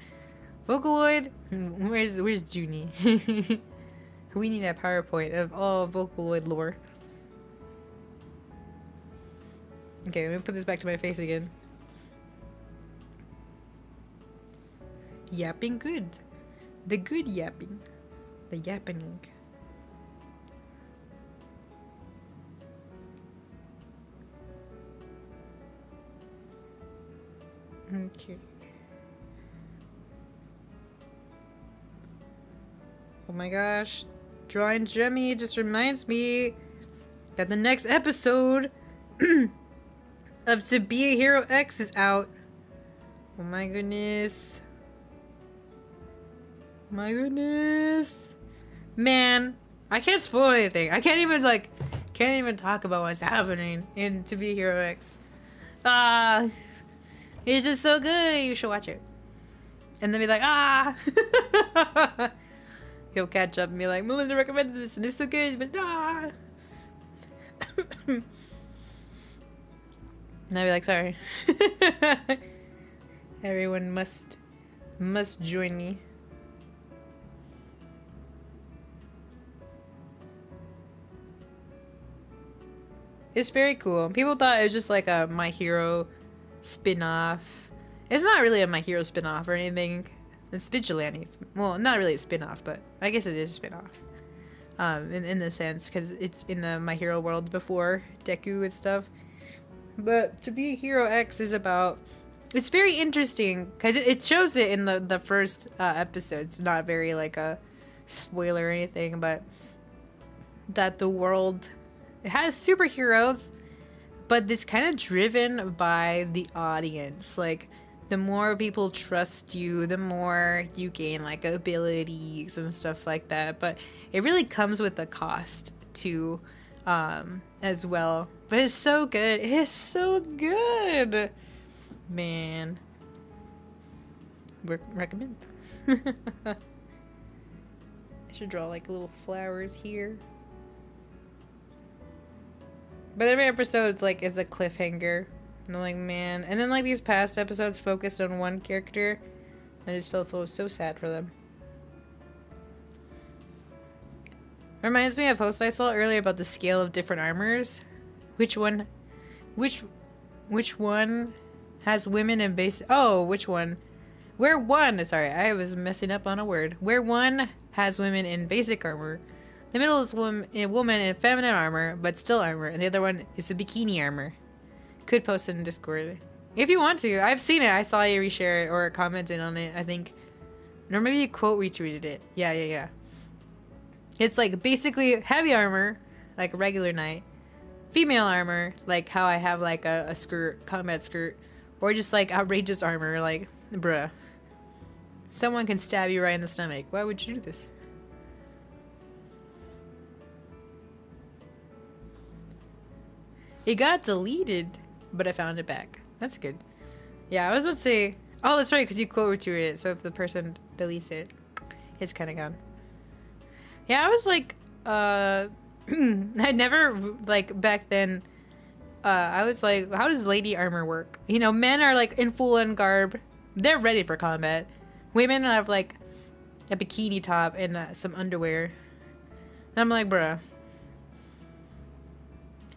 Speaker 1: Vocaloid? Where's Junie? We need a PowerPoint of all Vocaloid lore. Okay, let me put this back to my face again. Yapping good. The good yapping. The yappening. Okay. Oh my gosh. Drawing Jemmy just reminds me that the next episode of To Be a Hero X is out. Oh my goodness. My goodness. Man, I can't spoil anything. I can't even talk about what's happening in To Be a Hero X. It's just so good. You should watch it. And then be like, he'll catch up and be like, Melinda recommended this and it's so good, but and I'd be like, sorry. Everyone must join me. It's very cool. People thought it was just like a My Hero spin-off. It's not really a My Hero spin-off or anything. It's Vigilantes. Well, not really a spin-off, but I guess it is a spin-off. In the sense, because it's in the My Hero world before Deku and stuff. But To Be a Hero X is about... It's very interesting, because it shows it in the first episode. It's not very like a spoiler or anything, but that the world... It has superheroes, but it's kind of driven by the audience. Like, the more people trust you, the more you gain, like, abilities and stuff like that. But it really comes with a cost, too, as well. But it's so good. It is so good. Man. Recommend. I should draw, like, little flowers here. But every episode, like, is a cliffhanger. And I'm like, man. And then, like, these past episodes focused on one character. I just felt so sad for them. Reminds me of a post I saw earlier about the scale of different armors. Which one has women in basic... Oh, which one? Where one... Sorry, I was messing up on a word. Where one has women in basic armor... The middle is a woman in feminine armor, but still armor, and the other one is the bikini armor. Could post it in Discord. If you want to. I've seen it. I saw you reshare it or commented on it, I think. Or maybe you quote retweeted it. Yeah. It's like basically heavy armor, like a regular knight. Female armor, like how I have like a skirt, combat skirt. Or just like outrageous armor, like, bruh. Someone can stab you right in the stomach. Why would you do this? It got deleted, but I found it back. That's good. Yeah, I was about to say... Oh, that's right, because you quote retweeted it, so if the person deletes it, it's kind of gone. Yeah, I was like... I never, like, back then... I was like, how does lady armor work? You know, men are, like, in full-on garb. They're ready for combat. Women have, like, a bikini top and some underwear. And I'm like, bruh.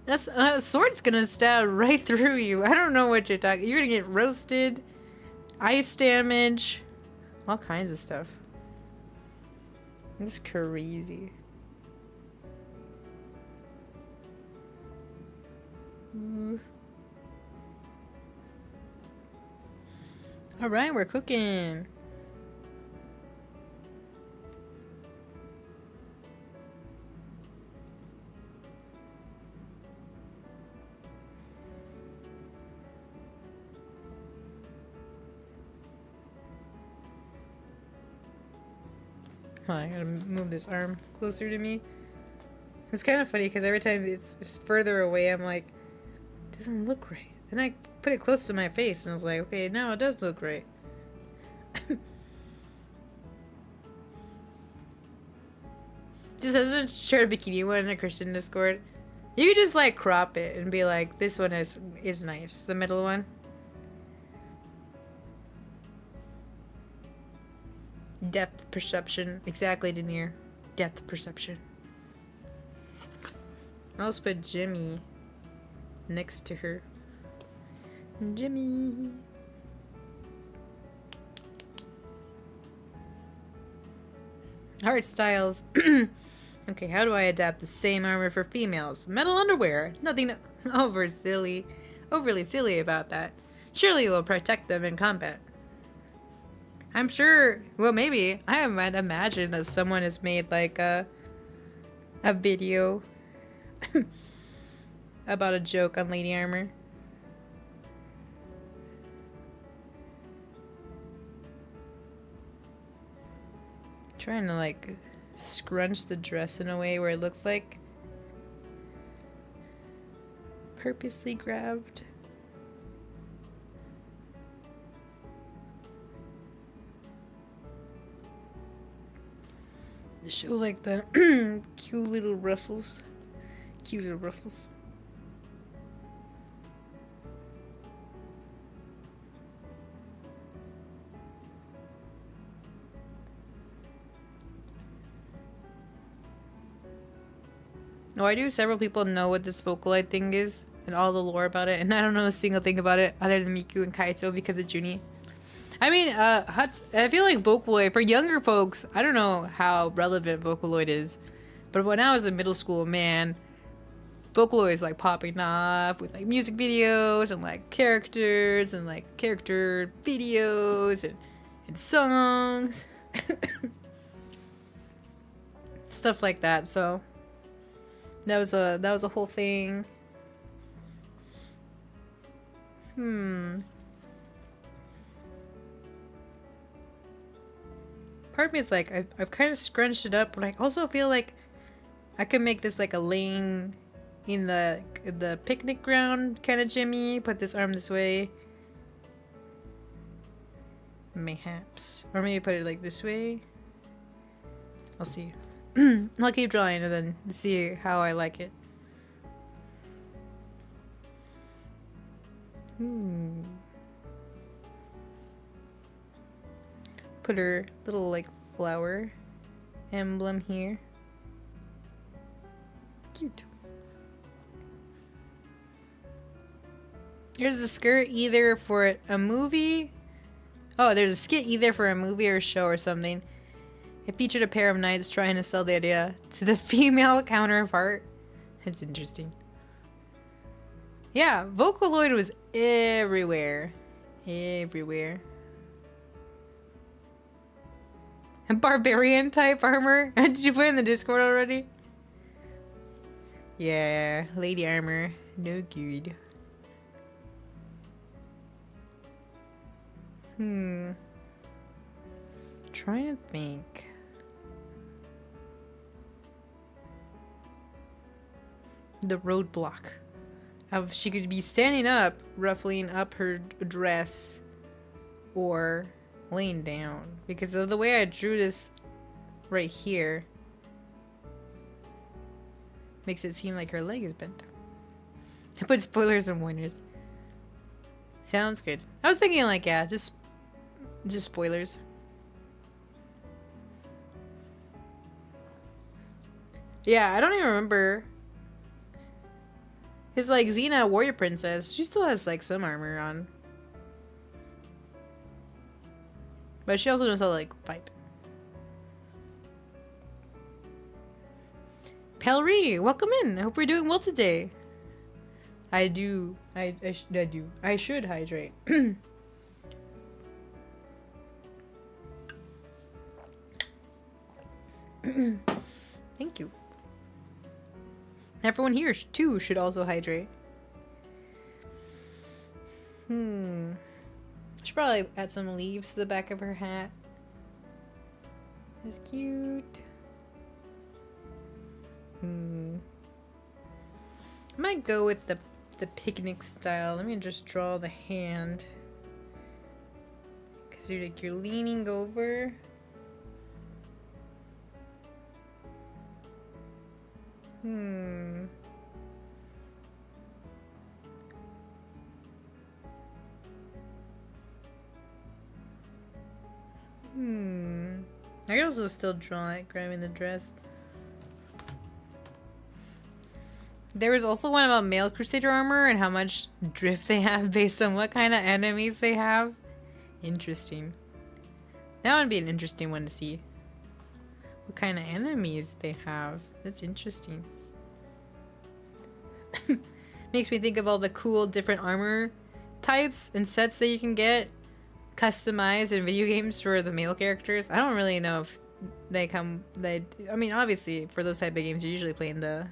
Speaker 1: That's sword's gonna stab right through you. I don't know what you're talking. You're gonna get roasted, ice damage, all kinds of stuff. It's crazy. Ooh. All right, we're cooking. I gotta move this arm closer to me. It's kind of funny because every time it's further away, I'm like, it doesn't look right. Then I put it close to my face and I was like, okay, now it does look right. Just as a shared bikini one in a Christian Discord, you could just like crop it and be like, this one is nice. The middle one. Depth perception. Exactly, Denier. Depth perception. I'll also put Jimmy next to her. Jimmy. Art styles. Okay, how do I adapt the same armor for females? Metal underwear. Nothing overly silly about that. Surely it will protect them in combat. I'm sure, well, maybe. I might imagine that someone has made like a video about a joke on lady armor. Trying to like scrunch the dress in a way where it looks like purposely grabbed. Show like the cute little ruffles. Cute little ruffles. Why do several people know what this Vocaloid thing is and all the lore about it, and I don't know a single thing about it other than Miku and Kaito because of Junie? I mean, I feel like Vocaloid, for younger folks, I don't know how relevant Vocaloid is, but when I was in middle school, man, Vocaloid is like popping off with like music videos and like characters and like character videos and songs. Stuff like that, so that was a whole thing. Part of me is like, I've kind of scrunched it up, but I also feel like I could make this like a laying in the picnic ground kind of Jimmy. Put this arm this way. Mayhaps. Or maybe put it like this way. I'll see. I'll keep drawing and then see how I like it. Put her little like flower emblem here. Cute. There's a skirt either for a movie. Oh, there's a skit either for a movie or a show or something. It featured a pair of knights trying to sell the idea to the female counterpart. It's interesting. Yeah, Vocaloid was everywhere. Everywhere. And barbarian type armor? Did you put it in the Discord already? Yeah, lady armor. No good. Trying to think. The roadblock. Of she could be standing up, ruffling up her dress, or laying down. Because of the way I drew this right here, makes it seem like her leg is bent. I put spoilers and warners. Sounds good. I was thinking like, yeah, just spoilers. Yeah, I don't even remember. His like Xena warrior princess, she still has like some armor on. But she also knows how to like fight. Pelri, welcome in. I hope we're doing well today. I do. I do. I should hydrate. Thank you. Everyone here too should also hydrate. Should probably add some leaves to the back of her hat. It's cute. I might go with the picnic style. Let me just draw the hand. Cause you're leaning over. I could also still draw it, grabbing the dress. There was also one about male Crusader armor and how much drip they have based on what kind of enemies they have. Interesting. That would be an interesting one to see. What kind of enemies they have. That's interesting. Makes me think of all the cool different armor types and sets that you can get customized in video games for the male characters. I don't really know if I mean, obviously for those type of games you're usually playing the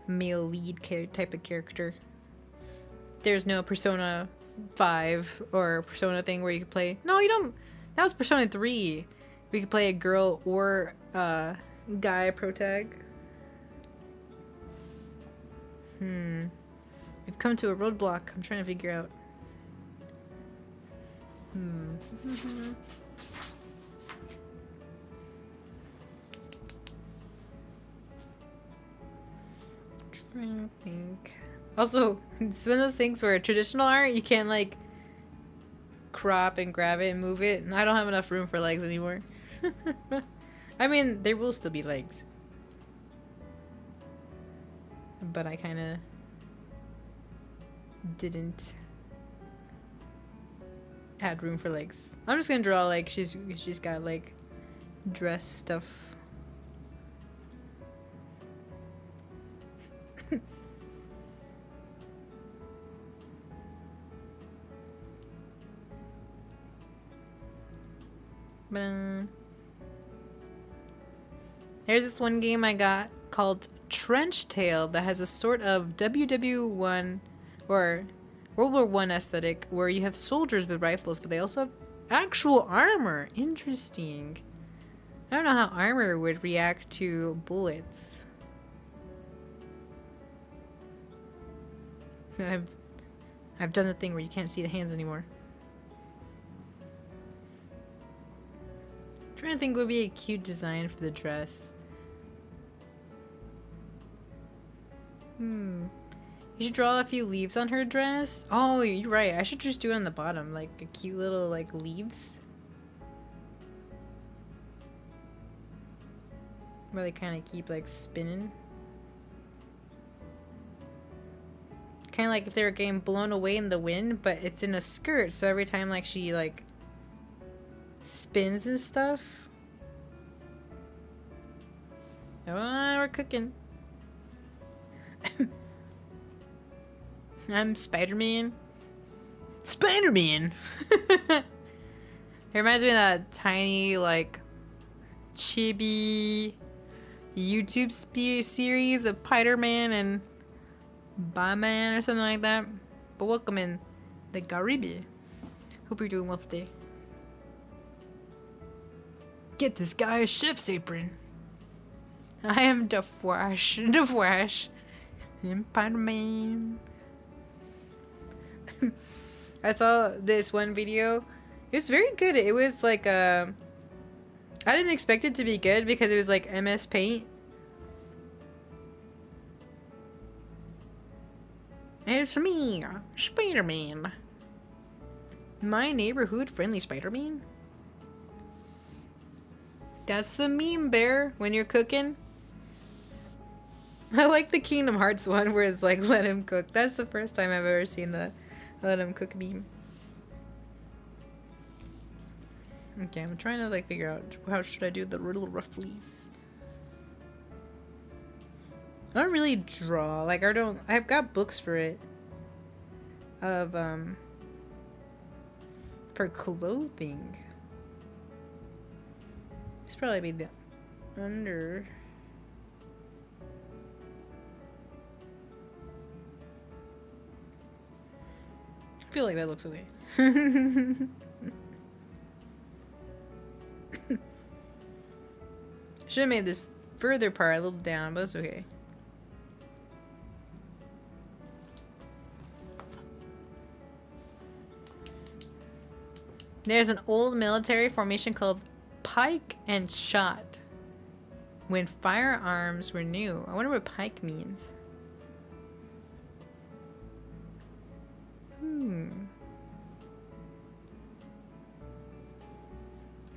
Speaker 1: male lead type of character. There's no Persona 5 or Persona thing where you could play. No, you don't. That was Persona 3. We could play a girl or guy protag. We've come to a roadblock. I'm trying to figure out. I think. Also, it's one of those things where traditional art, you can't like crop and grab it and move it. And I don't have enough room for legs anymore. I mean, there will still be legs. But I kind of didn't add room for legs. I'm just gonna draw like she's got like dress stuff. There's this one game I got called Trench Tale that has a sort of WW1 or World War One aesthetic where you have soldiers with rifles, but they also have actual armor. Interesting. I don't know how armor would react to bullets. I've done the thing where you can't see the hands anymore. I'm trying to think what would be a cute design for the dress. You should draw a few leaves on her dress. Oh, you're right. I should just do it on the bottom, like a cute little like leaves. Where they kind of keep like spinning. Kind of like if they were getting blown away in the wind, but it's in a skirt, so every time like she like spins and stuff. Oh, we're cooking. I'm Spider-Man. Spider-Man! It reminds me of that tiny, like, chibi YouTube series of Spider-Man and Batman or something like that. But welcome in the Caribbean. Hope you're doing well today. Get this guy a chef's apron. I am the Flash. The Flash. I'm Spider-Man. I saw this one video. It was very good. It was like I didn't expect it to be good because it was like MS Paint. It's me, Spider-Man. My neighborhood friendly Spider-Man. That's the meme, Bear, when you're cooking. I like the Kingdom Hearts one where it's like, let him cook. That's the first time I've ever seen the let him cook meme. Okay, I'm trying to like figure out how should I do the riddle rufflies. I don't really draw. Like I've got books for it. Of for clothing. It's probably be the under. I feel like that looks okay. Should have made this further part a little down, but it's okay. There's an old military formation called pike and shot when firearms were new. I wonder what pike means.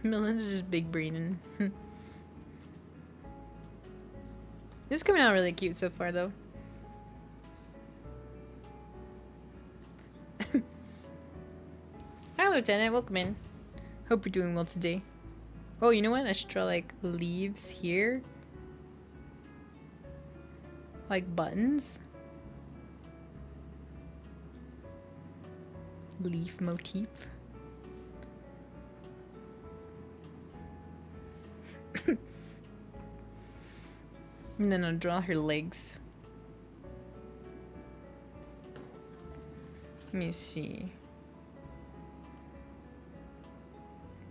Speaker 1: Melinda's just big braining. This is coming out really cute so far, though. Hi, Lieutenant. Welcome in. Hope you're doing well today. Oh, you know what? I should draw, like, leaves here. Like buttons. Leaf motif. And then I'll draw her legs. Let me see.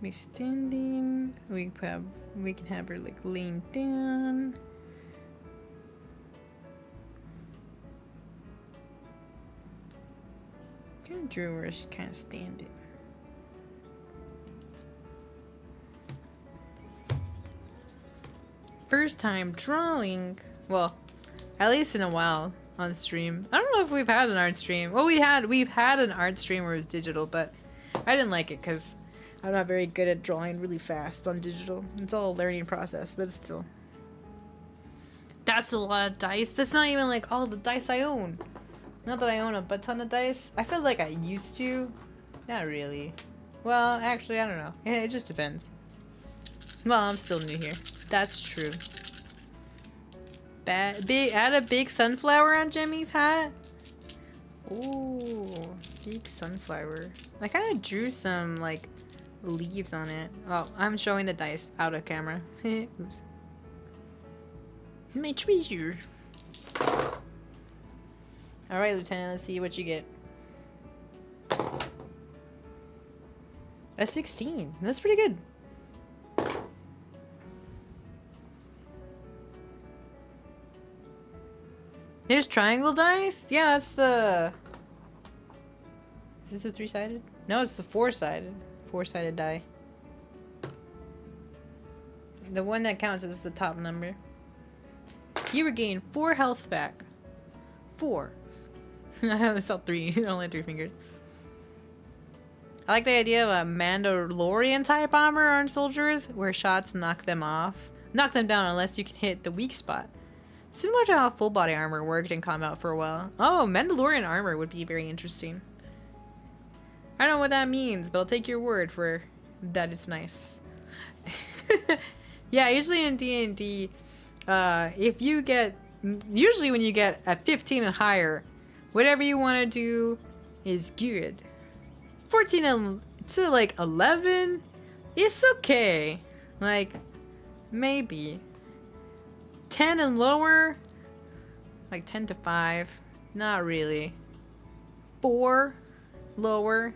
Speaker 1: We standing. We can have her like laying down. Kind of drew where she's kind of standing. First time drawing. Well, At least in a while on stream. I don't know if we've had an art stream. Well, we've had an art stream where it was digital, but I didn't like it because I'm not very good at drawing really fast on digital. It's all a learning process, but still. That's a lot of dice. That's not even like all the dice I own. Not that I own a butt ton of dice. I feel like I used to. Not really. Well, actually, I don't know. It just depends. Well, I'm still new here. That's true. Add a big sunflower on Jimmy's hat. Ooh, big sunflower. I kind of drew some like leaves on it. Oh, I'm showing the dice out of camera. Oops. My treasure. All right, Lieutenant. Let's see what you get. A 16. That's pretty good. There's triangle dice? Yeah, that's the... Is this a 3-sided? No, it's the 4-sided. 4-sided die. The one that counts is the top number. You regain 4 health back. 4. I only saw 3. Only 3 fingers. I like the idea of a Mandalorian type armor on soldiers, where shots knock them down unless you can hit the weak spot. Similar to how full body armor worked in combat for a while. Oh, Mandalorian armor would be very interesting. I don't know what that means, but I'll take your word for that it's nice. Yeah, usually in D&D, if you get... Usually when you get a 15 and higher, whatever you want to do is good. 14 to like 11, it's okay. Like, maybe. 10 and lower, like 10 to 5, not really. 4, lower.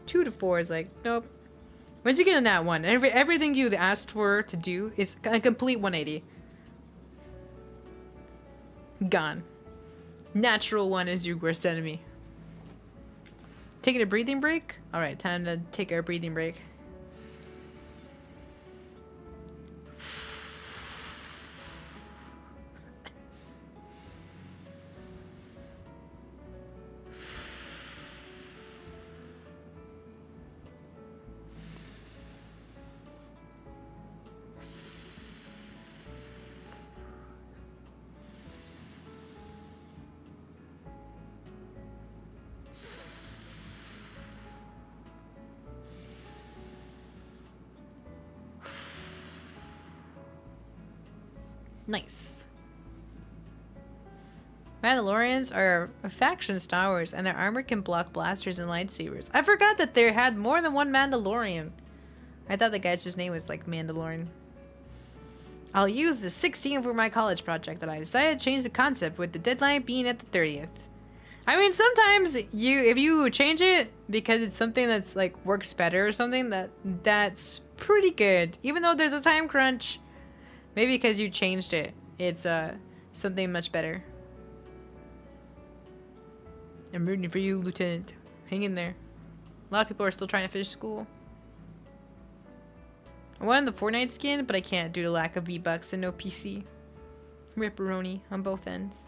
Speaker 1: 2 to 4 is like, nope. Once you get in that one, everything you asked for to do is a complete 180. Gone. Natural 1 is your worst enemy. Taking a breathing break? Alright, time to take our breathing break. Nice. Mandalorians are a faction of Star Wars, and their armor can block blasters and lightsabers. I forgot that they had more than one Mandalorian. I thought the guy's just name was like Mandalorian. I'll use the 16th for my college project that I decided to change the concept with the deadline being at the 30th. I mean, sometimes if you change it because it's something that's like works better or something, that's pretty good. Even though there's a time crunch. Maybe because you changed it, it's something much better. I'm rooting for you, Lieutenant. Hang in there. A lot of people are still trying to finish school. I wanted the Fortnite skin, but I can't due to lack of V-Bucks and no PC. Ripperoni on both ends.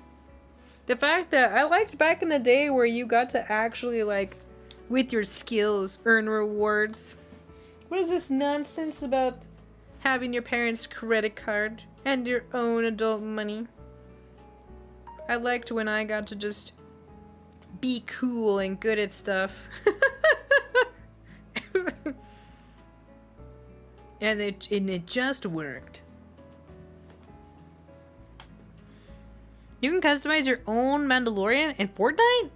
Speaker 1: The fact that I liked back in the day where you got to actually, like, with your skills, earn rewards. What is this nonsense about having your parents' credit card and your own adult money? I liked when I got to just be cool and good at stuff. and it just worked. You can customize your own Mandalorian in Fortnite?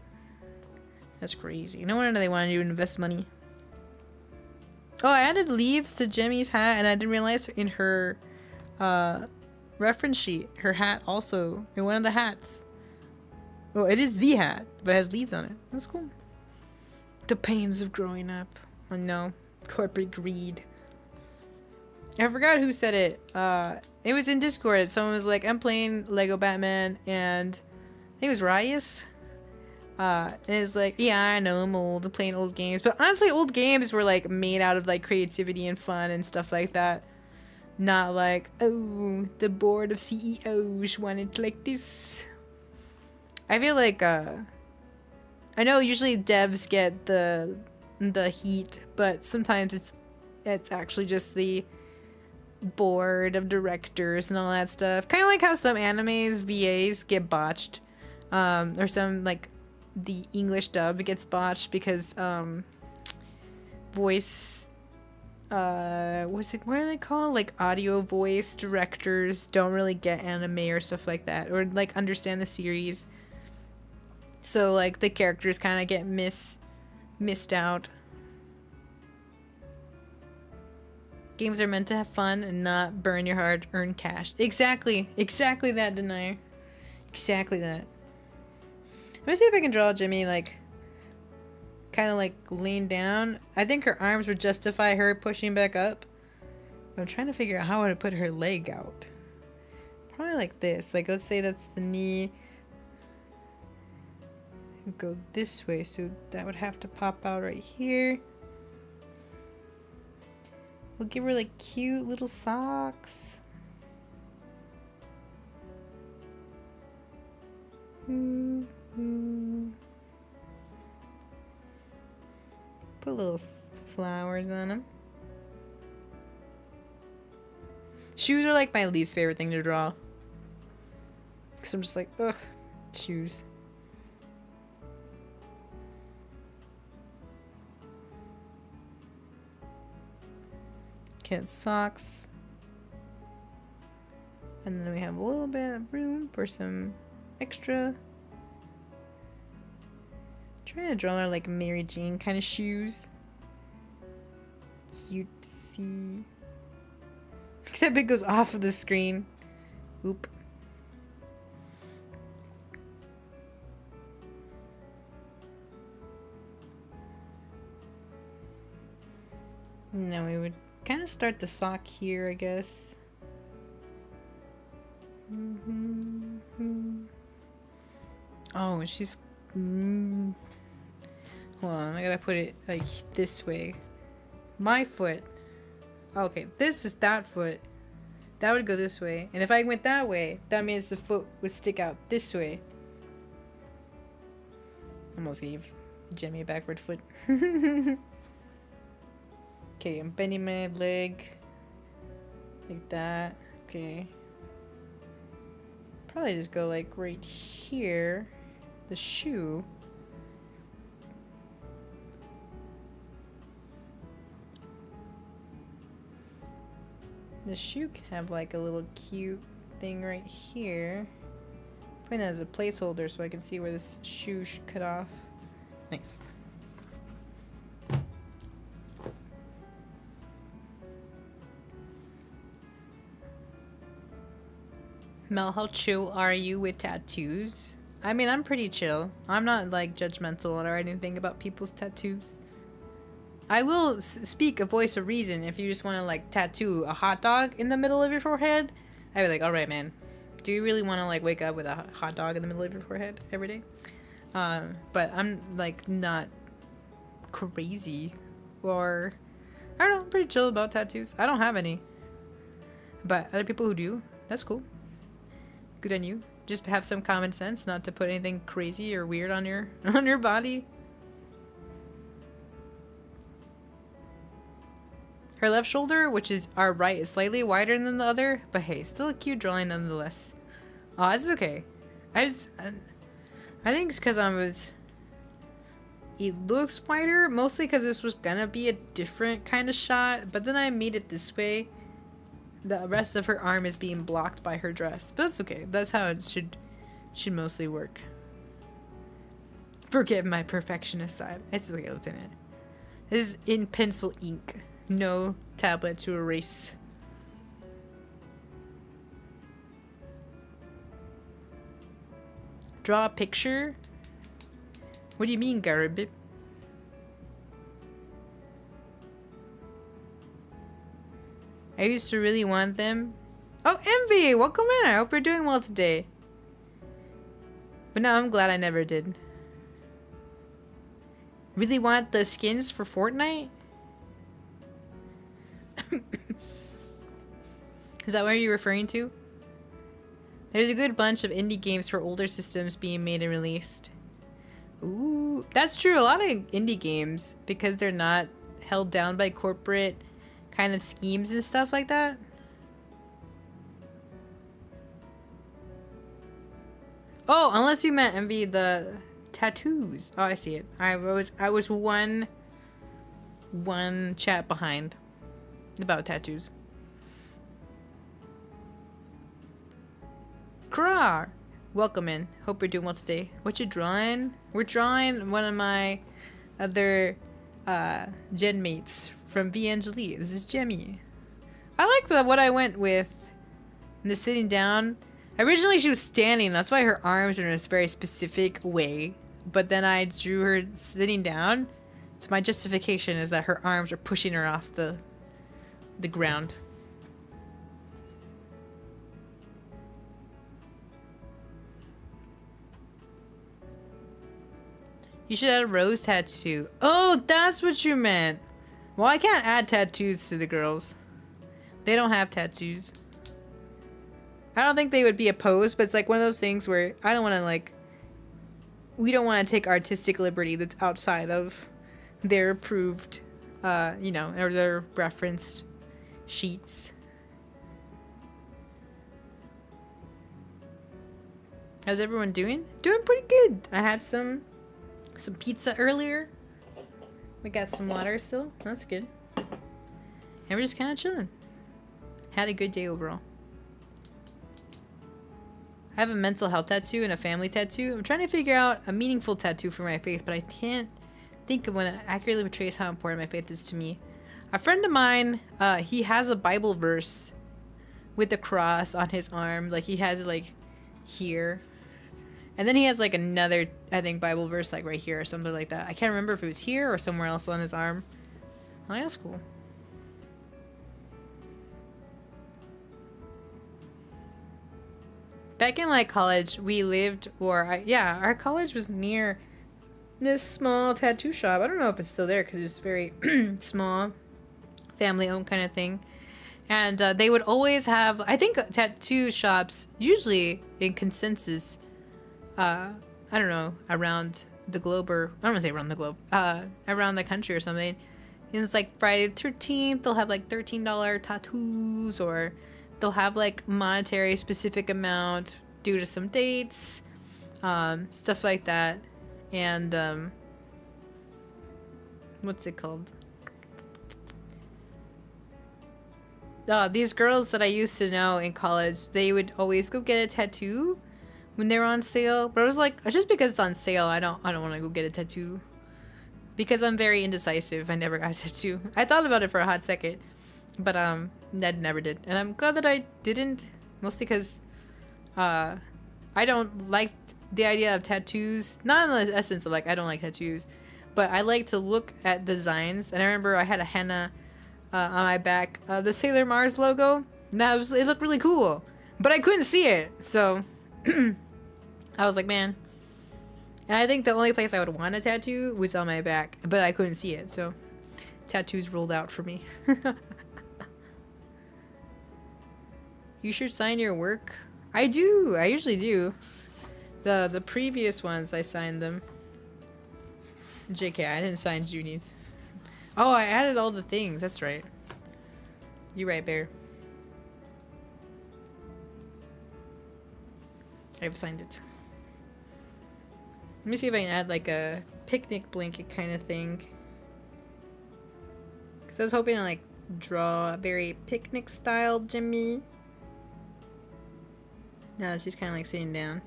Speaker 1: That's crazy. No wonder they wanted you to invest money. Oh, I added leaves to Jimmy's hat, and I didn't realize in her reference sheet, her hat also, in one of the hats. Well, it is the hat, but it has leaves on it. That's cool. The pains of growing up. Oh no, corporate greed. I forgot who said it. It was in Discord. Someone was like, I'm playing Lego Batman, and I think it was Rias. And it's like, yeah, I know I'm old, I'm playing old games, but honestly, old games were like made out of like creativity and fun and stuff like that. Not like, oh, the board of CEOs wanted like this. I feel like I know usually devs get the heat, but sometimes it's actually just the board of directors and all that stuff. Kind of like how some animes VAs get botched, or some like the English dub gets botched because voice what are they called, like audio voice directors don't really get anime or stuff like that, or like understand the series, so like the characters kind of get missed out. Games are meant to have fun and not burn your hard-earned cash. Exactly that, Denier. Exactly that. Let me see if I can draw Jimmy like kind of like lean down. I think her arms would justify her pushing back up. I'm trying to figure out how I would put her leg out. Probably like this. Like, let's say that's the knee. Go this way, so that would have to pop out right here. We'll give her like cute little socks. Put little flowers on them. Shoes are like my least favorite thing to draw. Because I'm just like, ugh, shoes. Kid socks. And then we have a little bit of room for some extra. Trying to draw like Mary Jane kind of shoes. Cutesy. Except it goes off of the screen. Oop. Now we would kind of start the sock here, I guess. Oh, she's... Hold on, I gotta put it like this way. My foot. Okay, this is that foot. That would go this way. And if I went that way, that means the foot would stick out this way. Almost gave Jimmy a backward foot. Okay, I'm bending my leg. Like that. Okay. Probably just go like right here. The shoe. The shoe can have like a little cute thing right here. Putting that as a placeholder so I can see where this shoe should cut off. Nice. Mel, how chill are you with tattoos? I mean, I'm pretty chill. I'm not like judgmental or anything about people's tattoos. I will speak a voice of reason if you just want to like tattoo a hot dog in the middle of your forehead. I'd be like, all right, man. Do you really want to like wake up with a hot dog in the middle of your forehead every day? But I'm like not crazy, or I don't know. I'm pretty chill about tattoos. I don't have any, but other people who do, that's cool. Good on you. Just have some common sense not to put anything crazy or weird on your body. Her left shoulder, which is our right, is slightly wider than the other, but hey, still a cute drawing nonetheless. Oh, it's okay. I think it's because it looks wider, mostly because this was gonna be a different kind of shot, but then I made it this way. The rest of her arm is being blocked by her dress, but that's okay. That's how it should mostly work. Forgive my perfectionist side. It's okay, Lieutenant. This is in pencil ink. No tablet to erase. Draw a picture? What do you mean, Garib? I used to really want them. Oh, Envy! Welcome in! I hope you're doing well today. But now I'm glad I never did. Really want the skins for Fortnite? Is that what you're referring to? There's a good bunch of indie games for older systems being made and released. Ooh, that's true. A lot of indie games, because they're not held down by corporate kind of schemes and stuff like that. Oh, unless you meant Envy the tattoos. Oh, I see it. I was one chat behind about tattoos. Krar! Welcome in. Hope you're doing well today. What you drawing? We're drawing one of my other gen mates from VAngelie. This is Jemmy. I like what I went with. The sitting down. Originally she was standing. That's why her arms are in a very specific way. But then I drew her sitting down. So my justification is that her arms are pushing her off the ground. You should add a rose tattoo. Oh, that's what you meant. Well, I can't add tattoos to the girls. They don't have tattoos. I don't think they would be opposed, but it's like one of those things where I don't want to like... We don't want to take artistic liberty that's outside of their approved, you know, or their referenced sheets. How's everyone doing? Doing pretty good. I had some pizza earlier. We got some water still. That's good. And we're just kind of chilling. Had a good day overall. I have a mental health tattoo and a family tattoo. I'm trying to figure out a meaningful tattoo for my faith, but I can't think of one that accurately portrays how important my faith is to me. A friend of mine, he has a Bible verse with the cross on his arm. Like, he has it, like, here. And then he has, like, another, I think, Bible verse, like, right here or something like that. I can't remember if it was here or somewhere else on his arm. Oh, that's cool. Back in, like, college, we lived, yeah, our college was near this small tattoo shop. I don't know if it's still there because it was very small, family-owned kind of thing. And they would always have, I think, tattoo shops, usually in consensus, I don't know, around the globe, or I don't want to say around the globe, around the country or something. And it's like Friday the 13th, they'll have like $13 tattoos, or they'll have like monetary specific amount due to some dates, stuff like that. And what's it called? These girls that I used to know in college, they would always go get a tattoo when they were on sale. But I was like, just because it's on sale, I don't want to go get a tattoo, because I'm very indecisive. I never got a tattoo. I thought about it for a hot second, but I never did, and I'm glad that I didn't. Mostly because I don't like the idea of tattoos. Not in the essence of like I don't like tattoos, but I like to look at designs. And I remember I had a henna on my back, the Sailor Mars logo. And it looked really cool, but I couldn't see it, so I was like, man. And I think the only place I would want a tattoo was on my back, but I couldn't see it, so tattoos ruled out for me. You should sign your work. I do. I usually do. The previous ones, I signed them. JK, I didn't sign Junie's. Oh, I added all the things. That's right. You're right, Bear. I've signed it. Let me see if I can add like a picnic blanket kind of thing. Because I was hoping to like draw a very picnic style Jimmy. No, she's kind of like sitting down.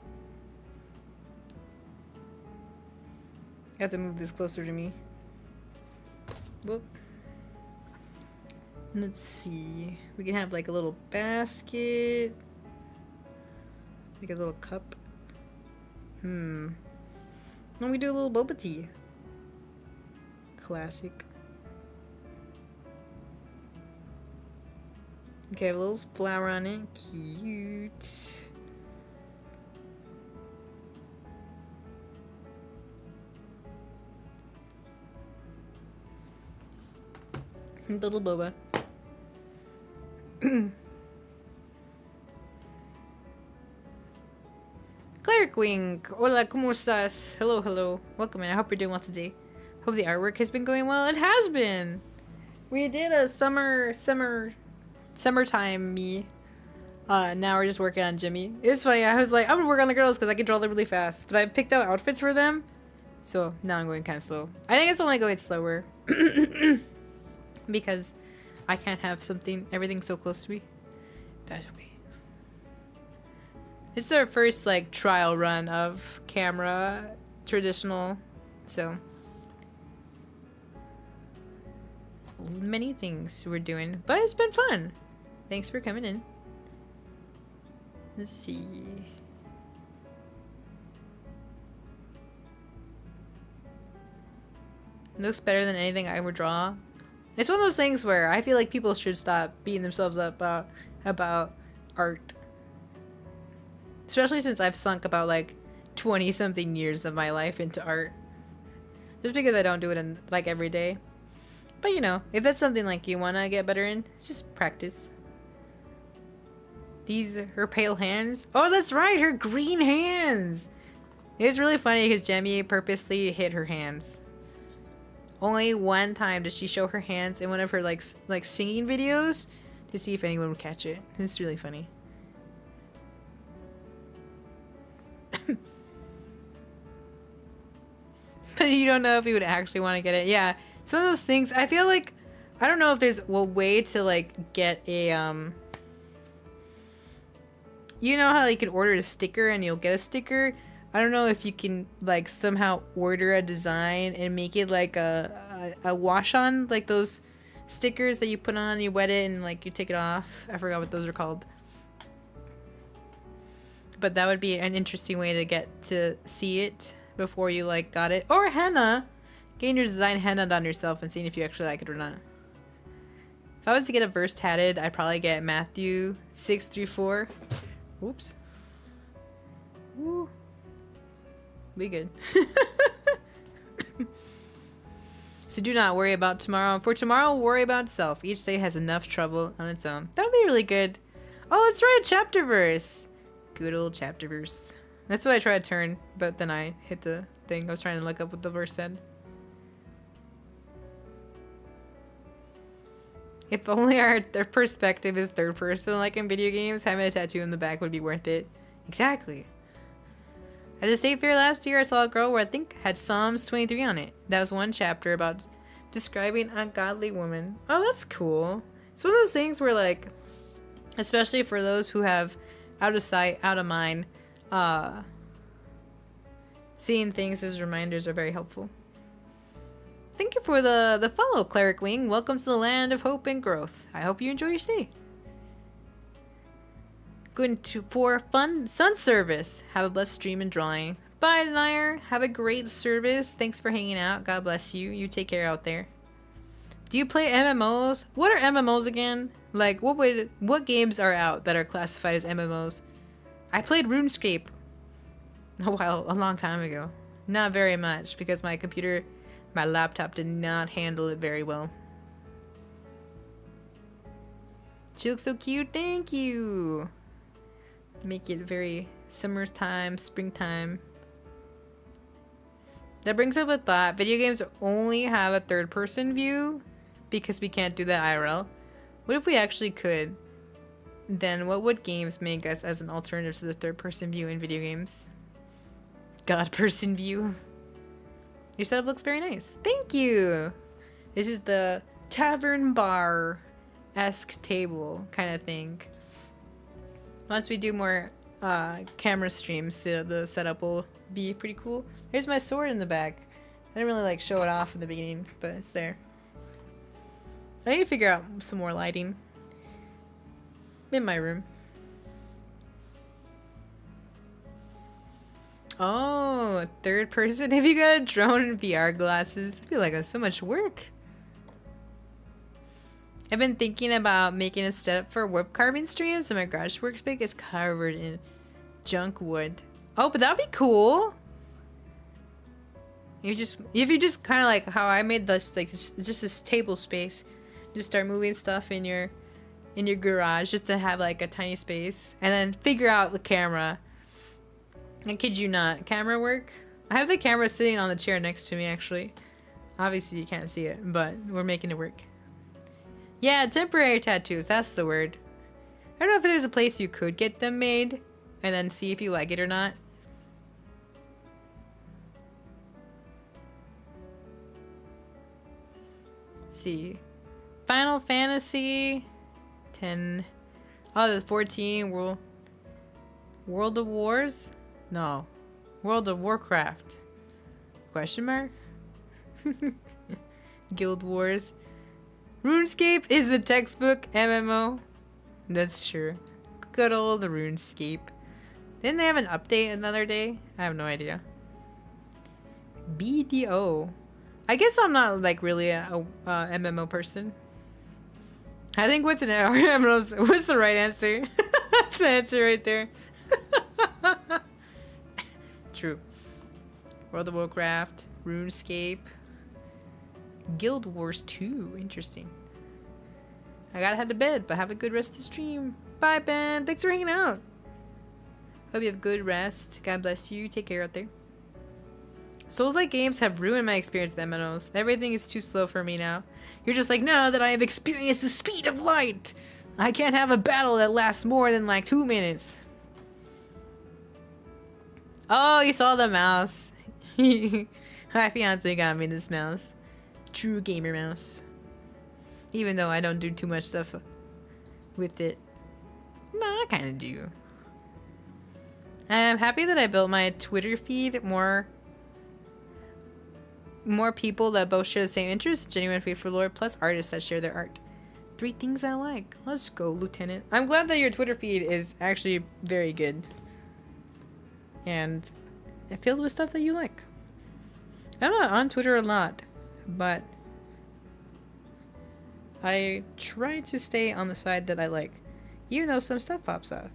Speaker 1: I have to move this closer to me. Whoop. Let's see. We can have like a little basket. Like a little cup. Then we do a little boba tea. Classic. Okay, I have a little flower on it. Cute. Little boba. Wing. Hola, ¿cómo estás? Hello, hello. Welcome in. I hope you're doing well today. Hope the artwork has been going well. It has been. We did a summertime me. Now we're just working on Jimmy. It's funny. I was like, I'm gonna work on the girls because I can draw them really fast. But I picked out outfits for them. So now I'm going kind of slow. I think it's only going slower. Because I can't have everything so close to me. That's okay. This is our first like trial run of camera traditional, so many things we're doing, but it's been fun. Thanks for coming in. Let's see. Looks better than anything I would draw. It's one of those things where I feel like people should stop beating themselves up about art. Especially since I've sunk about like 20 something years of my life into art. Just because I don't do it in like every day. But you know, if that's something like you want to get better in, it's just practice. These, her pale hands. Oh, that's right, her green hands. It's really funny because Jemmy purposely hid her hands. Only one time did she show her hands in one of her like singing videos to see if anyone would catch it. It's really funny. But you don't know if you would actually want to get it. Yeah, it's one of those things. I feel like I don't know if there's a way to like get a you know how you can order a sticker and you'll get a sticker. I don't know if you can like somehow order a design and make it like a wash on, like those stickers that you put on, you wet it and like you take it off. I forgot what those are called. But that would be an interesting way to get to see it before you like got it. Or henna. Getting your design hennaed on yourself and seeing if you actually like it or not. If I was to get a verse tatted, I'd probably get Matthew 6:3-4. Oops. Woo. Be good. So do not worry about tomorrow. For tomorrow, worry about itself. Each day has enough trouble on its own. That would be really good. Oh, that's right, chapter verse. Good old chapter verse. That's what I tried to turn, but then I hit the thing. I was trying to look up what the verse said. If only our perspective is third person like in video games, having a tattoo in the back would be worth it. Exactly. At the state fair last year, I saw a girl where I think had Psalms 23 on it. That was one chapter about describing a godly woman. Oh, that's cool. It's one of those things where like, especially for those who have out of sight, out of mind, seeing things as reminders are very helpful. Thank you for the follow, Cleric Wing. Welcome to the land of hope and growth. I hope you enjoy your stay. Going for fun sun service. Have a blessed stream and drawing. Bye, Denier. Have a great service. Thanks for hanging out. God bless you. You take care out there. Do you play MMOs? What are MMOs again? Like, what games are out that are classified as MMOs? I played RuneScape a long time ago. Not very much because my laptop did not handle it very well. She looks so cute. Thank you. Make it very summertime, springtime. That brings up a thought. Video games only have a third person view because we can't do that IRL. What if we actually could? Then what would games make us as an alternative to the third person view in video games? God person view. Your setup looks very nice. Thank you. This is the tavern bar-esque table kind of thing. Once we do more camera streams, the setup will be pretty cool. There's my sword in the back. I didn't really like show it off in the beginning, but it's there. I need to figure out some more lighting in my room. Oh, third person. Have you got a drone and VR glasses? I feel like that's so much work. I've been thinking about making a setup for wood carving streams, so my garage workspace is covered in junk wood. Oh, but that'd be cool. If you just kind of like how I made this, like just this table space, just start moving stuff in your garage just to have like a tiny space, and then figure out the camera. I kid you not. Camera work? I have the camera sitting on the chair next to me, actually. Obviously, you can't see it, but we're making it work. Yeah, temporary tattoos. That's the word. I don't know if there's a place you could get them made and then see if you like it or not. Let's see. Final Fantasy 10. Oh, there's 14. World of Wars? No. World of Warcraft. Question mark? Guild Wars. RuneScape is the textbook MMO. That's true. Good old RuneScape. Didn't they have an update another day? I have no idea. BDO. I guess I'm not like really a MMO person. I think what's an MMO? What's the right answer? That's the answer right there. True. World of Warcraft, RuneScape, Guild Wars 2. Interesting. I gotta head to bed, but have a good rest of the stream. Bye, Ben. Thanks for hanging out. Hope you have good rest. God bless you. Take care out there. Souls-like games have ruined my experience with MMOs. Everything is too slow for me now. You're just like, now that I have experienced the speed of light, I can't have a battle that lasts more than like 2 minutes. Oh, you saw the mouse. My fiance got me this mouse. True gamer mouse. Even though I don't do too much stuff with it. No, I kind of do. I'm happy that I built my Twitter feed more people that both share the same interests, genuine faith for lore, plus artists that share their art. 3 things I like. Let's go, Lieutenant. I'm glad that your Twitter feed is actually very good. And filled with stuff that you like. I'm not on Twitter a lot, but I try to stay on the side that I like, even though some stuff pops out.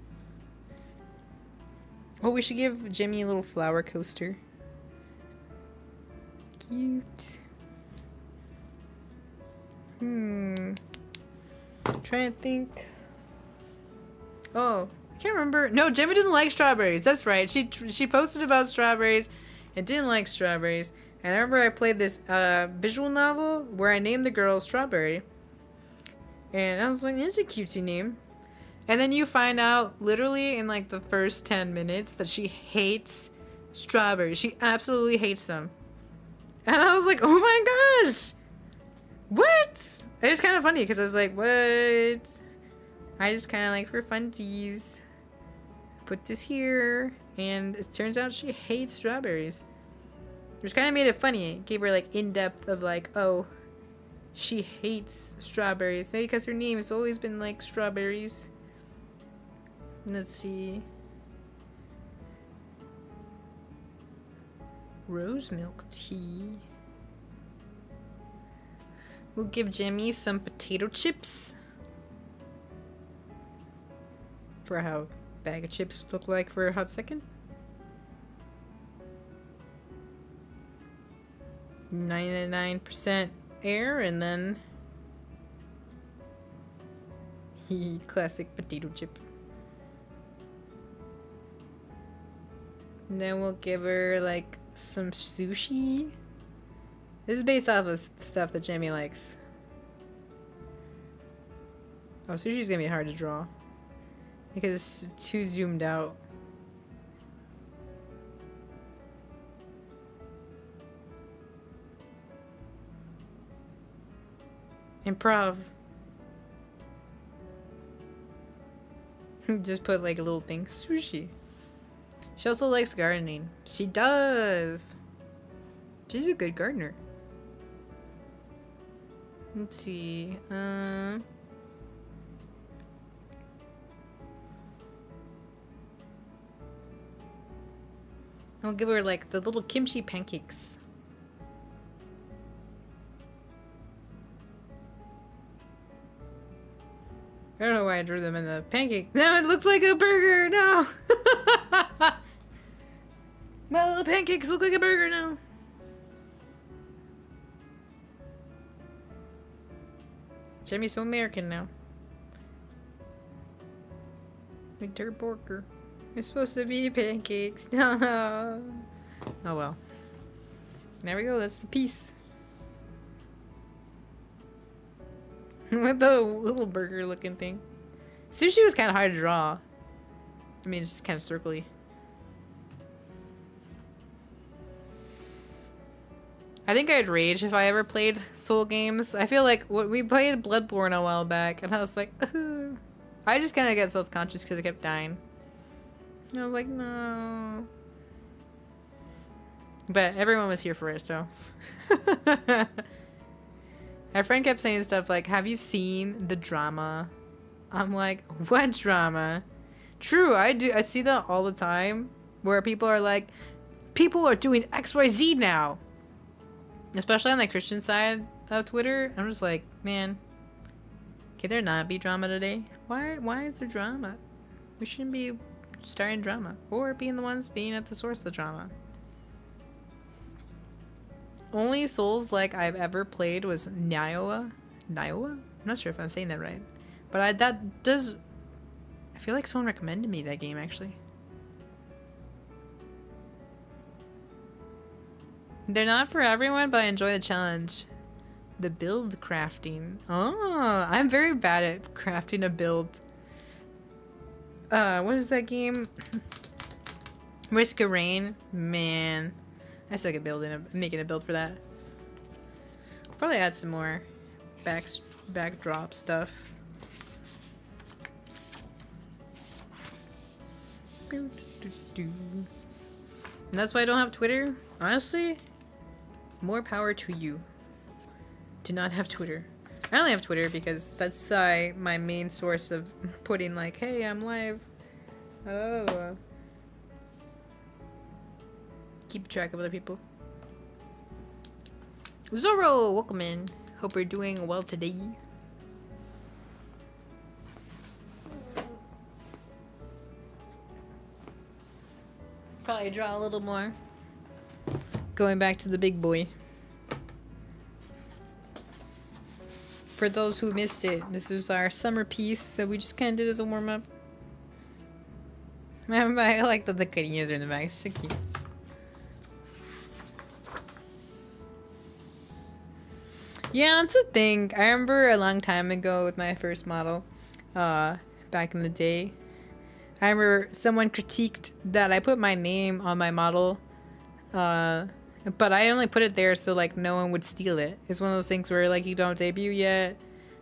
Speaker 1: Oh, we should give Jimmy a little flower coaster. Cute. Trying to think. Oh, I can't remember. No, Jimmy doesn't like strawberries. That's right. She posted about strawberries and didn't like strawberries. And I remember I played this visual novel where I named the girl Strawberry. And I was like, it's a cutesy name. And then you find out literally in like the first 10 minutes that she hates strawberries. She absolutely hates them. And I was like, oh my gosh! What? It was kind of funny because I was like, what? I just kind of like for funsies put this here. And it turns out she hates strawberries. Which kind of made it funny. It gave her like in-depth of like, oh, she hates strawberries. Maybe because her name has always been like strawberries. Let's see. Rose milk tea. We'll give Jimmy some potato chips. For how a bag of chips look like for a hot second. 99% air and then classic potato chip. And then we'll give her like some sushi. This is based off of stuff that Jamie likes. Oh, sushi's gonna be hard to draw because it's too zoomed out. Improv. Just put like a little thing. Sushi. She also likes gardening. She does. She's a good gardener. Let's see. I'll give her like the little kimchi pancakes. I don't know why I drew them in the pancake. Now it looks like a burger. No. My little pancakes look like a burger now. Jimmy's so American now. Like Turd Porker. It's supposed to be pancakes. Oh well. There we go, that's the piece. With the little burger looking thing. Sushi was kind of hard to draw. I mean, it's just kind of circly. I think I'd rage if I ever played Soul games. I feel like we played Bloodborne a while back, and I was like, ugh. I just kind of got self-conscious because I kept dying. And I was like, no. But everyone was here for it, so. My friend kept saying stuff like, have you seen the drama? I'm like, what drama? True, I do. I see that all the time where people are like, people are doing XYZ now. Especially on the Christian side of Twitter. I'm just like, man, can there not be drama today? Why is there drama? We shouldn't be starting drama or being the ones being at the source of the drama. Only Souls like I've ever played was Nioh. I'm not sure if I'm saying that right. But I feel like someone recommended me that game actually. They're not for everyone, but I enjoy the challenge. The build crafting. Oh, I'm very bad at crafting a build. What is that game? Risk of Rain. Man, I suck at making a build for that. I'll probably add some more backdrop stuff. And that's why I don't have Twitter. Honestly, more power to you to not have Twitter. I only have Twitter because that's my main source of putting like, hey, I'm live. Oh. Keep track of other people. Zoro, welcome in. Hope you're doing well today. Probably draw a little more. Going back to the big boy. For those who missed it, this was our summer piece that we just kind of did as a warm-up. I like that the cariños are in the back. It's so cute. Yeah, that's the thing. I remember a long time ago with my first model, back in the day, I remember someone critiqued that I put my name on my model, but I only put it there so like no one would steal it. It's one of those things where like you don't debut yet,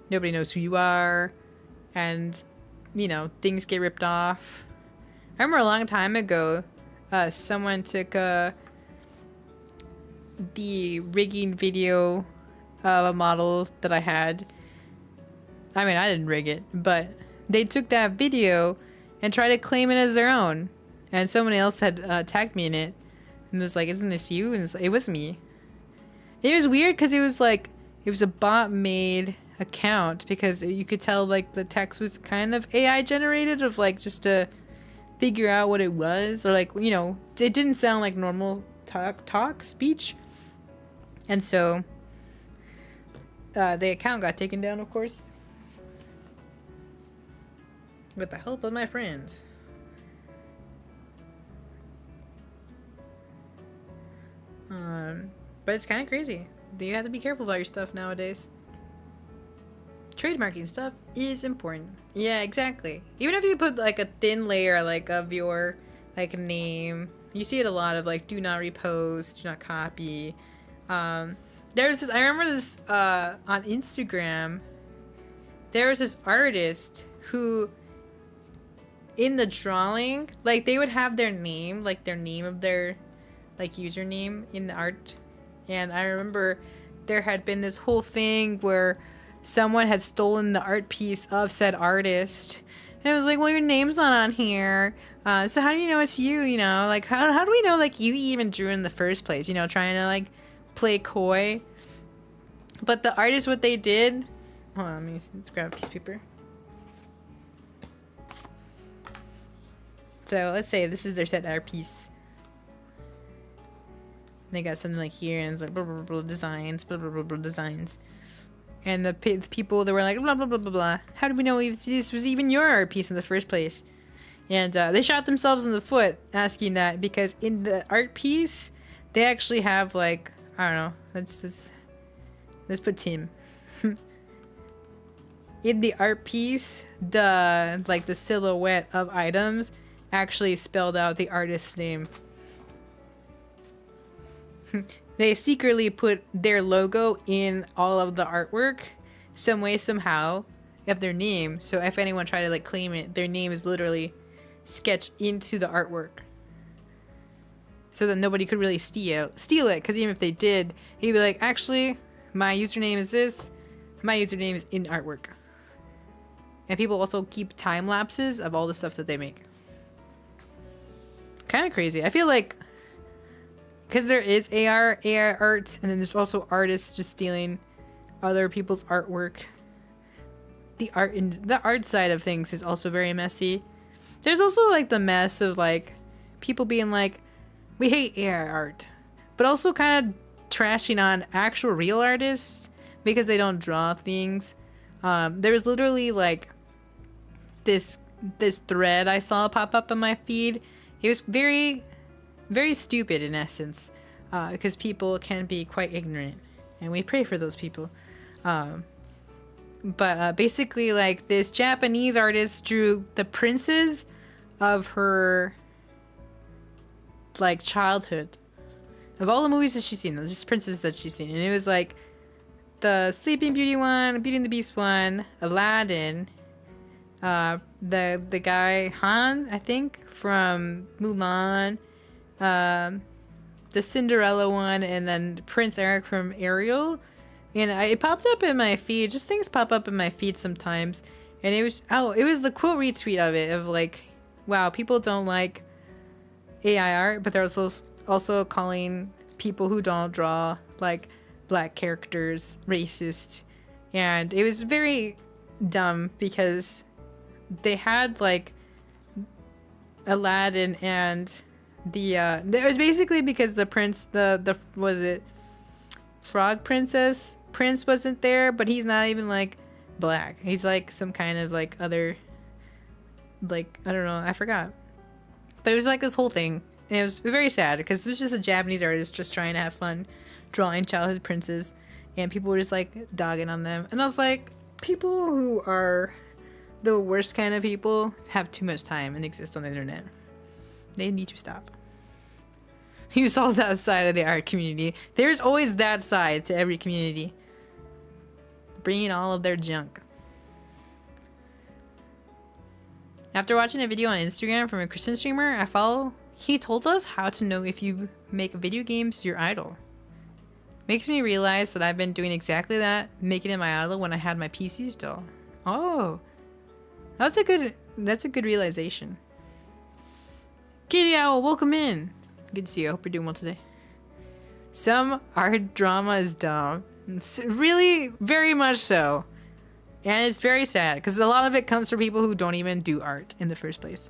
Speaker 1: nobody knows who you are, and you know, things get ripped off. I remember a long time ago, someone took the rigging video of a model that I had. I mean, I didn't rig it, but they took that video and tried to claim it as their own. And someone else had tagged me in it and was like, isn't this you? And it was me. It was weird because it was like, it was a bot made account because you could tell like the text was kind of AI generated of like just to figure out what it was, or like, you know, it didn't sound like normal speech. And so the account got taken down, of course, with the help of my friends. But it's kind of crazy. You have to be careful about your stuff nowadays. Trademarking stuff is important. Yeah, exactly. Even if you put like a thin layer like of your like name, you see it a lot of like do not repost, do not copy. There's this, I remember this on Instagram, there was this artist who in the drawing, like they would have their name, like their name of their like username in the art. And I remember there had been this whole thing where someone had stolen the art piece of said artist. And it was like, well, your name's not on here. So how do you know it's you, you know? Like, how do we know, like, you even drew in the first place? You know, trying to, like, play coy. But the artist, what they did... Hold on, let's grab a piece of paper. So, let's say this is their set art piece. They got something like here, and it's like blah, blah, blah, designs, blah, blah, blah, blah, designs. And the people that were like, blah, blah, blah, blah, blah. How do we know if this was even your art piece in the first place? And they shot themselves in the foot asking that because in the art piece, they actually have like, I don't know, let's put Tim. In the art piece, the silhouette of items actually spelled out the artist's name. They secretly put their logo in all of the artwork, some way, somehow, of their name. So if anyone tried to like claim it, their name is literally sketched into the artwork. So that nobody could really steal it. Because even if they did, he'd be like, actually, my username is this. My username is in artwork. And people also keep time lapses of all the stuff that they make. Kind of crazy. I feel like because there is AI art, and then there's also artists just stealing other people's artwork. The art side of things is also very messy. There's also like the mess of like people being like, we hate AI art, but also kind of trashing on actual real artists because they don't draw things. There was literally like this thread I saw pop up on my feed. It was very, very stupid in essence, because people can be quite ignorant, and we pray for those people. But basically, like, this Japanese artist drew the princes of her like childhood, of all the movies that she's seen, just princes that she's seen, and it was like the Sleeping Beauty one, Beauty and the Beast one, Aladdin, the guy Han, I think, from Mulan, the Cinderella one, and then Prince Eric from Ariel. And it popped up in my feed. Just things pop up in my feed sometimes, and it was the quote retweet of it, of like, wow, people don't like AI art, but they're also calling people who don't draw like black characters racist. And it was very dumb because they had like Aladdin and it was basically because the prince, the was it Frog Princess Prince wasn't there, but he's not even like black. He's like some kind of like other, like, I don't know, I forgot. But it was like this whole thing, and it was very sad because it was just a Japanese artist just trying to have fun drawing childhood princes, and people were just like dogging on them. And I was like, people who are the worst kind of people have too much time and exist on the internet. They need to stop. You saw that side of the art community. There's always that side to every community, bringing all of their junk. After watching a video on Instagram from a Christian streamer I follow, he told us how to know if you make video games your idol. Makes me realize that I've been doing exactly that, making it my idol when I had my PC still. Oh, that's a good realization. Kitty Owl, welcome in. Good to see you. I hope you're doing well today. Some art drama is dumb. It's really, very much so. And it's very sad because a lot of it comes from people who don't even do art in the first place.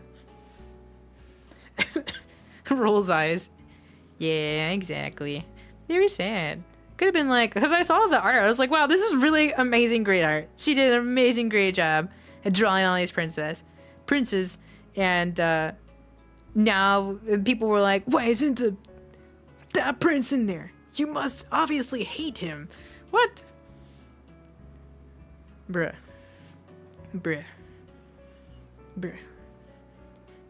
Speaker 1: Rolls eyes. Yeah, exactly. Very sad. Could have been like, because I saw the art, I was like, wow, this is really amazing, great art. She did an amazing, great job at drawing all these princes. And now people were like, why isn't that prince in there? You must obviously hate him. What? Bruh.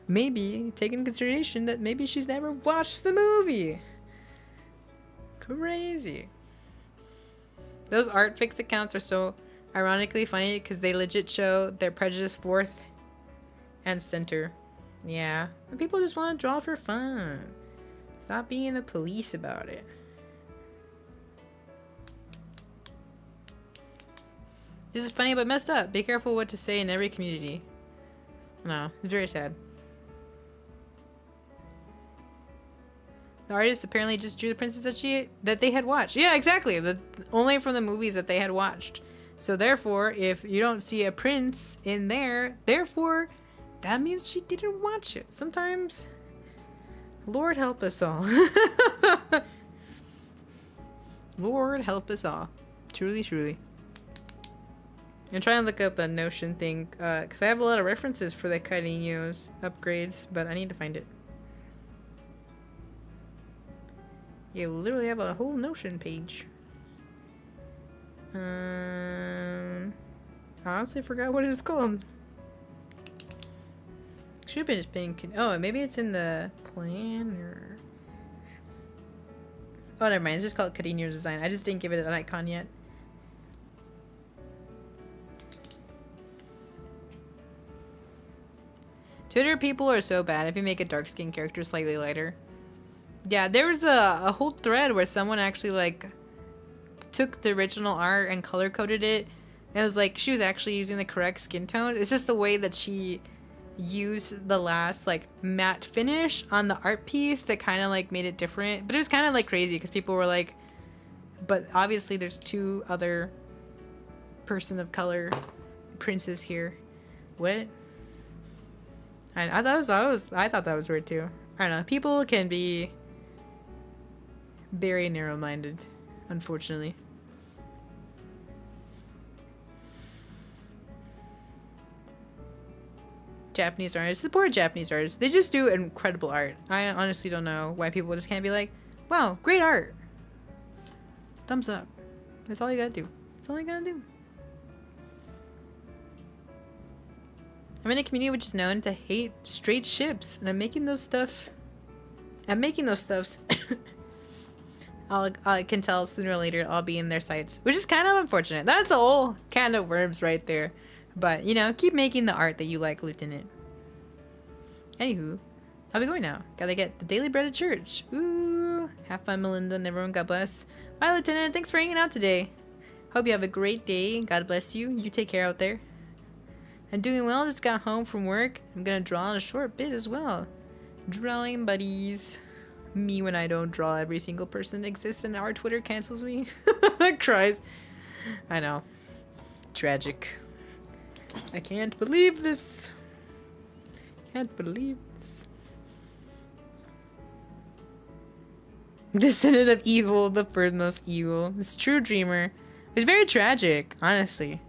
Speaker 1: Maybe take into consideration that maybe she's never watched the movie. Crazy. Those Artfix accounts are so ironically funny because they legit show their prejudice forth and center. Yeah, and people just want to draw for fun. Stop being the police about it. This is funny but messed up. Be careful what to say in every community. No, it's very sad. The artist apparently just drew the princess that they had watched. Yeah, exactly. Only from the movies that they had watched. So therefore, if you don't see a prince in there, therefore, that means she didn't watch it. Sometimes, Lord help us all. Lord help us all. Truly, truly. I'm trying to look up the Notion thing, because I have a lot of references for the Carino's upgrades, but I need to find it. You literally have a whole Notion page. I honestly forgot what it was called. Should have been just being. Oh, maybe it's in the planner. Oh, never mind. It's just called Carino's Design. I just didn't give it an icon yet. Twitter people are so bad if you make a dark skin character slightly lighter. Yeah, there was a whole thread where someone actually like took the original art and color coded it. And it was like she was actually using the correct skin tones. It's just the way that she used the last like matte finish on the art piece that kind of like made it different. But it was kind of like crazy because people were like, but obviously there's two other person of color princes here. What? I thought that was weird too. I don't know. People can be very narrow-minded, unfortunately. Japanese artists, the poor Japanese artists, they just do incredible art. I honestly don't know why people just can't be like, wow, great art. Thumbs up. That's all you gotta do. That's all you gotta do. I'm in a community which is known to hate straight ships, and I'm making those stuffs. I can tell sooner or later I'll be in their sights, which is kind of unfortunate. That's a whole can of worms right there. But, you know, keep making the art that you like, Lieutenant. Anywho, I'll be going now. Gotta get the daily bread at church. Ooh, have fun, Melinda, and everyone. God bless. Bye, Lieutenant. Thanks for hanging out today. Hope you have a great day. God bless you. You take care out there. I'm doing well. Just got home from work. I'm gonna draw in a short bit as well. Drawing buddies. Me when I don't draw, every single person that exists and our Twitter cancels me. Cries. I know. Tragic. I can't believe this. Can't believe this. Descendant of evil, the bird most evil. This true dreamer. It's very tragic, honestly.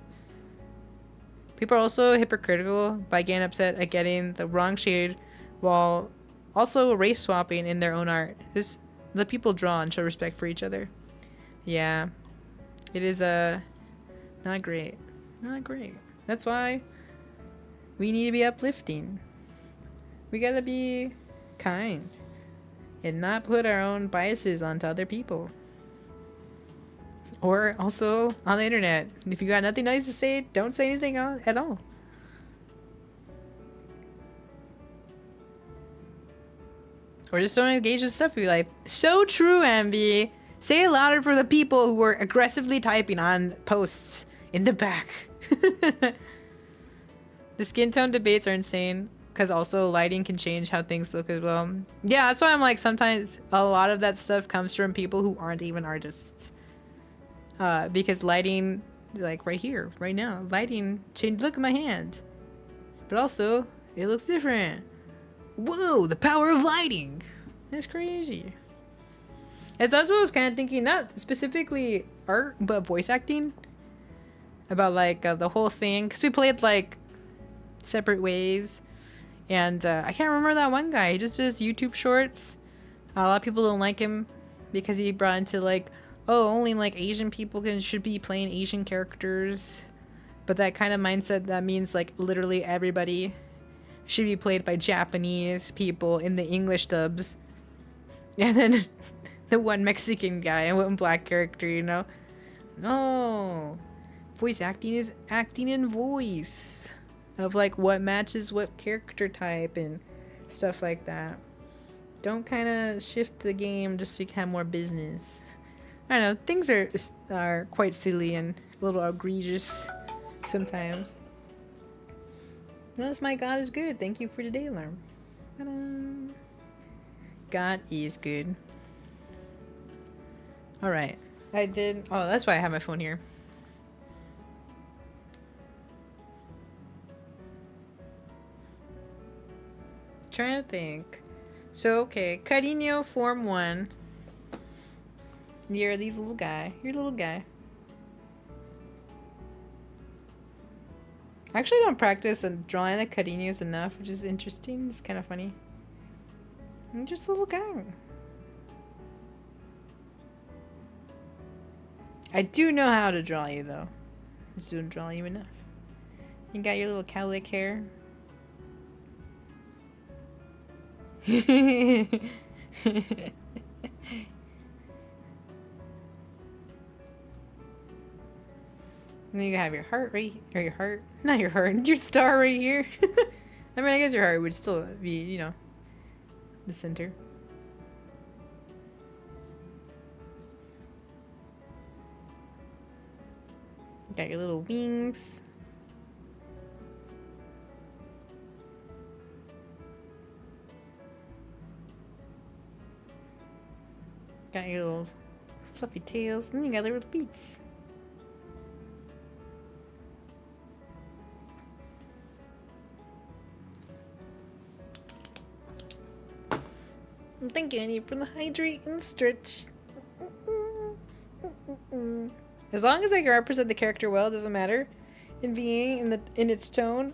Speaker 1: People are also hypocritical by getting upset at getting the wrong shade while also race swapping in their own art. The people draw and show respect for each other. Yeah. It is not great. Not great. That's why we need to be uplifting. We gotta be kind and not put our own biases onto other people. Or also on the internet. If you got nothing nice to say, don't say anything at all. Or just don't engage with stuff. Be like, so true, Ambi. Say it louder for the people who were aggressively typing on posts in the back. The skin tone debates are insane because also lighting can change how things look as well. Yeah, that's why I'm like, sometimes a lot of that stuff comes from people who aren't even artists. Because lighting, like right here, right now, lighting changed. Look at my hand. But also, it looks different. Whoa, the power of lighting. It's crazy. And that's what I was kind of thinking, not specifically art, but voice acting. About like the whole thing. Because we played like separate ways. And I can't remember that one guy. He just does YouTube shorts. A lot of people don't like him because he brought into like, oh, only like Asian people should be playing Asian characters. But that kind of mindset, that means like literally everybody should be played by Japanese people in the English dubs. And then the one Mexican guy and one black character, you know? No. Voice acting is acting in voice. Of like what matches what character type and stuff like that. Don't kind of shift the game just so you can have more business. I don't know, things are quite silly and a little egregious sometimes. Notice my God is good. Thank you for today, alarm. Ta-da. God is good. Alright. I did... Oh, that's why I have my phone here. Trying to think. So, okay. Carino Form 1. You're this little guy. You're a little guy. I actually don't practice and drawing the Cariños enough, which is interesting. It's kind of funny. I'm just a little guy. I do know how to draw you, though. I just don't draw you enough. You got your little cowlick hair. And then you have your heart right, or your heart, not your heart, your star right here. I mean, I guess your heart would still be, you know, the center. Got your little wings. Got your little fluffy tails, and then you got little feet. Thank you, Annie, for the hydrate and stretch. As long as I can represent the character well, it doesn't matter. In VA, in its tone,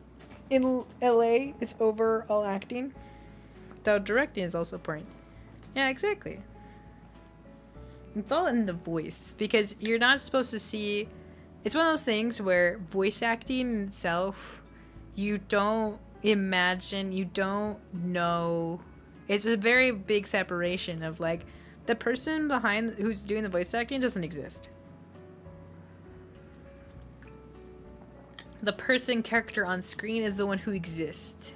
Speaker 1: in LA, it's overall acting. Though directing is also important. Yeah, exactly. It's all in the voice because you're not supposed to see. It's one of those things where voice acting in itself, you don't imagine, you don't know. It's a very big separation of like the person behind who's doing the voice acting doesn't exist. The person character on screen is the one who exists.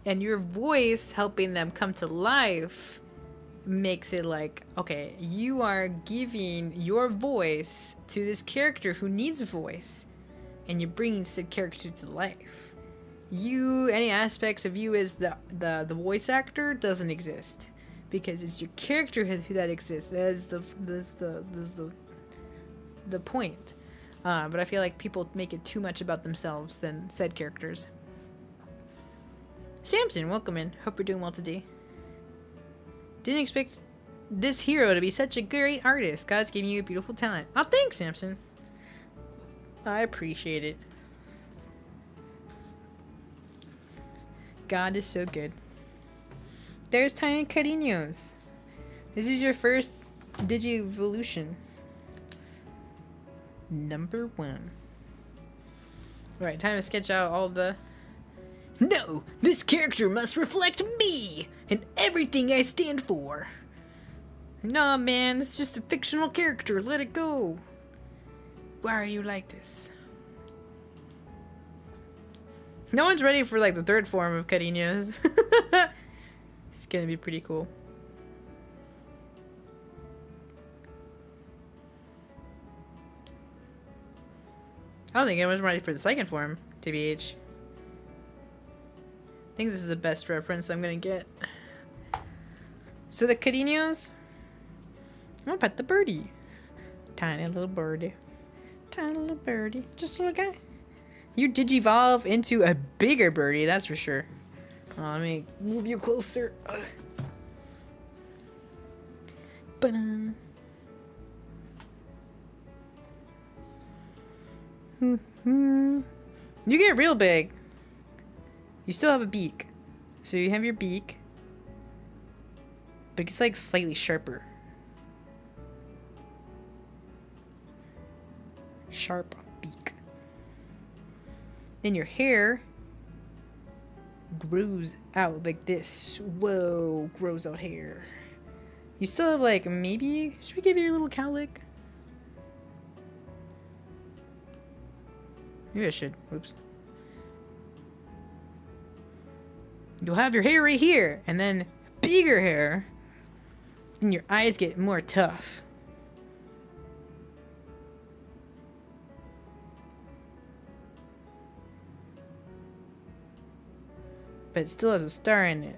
Speaker 1: And your voice helping them come to life makes it like, okay, you are giving your voice to this character who needs a voice, and you're bringing said character to life. Any aspects of you as the voice actor doesn't exist because it's your character who that exists. That's the point. But I feel like people make it too much about themselves than said characters. Samson, welcome in. Hope you're doing well today. Didn't expect this hero to be such a great artist. God's giving you a beautiful talent. Oh, thanks, Samson. I appreciate it. God is so good. There's Tiny Cariños. This is your first Digivolution. Number 1. Alright, time to sketch out all the... No! This character must reflect me! And everything I stand for! Nah, man, it's just a fictional character. Let it go. Why are you like this? No one's ready for like the third form of Cariños. It's gonna be pretty cool. I don't think anyone's ready for the second form, TBH. I think this is the best reference I'm gonna get. So the Cariños. I'm gonna pet the birdie. Tiny little birdie. Tiny little birdie. Just a little guy. You digivolve into a bigger birdie, that's for sure. Oh, let me move you closer. Ba-da. You get real big. You still have a beak. So you have your beak. But it's like slightly sharper. Sharp beak. Then your hair grows out like this. Whoa, grows out hair. You still have like, maybe, should we give you a little cowlick? Maybe I should. Oops. You'll have your hair right here, and then bigger hair, and your eyes get more tough. But it still has a star in it.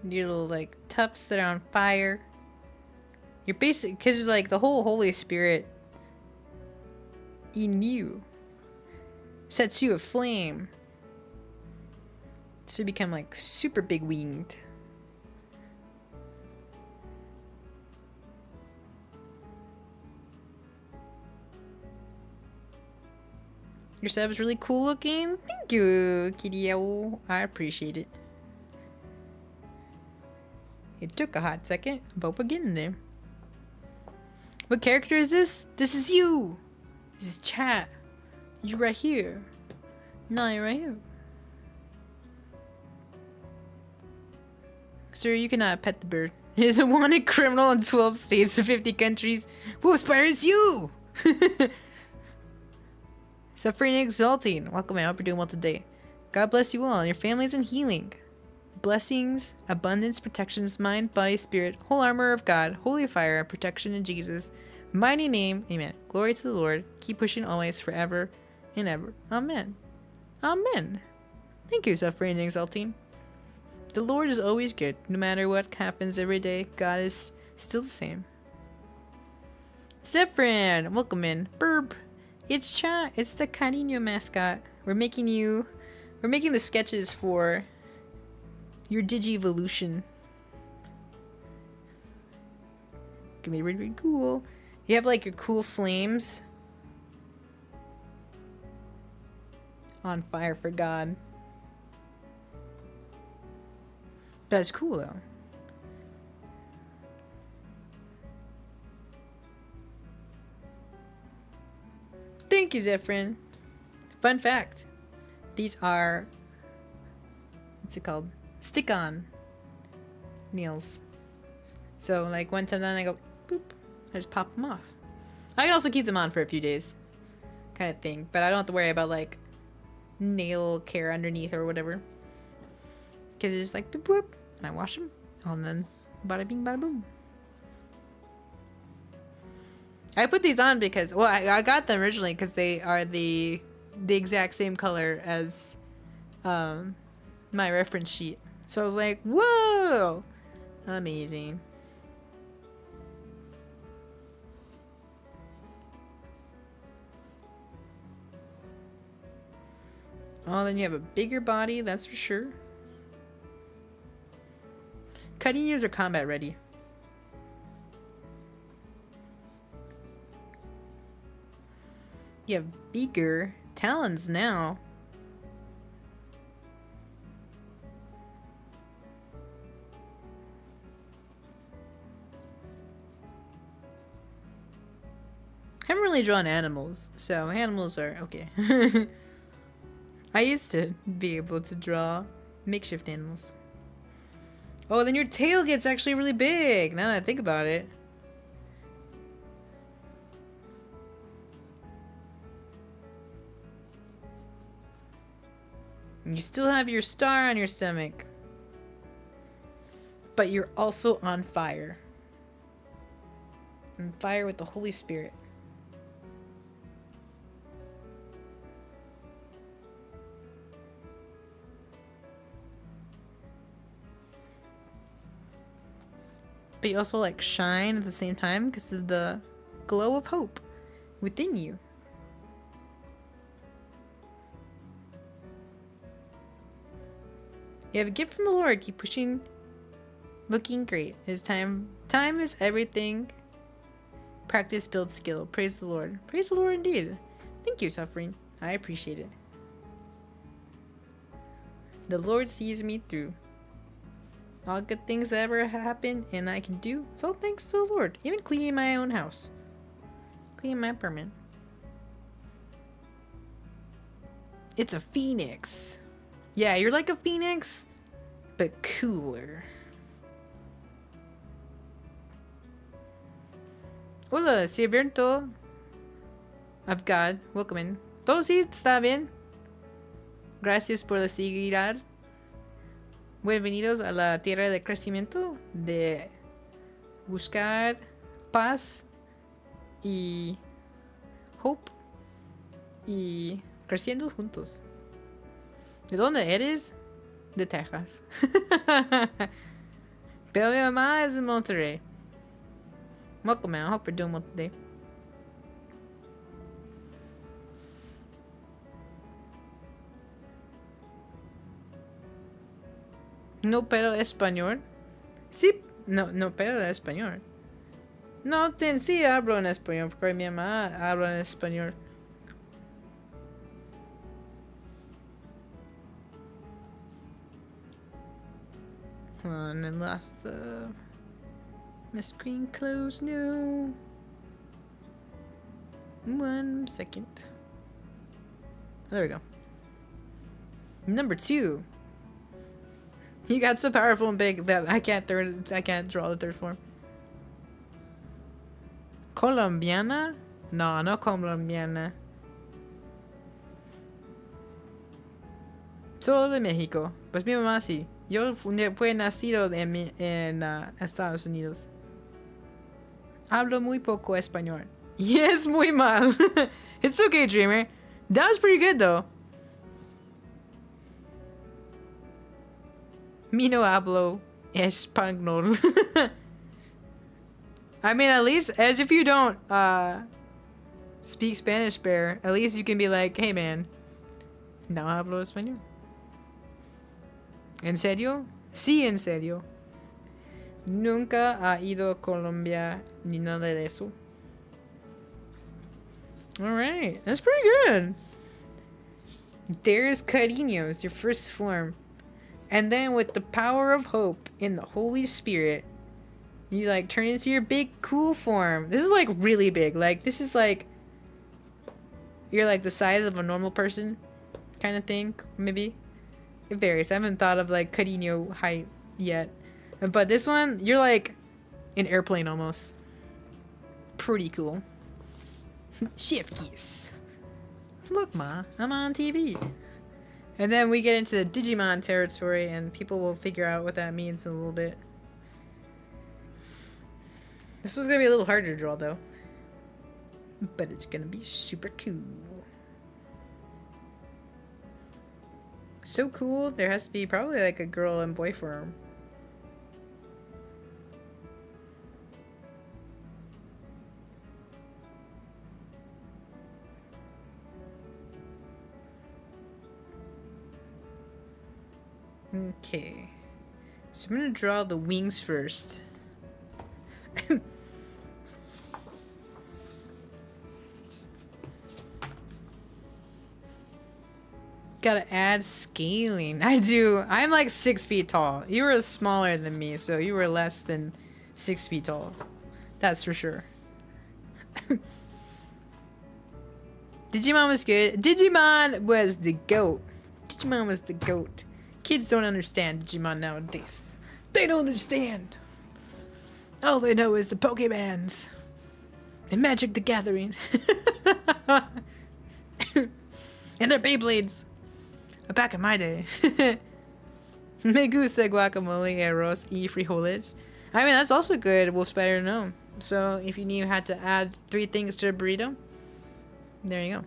Speaker 1: Your little like tufts that are on fire. You're basic, because like the whole Holy Spirit in you sets you aflame. So you become like super big winged. Your setup's really cool looking. Thank you, Kitty Owl. I appreciate it. It took a hot second, but we're getting there. What character is this? This is you! This is chat. You right here. No, you're right here. Sir, you cannot pet the bird. It is a wanted criminal in 12 states and 50 countries. Whoa, Spider, it's you! Suffering and exalting. Welcome, I hope you're doing well today. God bless you all and your families in healing. Blessings, abundance, protections, mind, body, spirit, whole armor of God, holy fire, protection in Jesus. Mighty name, amen. Glory to the Lord. Keep pushing always, forever and ever. Amen. Amen. Thank you, suffering and exalting. The Lord is always good. No matter what happens every day, God is still the same. Zephyrin, welcome in. Burb. It's Chat. It's the Cariño mascot. We're making the sketches for your Digivolution. Gonna be really, really cool. You have like your cool flames on fire for God. That's cool though. Thank you, Zephyrin. Fun fact. These are, what's it called? Stick-on nails. So like once I'm done, I go boop. I just pop them off. I can also keep them on for a few days, kind of thing. But I don't have to worry about like nail care underneath or whatever. Because it's just like boop boop. And I wash them. And then bada bing bada boom. I put these on because, well, I got them originally because they are the exact same color as my reference sheet. So I was like, whoa! Amazing. Oh, then you have a bigger body, that's for sure. Cutting ears are combat ready. You have bigger talons now. I haven't really drawn animals, so animals are okay. I used to be able to draw makeshift animals. Oh, then your tail gets actually really big, now that I think about it. You still have your star on your stomach. But you're also on fire. On fire with the Holy Spirit. But you also like shine at the same time because of the glow of hope within you. You have a gift from the Lord. Keep pushing. Looking great. It is time. Time is everything. Practice builds skill. Praise the Lord. Praise the Lord indeed. Thank you, Suffering. I appreciate it. The Lord sees me through. All good things that ever happen and I can do, it's all thanks to the Lord. Even cleaning my own house. Cleaning my apartment. It's a phoenix. Yeah, you're like a phoenix, but cooler. Hola, sierviento of God. Welcome in. Todo sí está bien. Gracias por la seguridad. Bienvenidos a la tierra de crecimiento, de buscar paz y hope y creciendo juntos. ¿De dónde eres? De Texas. Pero mi mamá es de Monterrey. Welcome, man. I hope you're doing well today. No pero español. Sí, no pero español. No, sí hablo en español, porque mi mamá habla en español. Hold on, I lost my screen closed. No. 1 second. Oh, there we go. Number 2. You got so powerful and big that I can't draw the third form. Colombiana? No, no colombiana. Solo de México. Pues mi mamá sí. Yo fui nacido en Estados Unidos. Hablo muy poco español. Y es muy mal. It's okay, Dreamer. That was pretty good, though. Mi no hablo español. I mean, at least, as if you don't speak Spanish, Bear, at least you can be like, hey, man, no hablo español. ¿En serio? Sí, en serio. Nunca ha ido a Colombia ni nada de eso. Alright, that's pretty good. There's Cariños, your first form. And then with the power of hope in the Holy Spirit, you like turn into your big cool form. This is like really big. Like this is like you're like the size of a normal person kind of thing, maybe. It varies. I haven't thought of like Cariño height yet. But this one, you're like an airplane almost. Pretty cool. Shift keys. Look, Ma, I'm on TV. And then we get into the Digimon territory, and people will figure out what that means in a little bit. This was gonna be a little harder to draw, though. But it's gonna be super cool. So cool, there has to be probably like a girl and boy form. Okay, so I'm gonna draw the wings first. Gotta add scaling. I do. I'm like 6 feet tall. You were smaller than me, so you were less than 6 feet tall. That's for sure. Digimon was good. Digimon was the GOAT. Digimon was the GOAT. Kids don't understand Digimon nowadays. They don't understand. All they know is the Pokemans. And Magic the Gathering. And their Beyblades. Back in my day. Me gusta guacamole, arroz y frijoles. I mean, that's also good. Wolf Spider no. So if you had to add 3 things to a burrito, there you go.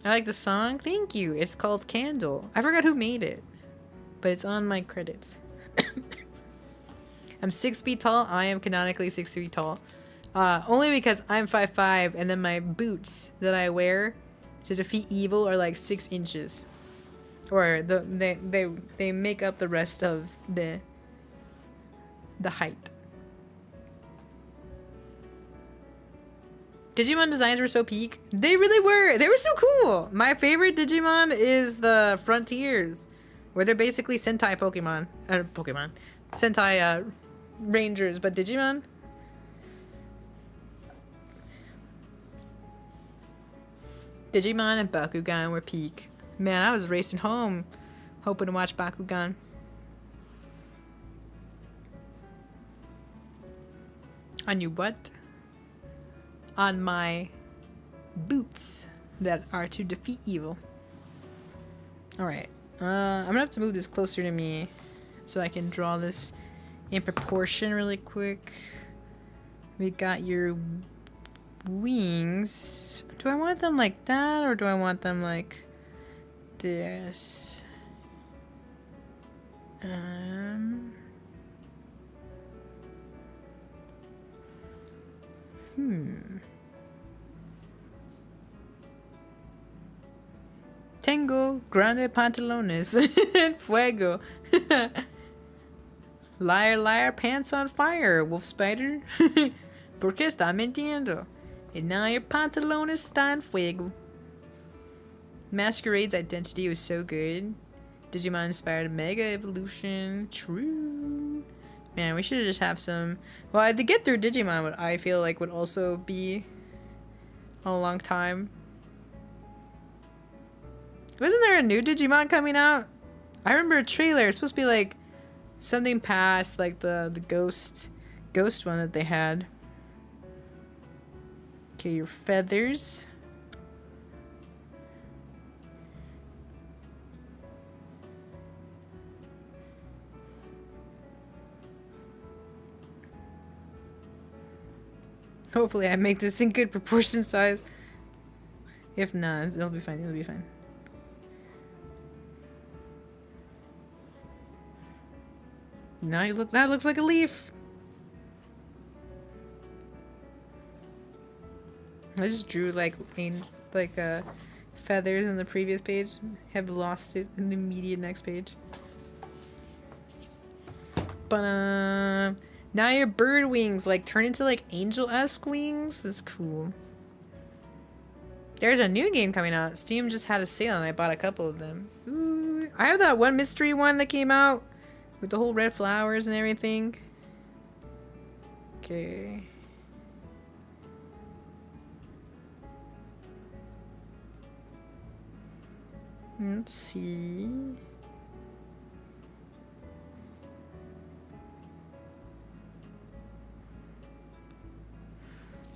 Speaker 1: I like the song. Thank you. It's called Candle. I forgot who made it, but it's on my credits. I'm 6 feet tall. I am canonically 6 feet tall. Only because I'm 5'5", and then my boots that I wear to defeat evil are like 6 inches. Or they make up the rest of the height. Digimon designs were so peak. They really were. They were so cool. My favorite Digimon is the Frontiers, where they're basically Sentai Pokemon. Sentai Rangers, but Digimon. Digimon and Bakugan were peak. Man, I was racing home, hoping to watch Bakugan. On you what? On my boots that are to defeat evil. Alright. I'm gonna have to move this closer to me so I can draw this in proportion really quick. We got your wings. Do I want them like that, or do I want them like this? Tengo grande pantalones. Fuego. Liar, liar, pants on fire, wolf spider. ¿Por qué está mintiendo? And now your pantalones está en fuego. Masquerade's identity was so good. Digimon inspired Mega Evolution. True. Man, we should just have some... Well, to get through Digimon, what I feel like would also be a long time. Wasn't there a new Digimon coming out? I remember a trailer. It's supposed to be like something past like the ghost one that they had. Okay, your feathers. Hopefully I make this in good proportion size. If not, it'll be fine. It'll be fine. Now you look. That looks like a leaf. I just drew like feathers in the previous page. Have lost it in the immediate next page. But now your bird wings like turn into like angel-esque wings. That's cool. There's a new game coming out. Steam just had a sale and I bought a couple of them. Ooh, I have that one mystery one that came out with the whole red flowers and everything. Okay. Let's see.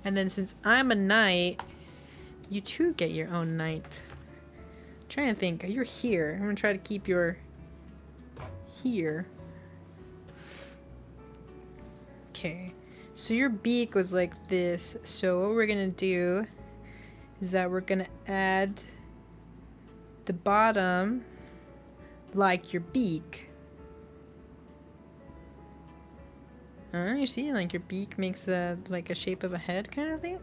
Speaker 1: And then since I'm a knight, you too get your own knight. I'm trying to think. You're here. I'm gonna try to keep your here. Okay. So your beak was like this. So what we're gonna do is that we're gonna add the bottom like your beak. You see, like your beak makes like a shape of a head kind of thing.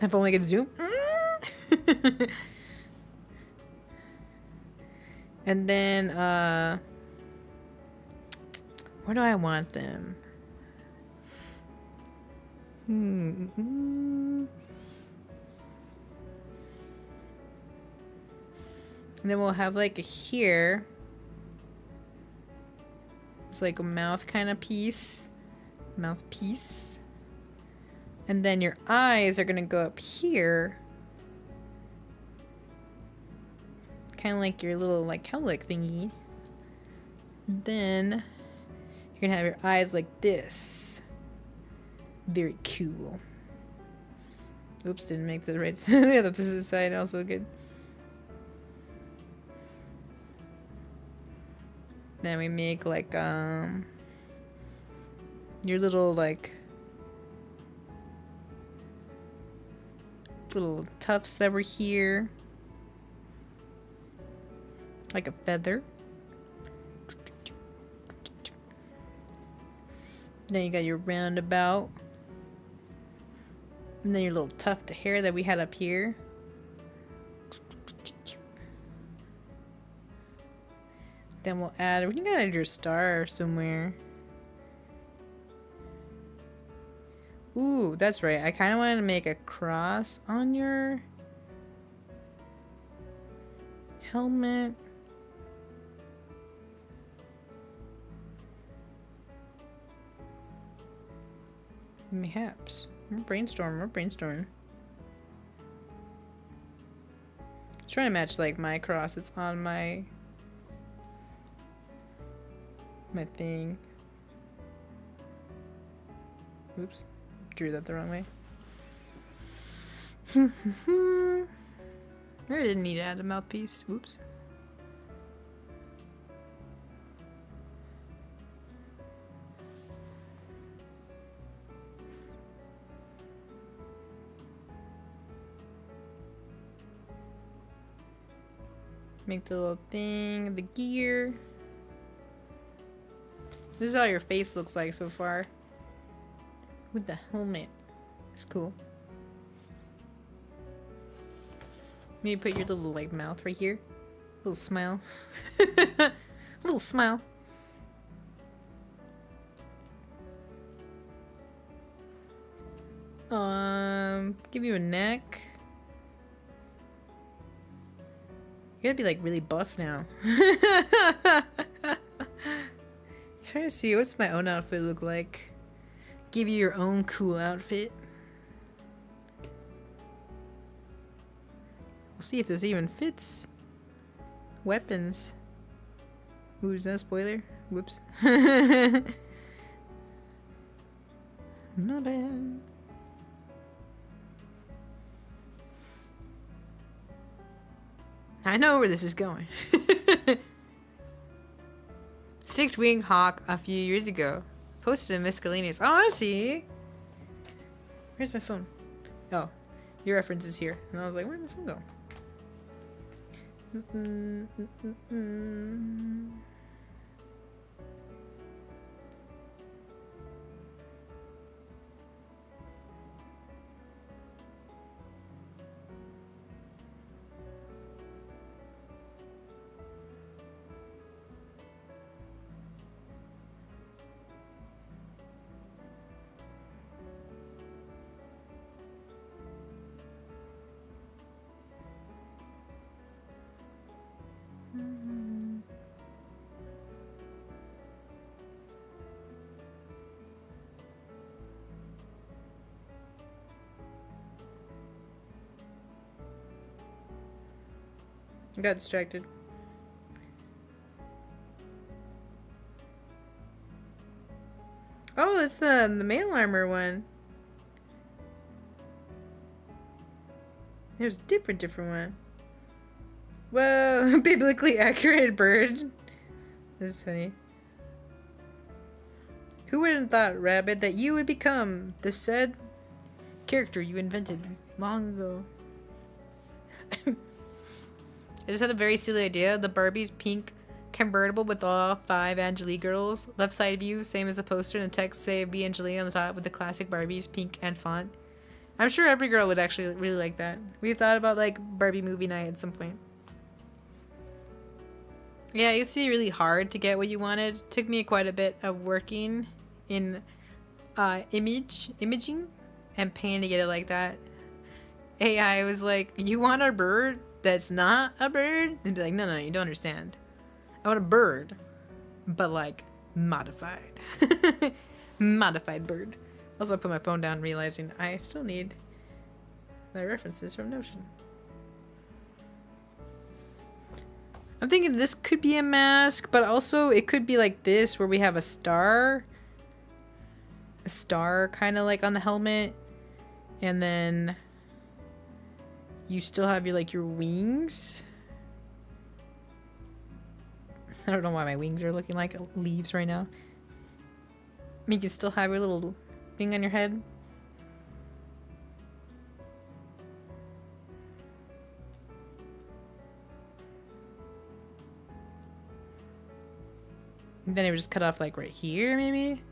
Speaker 1: If only I could zoom. And then, where do I want them? And then we'll have like a here. It's like a mouth kind of piece. Mouthpiece. And then your eyes are gonna go up here. Kind of like your little like cowlick thingy. And then you're gonna have your eyes like this. Very cool. Oops, didn't make the right the other opposite side also good. Then we make like your little like little tufts that were here. Like a feather. Then you got your roundabout. And then your little tuft of hair that we had up here. Then we'll add, we can add your star somewhere. Ooh, that's right. I kind of wanted to make a cross on your helmet. Perhaps. We're brainstorming. I'm trying to match like my cross. It's on my thing. Oops. Drew that the wrong way. I didn't need to add a mouthpiece. Whoops. Make the little thing, the gear. This is how your face looks like so far. With the helmet. It's cool. Maybe put your little like mouth right here. Little smile. Little smile. Give you a neck. You gotta be like really buff now. Trying to see what's my own outfit look like. Give you your own cool outfit. We'll see if this even fits. Weapons. Ooh, is that a spoiler? Whoops. My bad. I know where this is going. Six-winged hawk a few years ago. Posted in Miscellaneous. Oh, I see. Where's my phone? Oh, your reference is here. And I was like, where'd my phone go? I got distracted. Oh, it's the male armor one. There's a different one. Whoa, biblically accurate bird. This is funny. Who would have thought, Rabbit, that you would become the said character you invented long ago? I just had a very silly idea. The Barbie's pink convertible with all 5 Angelique girls. Left side view, same as the poster, and the text say Be Angelique on the top with the classic Barbies, pink and font. I'm sure every girl would actually really like that. We've thought about like Barbie movie night at some point. Yeah, it used to be really hard to get what you wanted. It took me quite a bit of working in imaging and paying to get it like that. AI was like, you want a bird that's not a bird? And be like, no, you don't understand. I want a bird, but like modified. Modified bird. Also, I put my phone down realizing I still need my references from Notion. I'm thinking this could be a mask, but also it could be like this where we have a star. A star kind of like on the helmet. And then you still have your like your wings. I don't know why my wings are looking like leaves right now. I mean, you can still have your little thing on your head. And then it would just cut off like right here, maybe?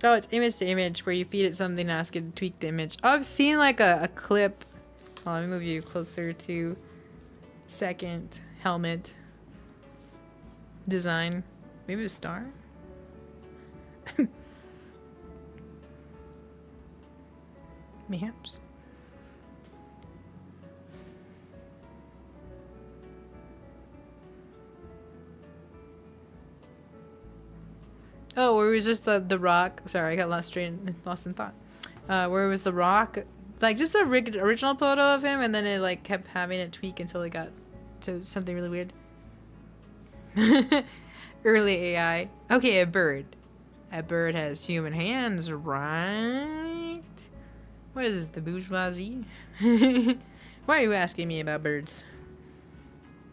Speaker 1: Oh, it's image to image where you feed it something and ask it to tweak the image. Oh, I've seen like a clip. Oh, let me move you closer to second helmet design. Maybe a star? Mayhaps. Oh, where it was just the rock. Sorry, I got lost in thought. Where it was the rock, like just the original photo of him, and then it like kept having it tweak until it got to something really weird. Early AI. Okay, a bird. A bird has human hands, right? What is this, the bourgeoisie? Why are you asking me about birds?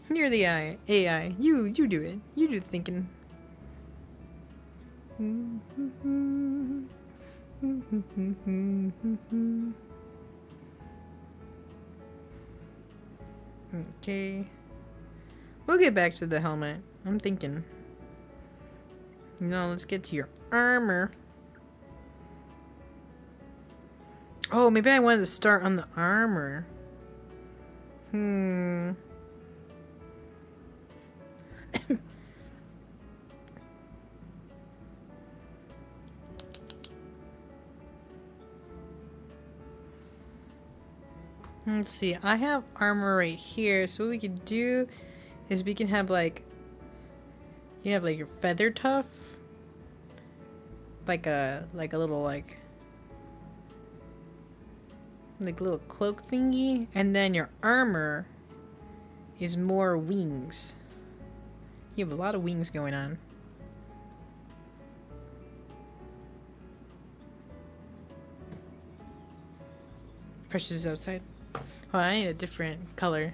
Speaker 1: You're the AI. You do it. You do the thinking. Okay. We'll get back to the helmet. I'm thinking. No, let's get to your armor. Oh, maybe I wanted to start on the armor. Let's see. I have armor right here. So what we could do is we can have like, you have like your feather tuff, like a little like little cloak thingy, and then your armor is more wings. You have a lot of wings going on. Precious is outside. Oh, I need a different color.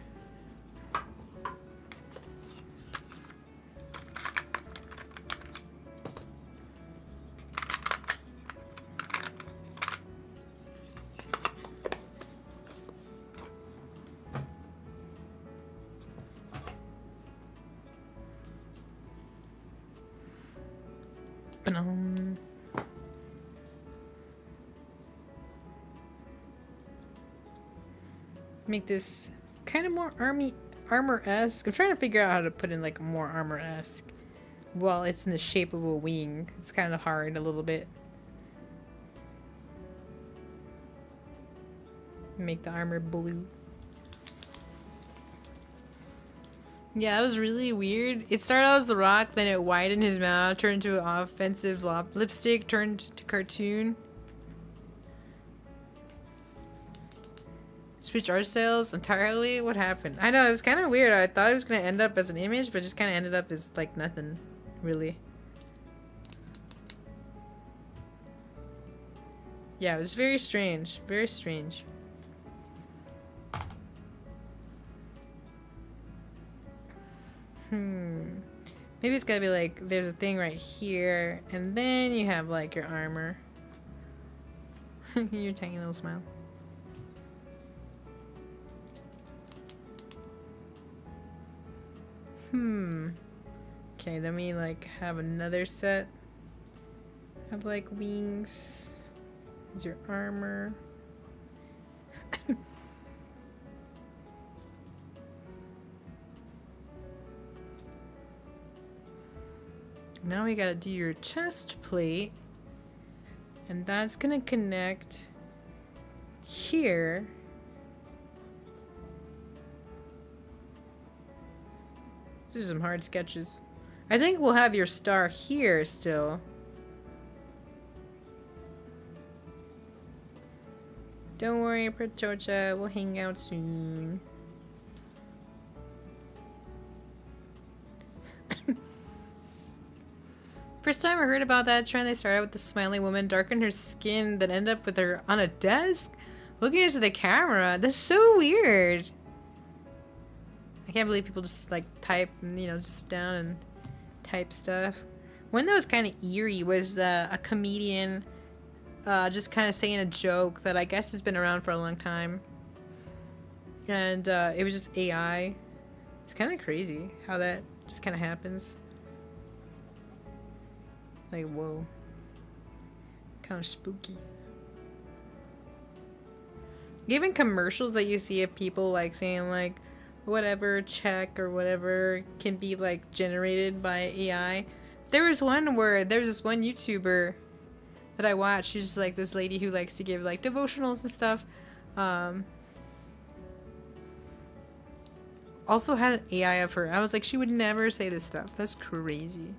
Speaker 1: Make this kind of more armor-esque. I'm trying to figure out how to put in like more armor-esque while it's in the shape of a wing. It's kind of hard a little bit. Make the armor blue. Yeah, that was really weird. It started out as The Rock, then it widened his mouth, turned into an offensive lipstick, turned to cartoon. Switch art styles entirely? What happened? I know, it was kind of weird. I thought it was going to end up as an image, but just kind of ended up as like nothing, really. Yeah, it was very strange. Very strange. Maybe it's gotta be like, there's a thing right here, and then you have like your armor. Your tiny little smile. Okay, then we like have another set. Have like wings. Is your armor. Now we gotta do your chest plate. And that's gonna connect here. These are some hard sketches. I think we'll have your star here still. Don't worry, Pratocha. We'll hang out soon. First time I heard about that trend, they started with the smiley woman, darkened her skin, then ended up with her on a desk, looking into the camera. That's so weird. I can't believe people just like type, you know, just sit down and type stuff. One that was kind of eerie was a comedian just kind of saying a joke that I guess has been around for a long time. And it was just AI. It's kind of crazy how that just kind of happens. Like, whoa. Kind of spooky. Even commercials that you see of people like saying like, whatever check or whatever can be like generated by AI. There was one where there was this one YouTuber that I watched. She's just like this lady who likes to give like devotionals and stuff. Also had an AI of her. I was like, she would never say this stuff. That's crazy.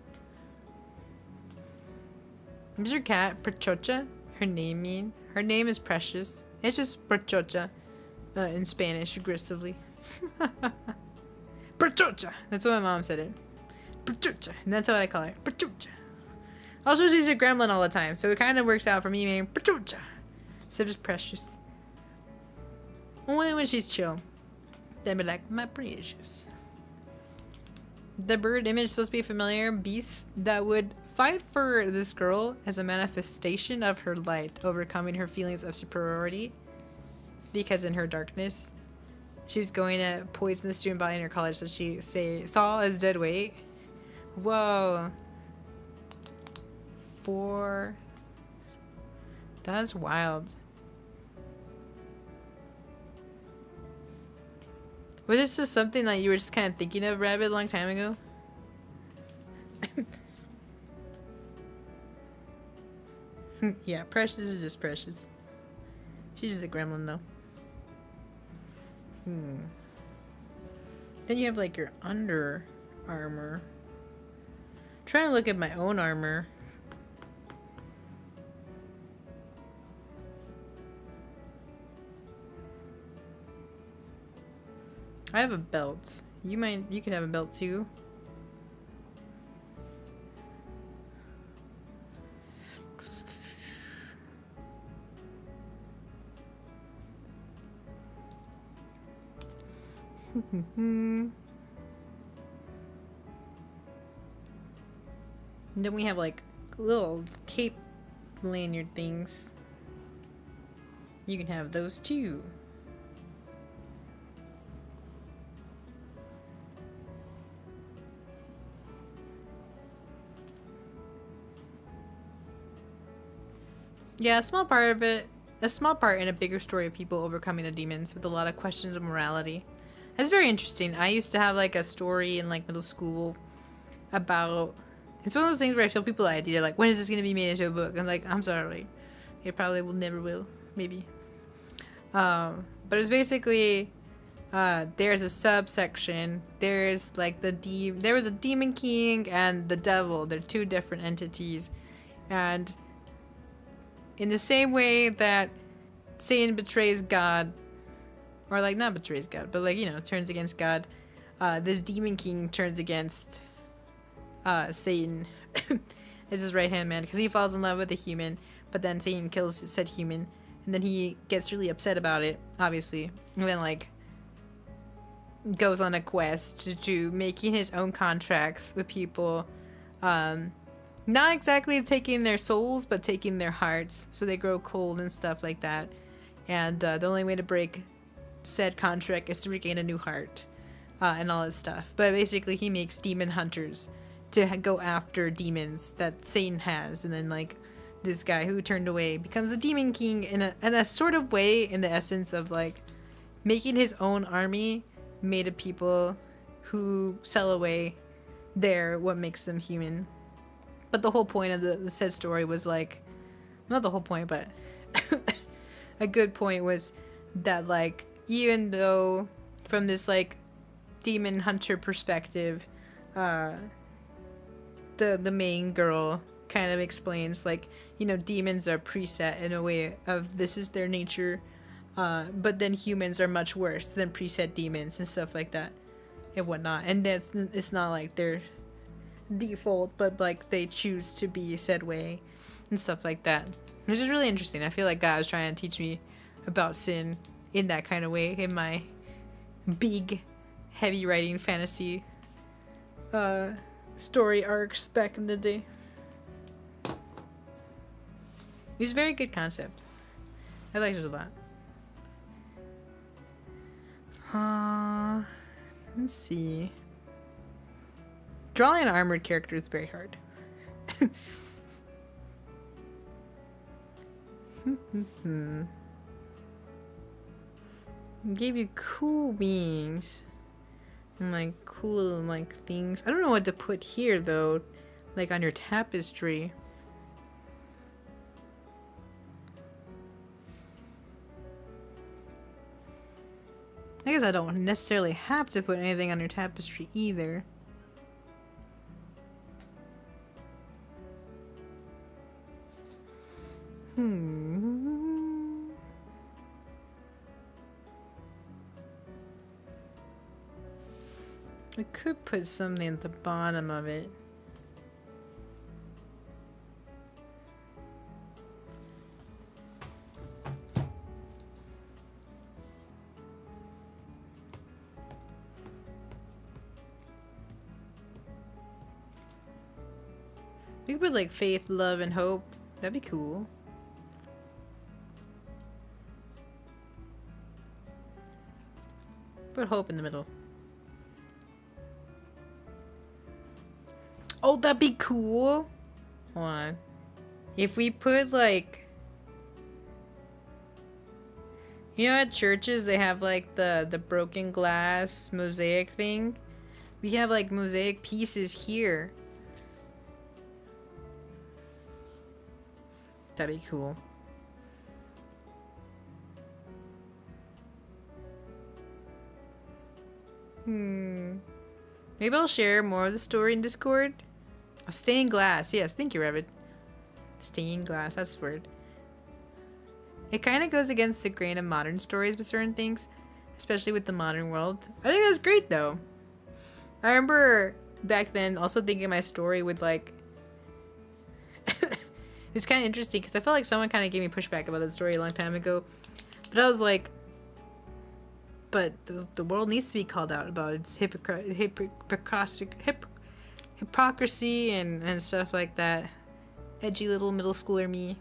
Speaker 1: Mr. Cat, Prachocha, her name is Precious. It's just Prachocha in Spanish, aggressively. Prachocha! That's what my mom said it. Prachocha. And that's what I call her. Prachocha. Also, she's a gremlin all the time, so it kind of works out for me being Prachocha. So just Precious. Only when she's chill. Then be like, my precious. The bird image is supposed to be a familiar beast that would fight for this girl as a manifestation of her light, overcoming her feelings of superiority. Because in her darkness, she was going to poison the student body in her college that she saw as dead weight. Whoa. 4. That's wild. Was this just something that you were just kind of thinking of, Rabbit, a long time ago? Yeah, Precious is just Precious. She's just a gremlin, though. Then you have, like, your under armor. Trying to look at my own armor. I have a belt. You can have a belt too. And then we have like little cape lanyard things. You can have those too. Yeah, a small part of it, a small part in a bigger story of people overcoming the demons with a lot of questions of morality. That's very interesting. I used to have like a story in like middle school about, it's one of those things where I tell people the idea like, when is this going to be made into a book? I'm like, I'm sorry, it probably will never will, maybe. But it's basically, there's a subsection, there's like there was a demon king and the devil. They're two different entities, and in the same way that Satan betrays God, or like not betrays God, but like, you know, turns against God, this demon king turns against Satan as his right hand man, because he falls in love with a human, but then Satan kills said human, and then he gets really upset about it, obviously, and then like goes on a quest to making his own contracts with people, not exactly taking their souls, but taking their hearts, so they grow cold and stuff like that. And the only way to break said contract is to regain a new heart, and all that stuff. But basically, he makes demon hunters to go after demons that Satan has, and then like this guy who turned away becomes the demon king in a sort of way, in the essence of like making his own army made of people who sell away what makes them human. But the whole point of the said story was like, not the whole point, but a good point was that like, even though from this like demon hunter perspective, the main girl kind of explains like, you know, demons are preset in a way of this is their nature, but then humans are much worse than preset demons and stuff like that and whatnot. And it's not like they're default, but like they choose to be said way and stuff like that, which is really interesting. I feel like God was trying to teach me about sin in that kind of way in my big heavy writing fantasy story arcs back in the day. It was a very good concept. I liked it a lot. Let's see. Drawing an armored character is very hard. Gave you cool wings and like cool like things. I don't know what to put here though, like on your tapestry. I guess I don't necessarily have to put anything on your tapestry either. I could put something at the bottom of it. You could put like faith, love, and hope. That'd be cool. Put hope in the middle. Oh, that'd be cool. Hold on. If we put like, you know, at churches they have like the broken glass mosaic thing. We have like mosaic pieces here. That'd be cool. Maybe I'll share more of the story in Discord. Oh, stained glass. Yes, thank you, Revit. Stained glass, that's the word. It kind of goes against the grain of modern stories with certain things, especially with the modern world. I think that's great, though. I remember back then also thinking my story would, like... it was kind of interesting, because I felt like someone kind of gave me pushback about that story a long time ago. But I was like... But the world needs to be called out about its hypocrisy and stuff like that. Edgy little middle schooler me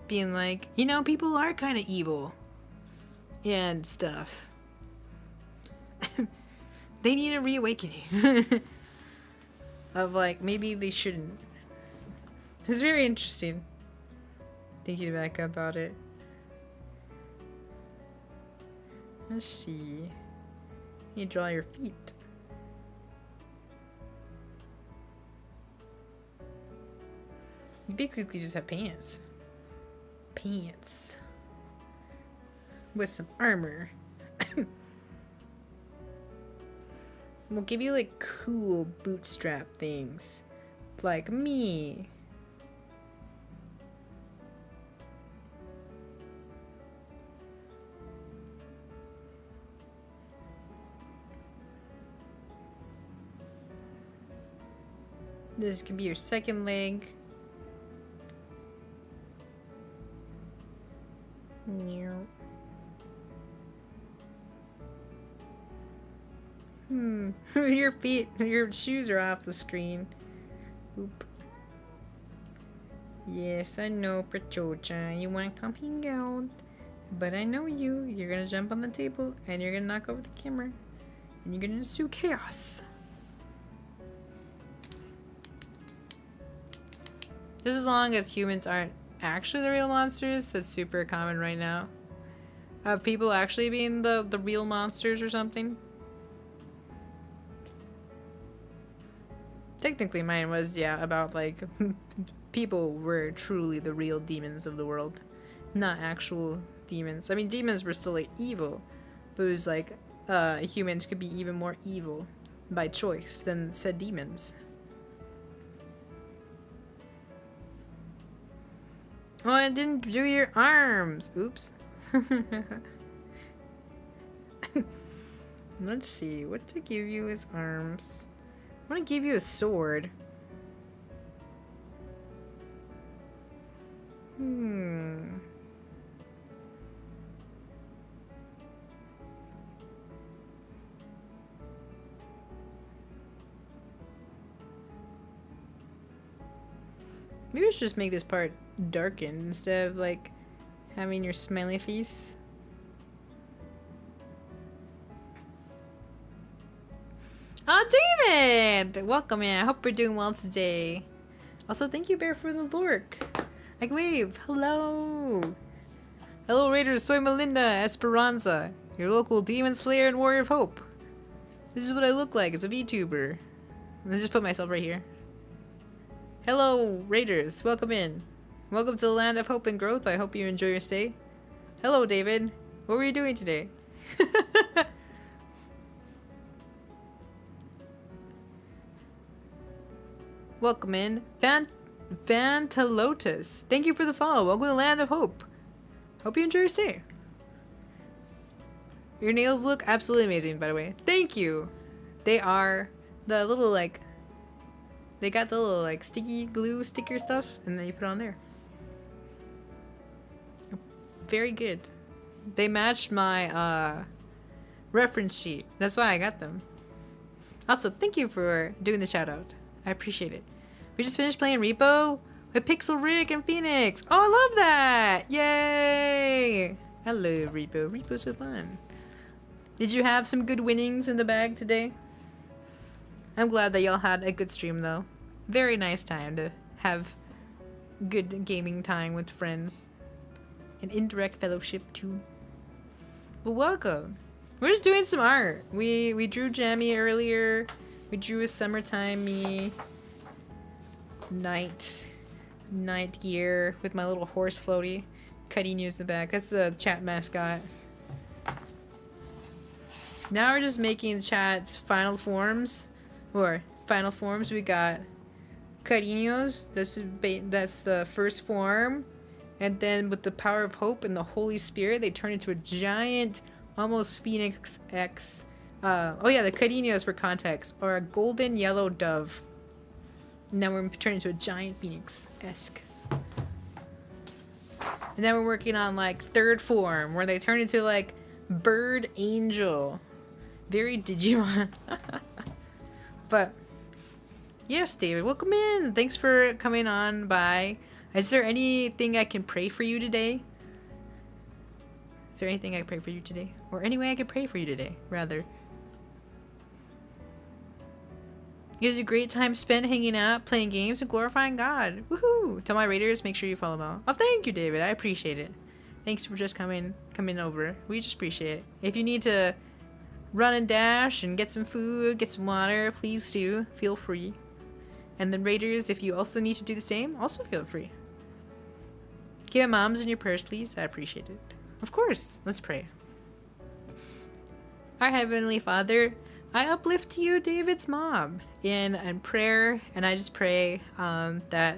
Speaker 1: being like, you know, people are kind of evil and stuff. They need a reawakening. Of like, maybe they shouldn't. It's very interesting thinking back about it. Let's see. You draw your feet. You basically just have pants. Pants. With some armor. We'll give you like cool bootstrap things. Like me. This could be your second leg. Your feet, your shoes are off the screen. Oop. Yes, I know, Prachocha. You want to come hang out. But I know you. You're going to jump on the table and you're going to knock over the camera. And you're going to ensue chaos. Just as long as humans aren't actually the real monsters, that's super common right now. Of people actually being the real monsters or something. Technically mine was, yeah, about like people were truly the real demons of the world. Not actual demons. I mean, demons were still like evil. But it was like humans could be even more evil by choice than said demons. Oh, I didn't do your arms. Oops. Let's see. What to give you as arms? I want to give you a sword. Maybe I should just make this part darken instead of like having your smiley face. Oh, David! Welcome in. I hope you're doing well today. Also, thank you, Bear, for the lurk. Like wave. Hello. Hello, Raiders. Soy Melinda Esperanza, your local demon slayer and warrior of hope. This is what I look like as a VTuber. Let's just put myself right here. Hello, Raiders. Welcome in. Welcome to the land of hope and growth. I hope you enjoy your stay. Hello, David. What were you doing today? Welcome in. Vantalotus. Thank you for the follow. Welcome to the land of hope. Hope you enjoy your stay. Your nails look absolutely amazing, by the way. Thank you. They are the little like... They got the little like sticky glue sticker stuff and then you put it on there. Very good. They matched my reference sheet. That's why I got them. Also, thank you for doing the shout out. I appreciate it. We just finished playing Repo with Pixel Rick and Phoenix. Oh, I love that! Yay! I love Repo. Repo's so fun. Did you have some good winnings in the bag today? I'm glad that y'all had a good stream though. Very nice time to have good gaming time with friends. An indirect fellowship too. But welcome. We're just doing some art. We drew Jammy earlier. We drew a summertime me. Night gear with my little horse floaty. Cuddy News in the back. That's the chat mascot. Now we're just making the chat's final forms. Or final forms. We got Cariños. That's the first form. And then with the power of hope and the Holy Spirit, they turn into a giant, almost Phoenix X. Oh yeah, the Cariños for context. Or a golden yellow dove. Now we're turning into a giant Phoenix-esque. And then we're working on like third form, where they turn into like bird angel. Very Digimon. But yes, David, welcome in. Thanks for coming on by. Is there anything I can pray for you today? Is there anything I can pray for you today? Or any way I can pray for you today, rather? It was a great time spent hanging out, playing games, and glorifying God. Woohoo! Tell my raiders, make sure you follow them all. Oh, thank you, David. I appreciate it. Thanks for just coming over. We just appreciate it. If you need to run and dash and get some food, get some water, please do. Feel free. And then raiders, if you also need to do the same, also feel free. Keep my moms in your prayers, please. I appreciate it. Of course. Let's pray. Our Heavenly Father, I uplift to you David's mom in prayer, and I just pray that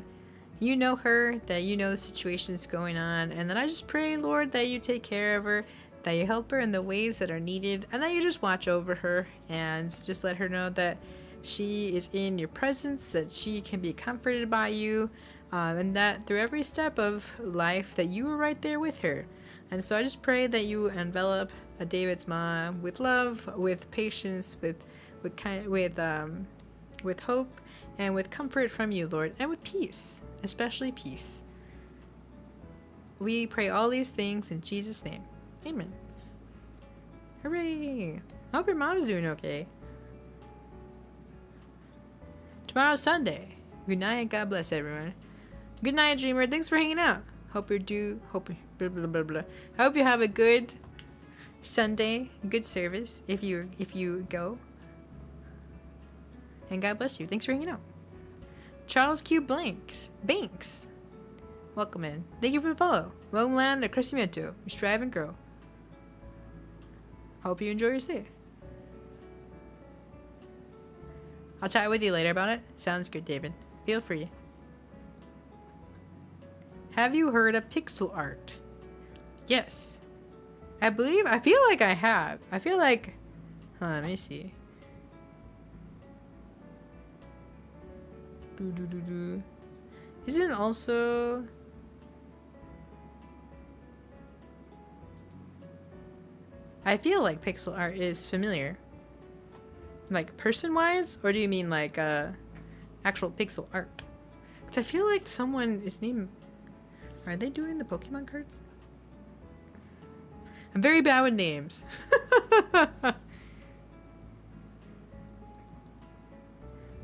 Speaker 1: you know her, that you know the situations going on, and then I just pray, Lord, that you take care of her, that you help her in the ways that are needed, and that you just watch over her and just let her know that she is in your presence, that she can be comforted by you, and that through every step of life that you are right there with her. And so I just pray that you envelop David's mom with love, with patience, with hope, and with comfort from you, Lord, and with peace, especially peace. We pray all these things in Jesus' name. Amen. Hooray! I hope your mom's doing okay. Tomorrow's Sunday. Good night and God bless everyone. Good night, Dreamer. Thanks for hanging out. Hope you blah blah blah blah. I hope you have a good Sunday, good service if you go. And God bless you. Thanks for hanging out. Charles Q. Banks. Welcome in. Thank you for the follow. Welcome land a crecimiento. We strive and grow. Hope you enjoy your stay. I'll chat with you later about it. Sounds good, David. Feel free. Have you heard of pixel art? Yes. I feel like I have. I feel like... let me see. Isn't it also... I feel like pixel art is familiar. Like person-wise? Or do you mean like actual pixel art? Because I feel like someone is named... Are they doing the Pokemon cards? I'm very bad with names.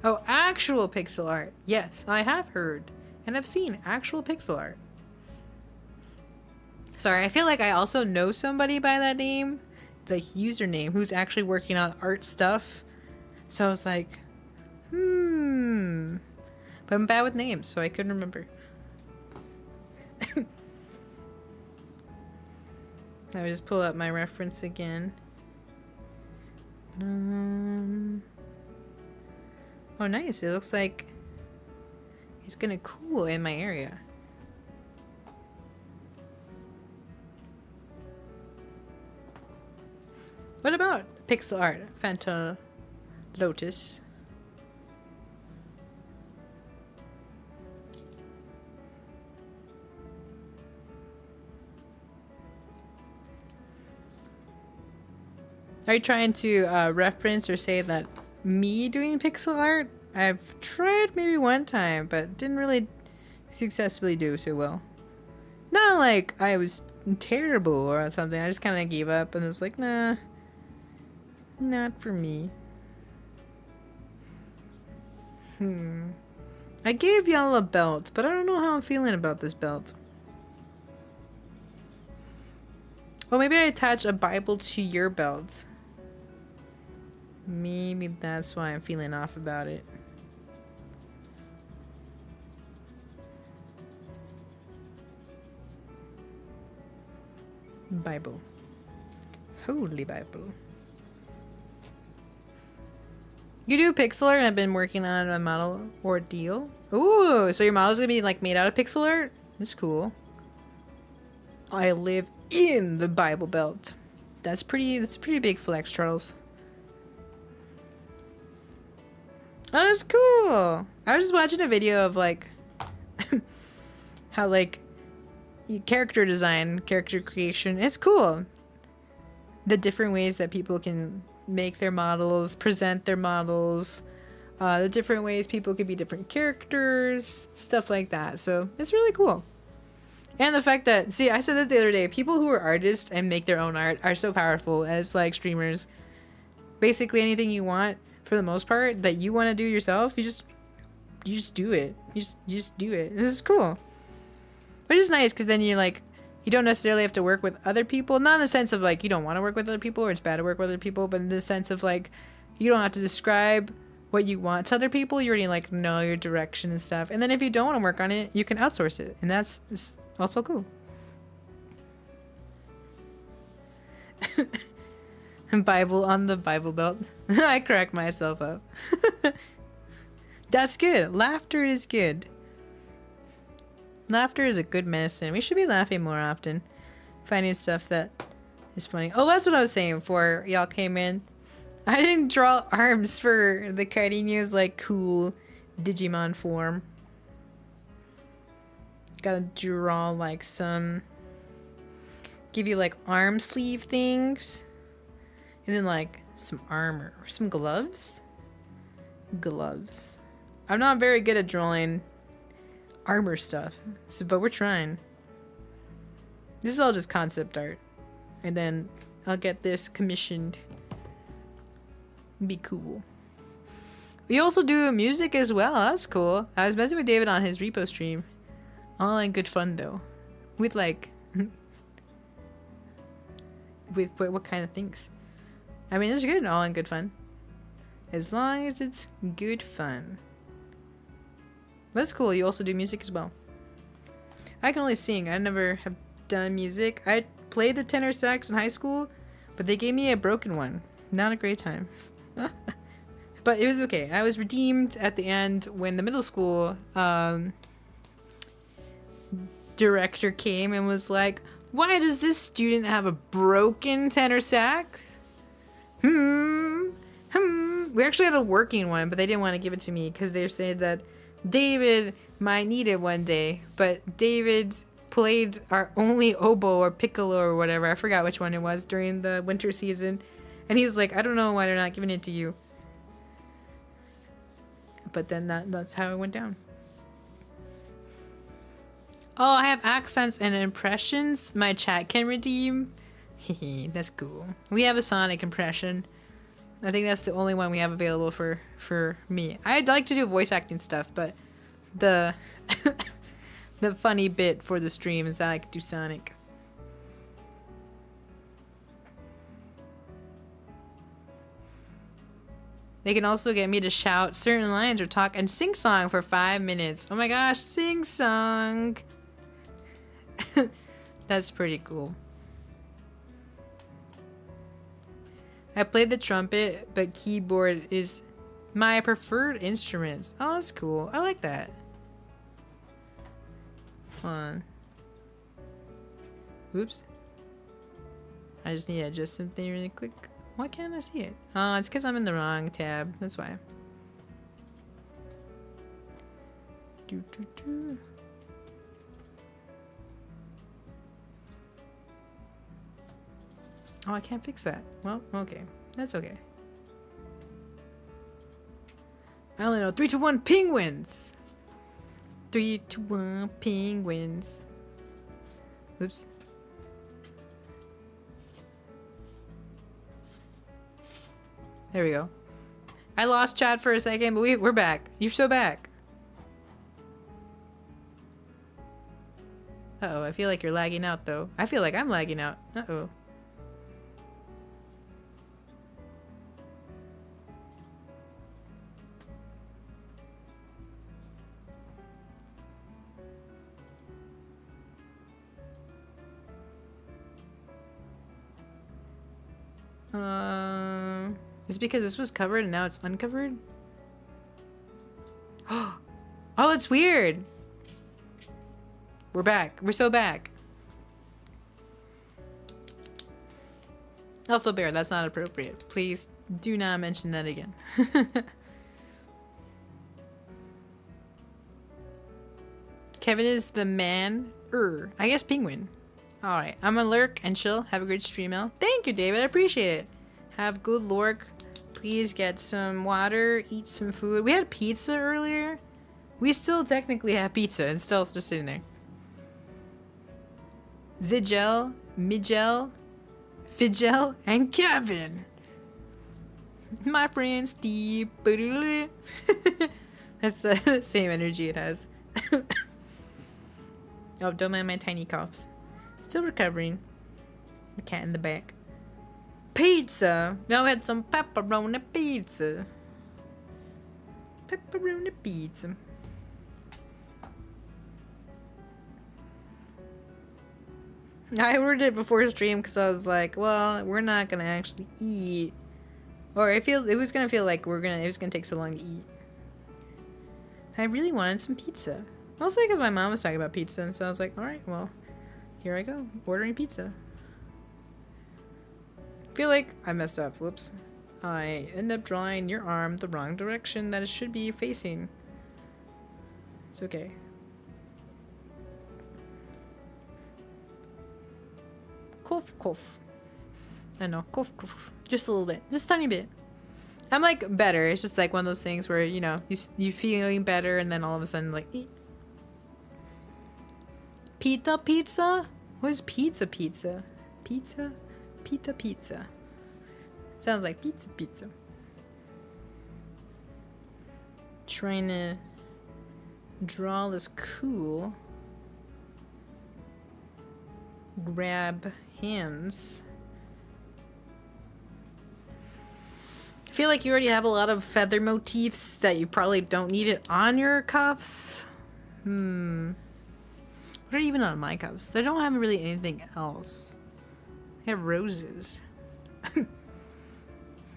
Speaker 1: Oh, actual pixel art. Yes, I have heard. And I've seen actual pixel art. Sorry, I feel like I also know somebody by that name. Like username, who's actually working on art stuff. So I was like, But I'm bad with names, so I couldn't remember. Let me just pull up my reference again. Oh, nice. It looks like it's gonna cool in my area. What about pixel art? Fanta Lotus. Are you trying to reference or say that me doing pixel art? I've tried maybe one time, but didn't really successfully do so well. Not like I was terrible or something. I just kind of gave up and was like, nah, not for me. I gave y'all a belt, but I don't know how I'm feeling about this belt. Well, maybe I attach a Bible to your belt. Maybe that's why I'm feeling off about it. Bible. Holy Bible. You do pixel art and I've been working on a model ordeal. Ooh, so your model's gonna be like made out of pixel art? That's cool. I live in the Bible Belt. That's a pretty big flex, Charles. Oh, that's cool. I was just watching a video of like how like character design, character creation. It's cool. The different ways that people can make their models, present their models, the different ways people could be different characters, stuff like that. So it's really cool. And the fact that, see, I said that the other day, people who are artists and make their own art are so powerful as like streamers. Basically anything you want, for the most part, that you want to do yourself, you just do it. You just do it. This is cool. Which is nice because then you're like, you don't necessarily have to work with other people. Not in the sense of like you don't want to work with other people or it's bad to work with other people, but in the sense of like you don't have to describe what you want to other people. You already like know your direction and stuff. And then if you don't want to work on it, you can outsource it. And that's also cool. Bible on the Bible Belt. I crack myself up. That's good. Laughter is good. Laughter is a good medicine. We should be laughing more often. Finding stuff that is funny. Oh, that's what I was saying before y'all came in. I didn't draw arms for the Carinios like cool Digimon form. Gotta draw like some... Give you like arm sleeve things. And then like some armor. Or some gloves? Gloves. I'm not very good at drawing armor stuff, so but we're trying. This is all just concept art, and then I'll get this commissioned. Be cool. We also do music as well. That's cool. I was messing with David on his repo stream. All in good fun though, with like with what kind of things. I mean, it's good. All in good fun, as long as it's good fun. That's cool. You also do music as well. I can only sing. I never have done music. I played the tenor sax in high school, but they gave me a broken one. Not a great time. But it was okay. I was redeemed at the end when the middle school director came and was like, why does this student have a broken tenor sax? We actually had a working one, but they didn't want to give it to me because they said that David might need it one day, but David played our only oboe or piccolo or whatever. I forgot which one it was during the winter season. And he was like, I don't know why they're not giving it to you. But then that's how it went down. Oh, I have accents and impressions my chat can redeem. Hehe, that's cool. We have a Sonic impression. I think that's the only one we have available for me. I'd like to do voice acting stuff, but the the funny bit for the stream is that I could do Sonic. They can also get me to shout certain lines or talk and sing song for 5 minutes. Oh my gosh, sing song! That's pretty cool. I played the trumpet, but keyboard is my preferred instrument. Oh, that's cool. I like that. Hold on. Oops. I just need to adjust something really quick. Why can't I see it? Oh, it's because I'm in the wrong tab. That's why. Oh, I can't fix that. Well, okay. That's okay. I only know 3, 2, 1 penguins! 3, 2, 1 penguins. Oops. There we go. I lost chat for a second, but we're back. You're so back. Uh-oh, I feel like you're lagging out, though. I feel like I'm lagging out. Uh-oh. Is it because this was covered and now it's uncovered? Oh, it's weird. We're back. We're so back. Also, Bear, that's not appropriate. Please do not mention that again. Kevin is the man. I guess penguin. Alright, I'm gonna lurk and chill. Have a great stream, Al. Thank you, David. I appreciate it. Have good lurk. Please get some water. Eat some food. We had pizza earlier. We still technically have pizza. It's still just sitting there. Zigel, Miguel, Figel, and Kevin. My friend Steve. That's the same energy it has. Oh, don't mind my tiny coughs. Still recovering. The cat in the back. Pizza! Now I had some pepperoni pizza. Pepperoni pizza. I ordered it before stream because I was like, well, we're not gonna actually eat. Or it was gonna feel like it was gonna take so long to eat. I really wanted some pizza. Mostly because my mom was talking about pizza, and so I was like, alright, well, here I go, ordering pizza. I feel like I messed up. Whoops. I end up drawing your arm the wrong direction that it should be facing. It's okay. Cough, cough. I know, cough, cough. Just a little bit. Just a tiny bit. I'm like better. It's just like one of those things where, you know, you feeling better and then all of a sudden like, eat. Pita pizza? What is pizza pizza? Pizza? Pita pizza. Sounds like pizza pizza. Trying to draw this cool. Grab hands. I feel like you already have a lot of feather motifs that you probably don't need it on your cuffs. What are even on my cuffs? They don't have really anything else. They have roses.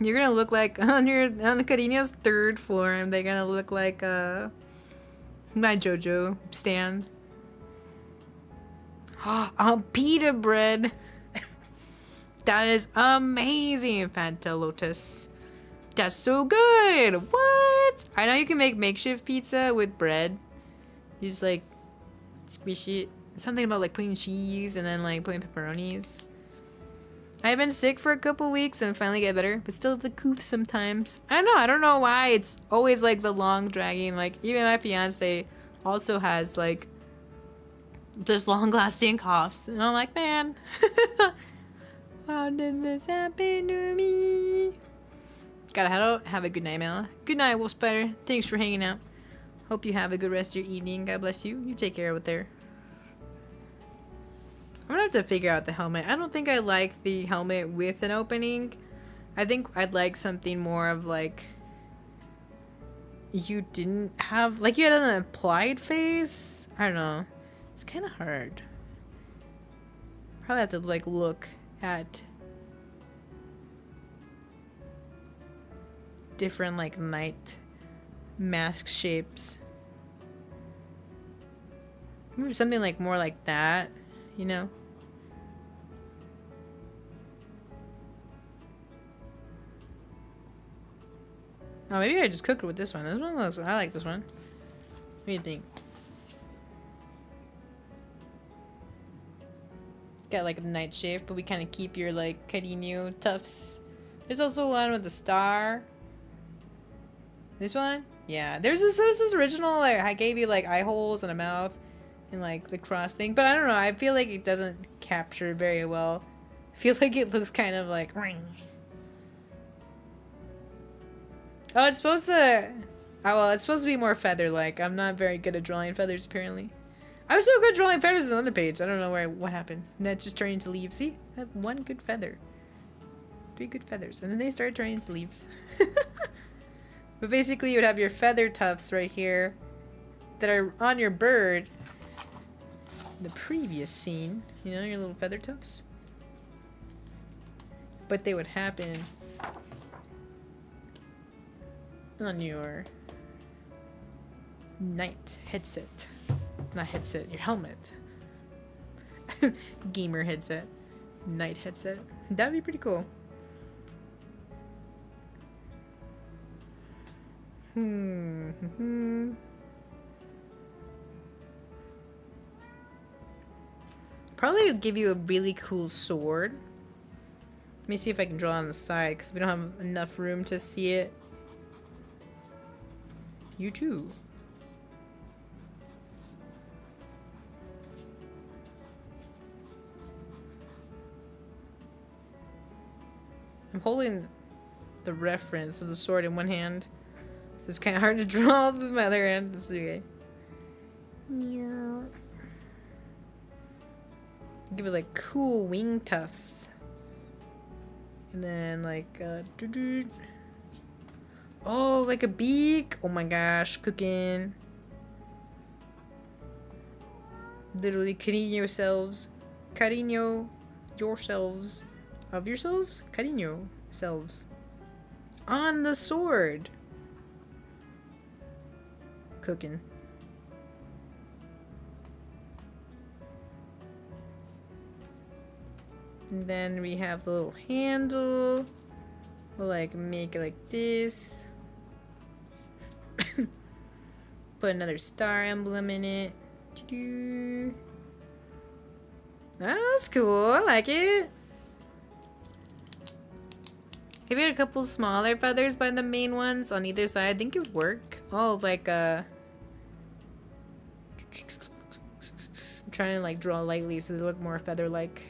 Speaker 1: You're gonna look like on the Carino's third floor. They're gonna look like my JoJo stand. Pita bread. That is amazing, Fanta Lotus. That's so good. What? I know you can make makeshift pizza with bread. You just like squish it. Something about like putting cheese and then like putting pepperonis. I've been sick for a couple weeks and finally get better, but still have the coughs sometimes. I don't know why. It's always like the long dragging. Like even my fiance also has like just long lasting coughs. And I'm like, man, how did this happen to me? Gotta head out. Have a good night, Mela. Good night, Wolf Spider. Thanks for hanging out. Hope you have a good rest of your evening. God bless you. You take care of it there. I'm gonna have to figure out the helmet. I don't think I like the helmet with an opening. I think I'd like something more of like you didn't have, like you had an applied face. I don't know. It's kind of hard. Probably have to like look at different like night mask shapes. Maybe something like more like that, you know? Oh, maybe I just cooked with this one. This one looks, I like this one. What do you think? It's got like a night shape, but we kind of keep your like Carino tufts. There's also one with a star. This one? Yeah, there's this original, like, I gave you, like, eye holes and a mouth and, like, the cross thing. But I don't know, I feel like it doesn't capture very well. I feel like it looks kind of, like, ring. Oh, it's supposed to... Oh, well, it's supposed to be more feather-like. I'm not very good at drawing feathers, apparently. I was so good drawing feathers on the other page. I don't know what happened. And that just turned into leaves. See? I have 1 good feather. 3 good feathers. And then they started turning into leaves. But basically you would have your feather tufts right here that are on your bird. The previous scene. You know, your little feather tufts. But they would happen on your knight headset. Not headset, your helmet. Gamer headset. Knight headset. That'd be pretty cool. Probably give you a really cool sword. Let me see if I can draw on the side because we don't have enough room to see it. You too. I'm holding the reference of the sword in one hand, so it's kind of hard to draw with my other hand. It's okay. Give it like cool wing tufts. And then like oh, like a beak. Oh my gosh, cooking. Literally cutting yourselves. Cutting yourselves. Of yourselves? Cutting yourselves. On the sword. Cooking. And then we have the little handle. We'll like make it like this. Put another star emblem in it. That's cool. I like it. If you had a couple smaller feathers by the main ones on either side, I think it would work. Oh, like I'm trying to like draw lightly so they look more feather-like.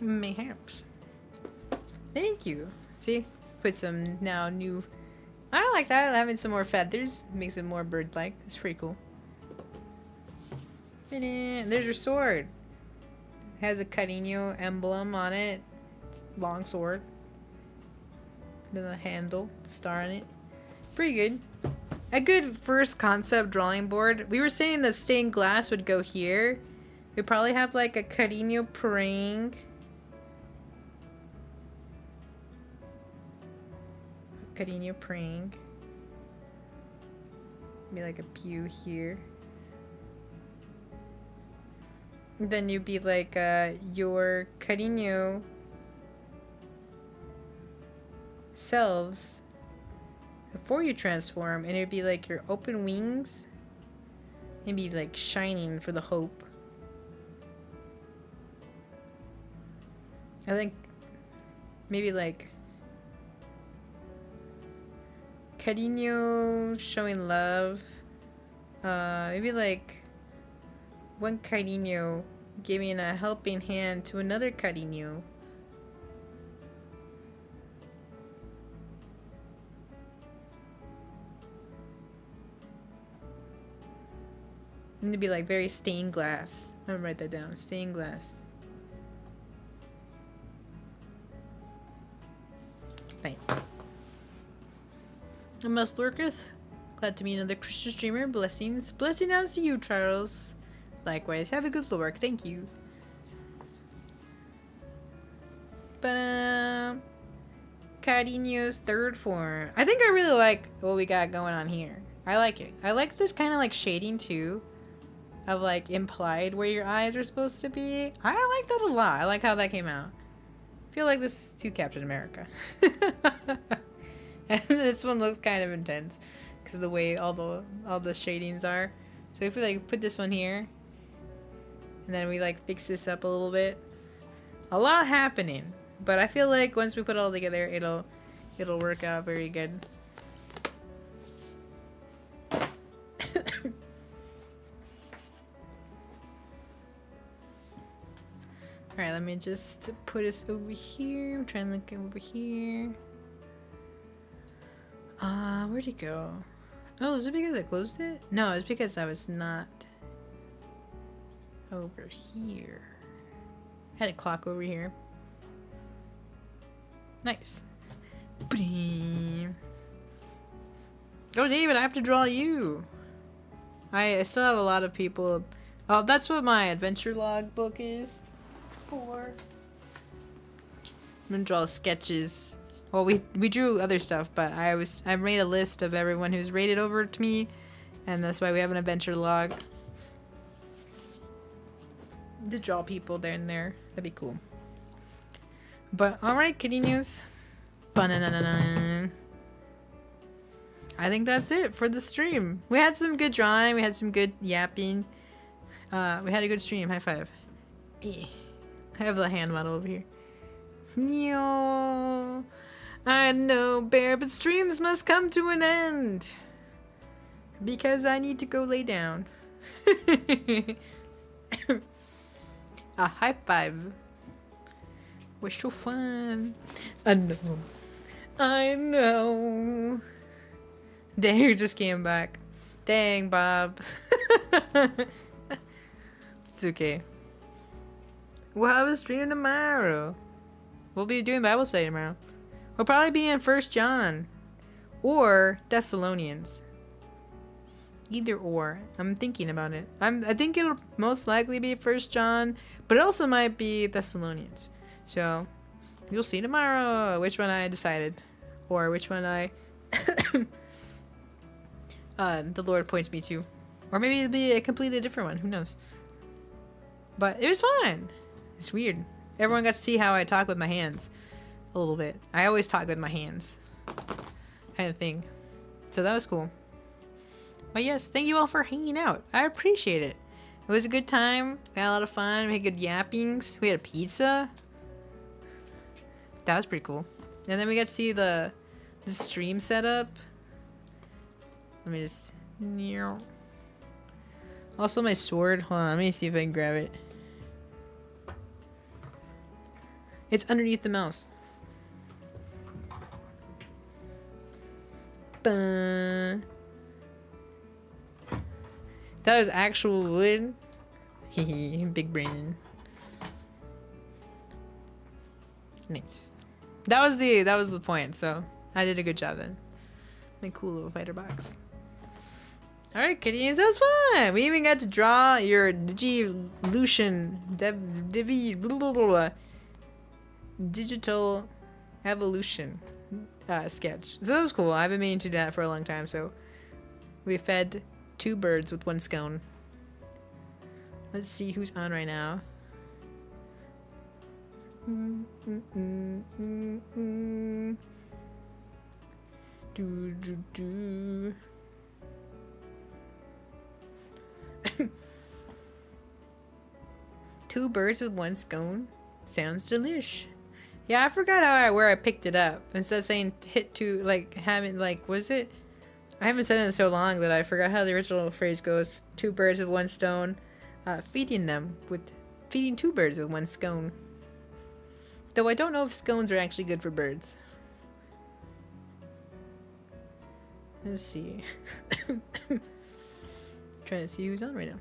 Speaker 1: Mayhaps. Thank you. See? Put some now new... I like that. Having some more feathers. Makes it more bird-like. It's pretty cool. There's your sword. It has a Carino emblem on it. It's a long sword. Then the handle. Star on it. Pretty good. A good first concept drawing board. We were saying that stained glass would go here. We'd probably have like a Carino praying. Carino praying. Be like a pew here. And then you'd be like your Carino selves before you transform, and it'd be like your open wings. It'd be like shining for the hope. I think maybe like Carino showing love. Maybe like one Carino giving a helping hand to another Carino. And it'd be like very stained glass. I'm gonna write that down. Stained glass. Nice. I must lurketh. Glad to meet another Christian streamer. Blessings. Blessing out to you, Charles. Likewise. Have a good lurk. Thank you. But Carino's third form. I think I really like what we got going on here. I like it. I like this kind of like shading too. Of like implied where your eyes are supposed to be. I like that a lot. I like how that came out. I feel like this is too Captain America. And this one looks kind of intense because of the way all the shadings are. So if we like put this one here, and then we like fix this up a little bit, a lot happening. But I feel like once we put it all together, it'll work out very good. Alright, let me just put us over here. I'm trying to look over here. Where'd it go? Oh, is it because I closed it? No, it's because I was not over here. I had a clock over here. Nice. Oh, David, I have to draw you. I still have a lot of people. Oh, that's what my adventure log book is for. I'm gonna draw sketches. Well, we drew other stuff, but I made a list of everyone who's rated over to me, and that's why we have an adventure log. To draw people there and there. That'd be cool. But alright, kitty news. Ba-na-na-na-na. I think that's it for the stream. We had some good drawing, we had some good yapping. We had a good stream. High five. I have the hand model over here. Meow. I know, Bear, but streams must come to an end. Because I need to go lay down. A high five. Was so fun. I know. I know. Dang, you just came back. Dang, Bob. It's okay. We'll have a stream tomorrow. We'll be doing Bible study tomorrow. We'll probably be in 1 John. Or Thessalonians. Either or. I'm thinking about it. I think it'll most likely be 1 John. But it also might be Thessalonians. So, you'll see tomorrow which one I decided. Or which one I... the Lord points me to. Or maybe it'll be a completely different one. Who knows? But it was fun. It's weird. Everyone got to see how I talk with my hands. A little bit. I always talk with my hands. Kind of thing. So that was cool. But yes, thank you all for hanging out. I appreciate it. It was a good time. We had a lot of fun. We had good yappings. We had a pizza. That was pretty cool. And then we got to see the stream setup. Let me just... Also my sword. Hold on, let me see if I can grab it. It's underneath the mouse. That was actual wood. Hehe, big brain. Nice. That was the point, so I did a good job then. My cool little fighter box. Alright, kitties, that was fun! We even got to draw your Digivolution Digital Evolution sketch. So that was cool. I've been meaning to do that for a long time, so we fed 2 birds with 1 scone. Let's see who's on right now. Two birds with 1 scone? Sounds delish. Yeah, I forgot where I picked it up. Instead of saying hit 2, like, having, like, was it? I haven't said it in so long that I forgot how the original phrase goes. 2 birds with 1 stone. Feeding 2 birds with 1 scone. Though I don't know if scones are actually good for birds. Let's see. Trying to see who's on right now.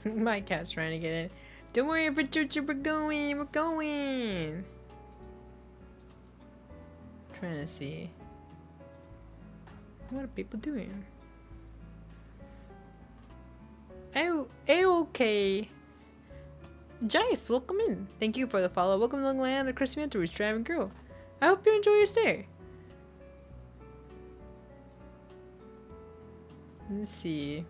Speaker 1: My cat's trying to get in. Don't worry, Richard, we're going. We're going. Trying to see. What are people doing? Oh, okay. Jace, welcome in. Thank you for the follow. Welcome to the land of Crispy Mentor, Strive and Grow. I hope you enjoy your stay. Let's see.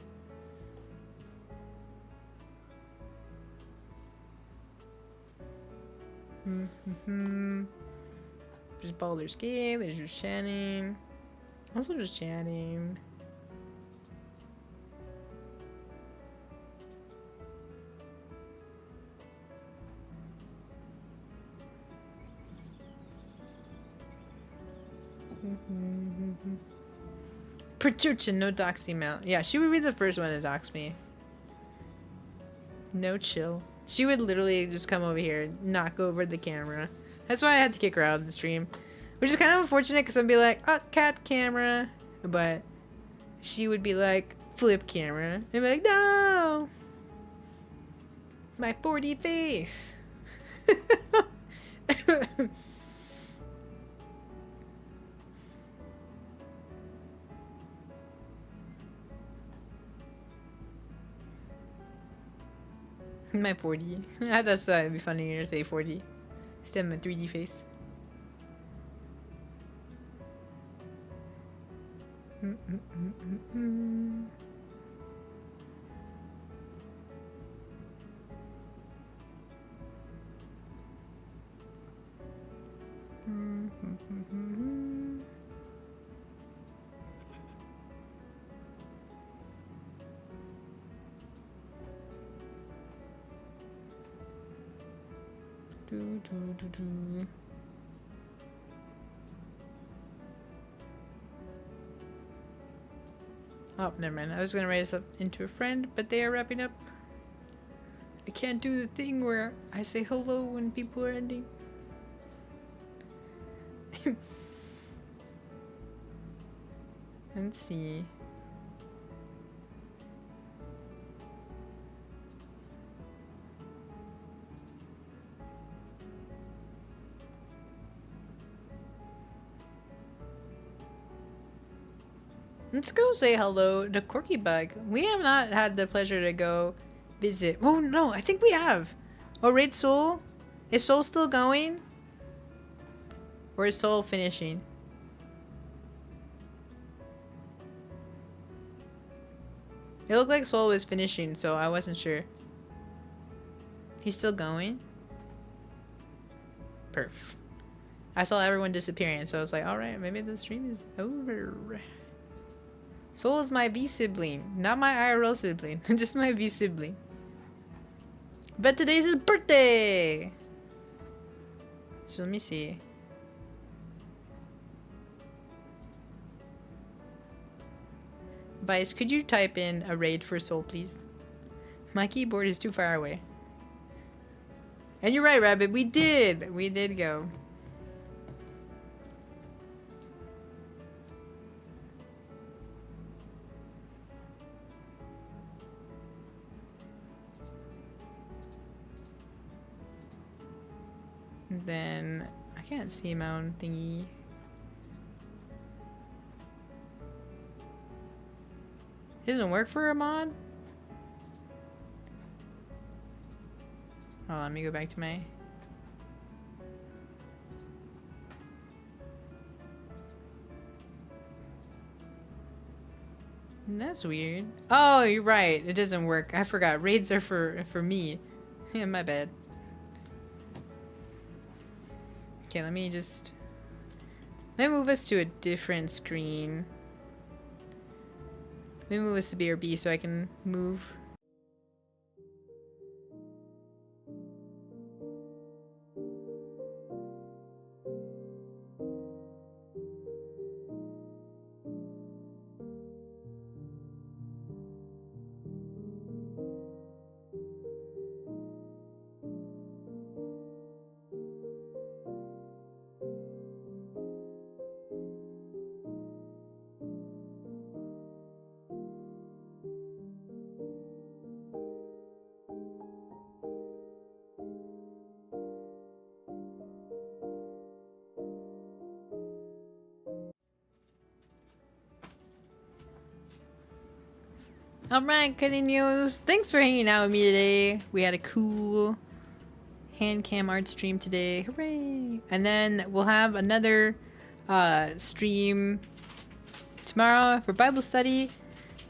Speaker 1: There's Baldur's Gate, there's just chatting. Also just chatting. Pertuchin, no dox email. Yeah, she would be the first one to dox me. No chill. She would literally just come over here and knock over the camera. That's why I had to kick her out of the stream. Which is kind of unfortunate because I'd be like, oh, cat camera. But she would be like, flip camera. And I'd be like, no! My 4D face! My 4D. I thought that'd be funny to say 4D. Instead of my 3D face. Oh, never mind. I was gonna raise up into a friend, but they are wrapping up. I can't do the thing where I say hello when people are ending. Let's see. Let's go say hello to Corky Bug. We have not had the pleasure to go visit. Oh no, I think we have. Oh, Raid Soul? Is Soul still going? Or is Soul finishing? It looked like Soul was finishing, so I wasn't sure. He's still going? Perf. I saw everyone disappearing, so I was like, alright, maybe the stream is over. Soul is my V sibling, not my IRL sibling, just my V sibling. But today's his birthday! So let me see. Vice, could you type in a raid for Soul, please? My keyboard is too far away. And you're right, Rabbit, we did! We did go. Then I can't see my own thingy. It doesn't work for a mod? Oh, let me go back to my... That's weird. Oh, you're right. It doesn't work. I forgot. Raids are for me. Yeah, my bad. Okay, let me move us to a different screen. Let me move us to BRB so I can move. Alright, Cutting News. Thanks for hanging out with me today. We had a cool hand cam art stream today. Hooray! And then we'll have another stream tomorrow for Bible study.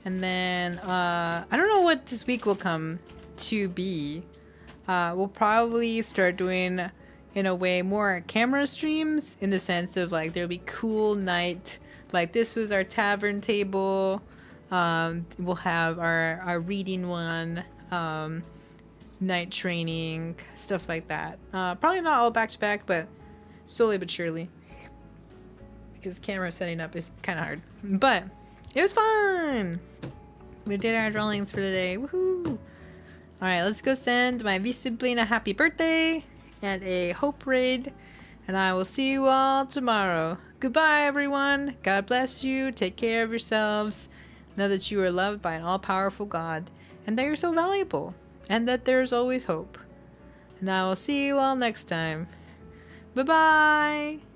Speaker 1: And then I don't know what this week will come to be. We'll probably start doing, in a way, more camera streams, in the sense of like there'll be cool night. Like this was our tavern table. We'll have our reading one, night training, stuff like that. Probably not all back to back, but slowly but surely. because camera setting up is kind of hard. But it was fun. We did our drawings for the day. Woohoo! Alright, let's go send my V-sibling a happy birthday and a hope raid. And I will see you all tomorrow. Goodbye, everyone. God bless you. Take care of yourselves. Know that you are loved by an all-powerful God. And that you're so valuable. And that there's always hope. And I will see you all next time. Bye-bye.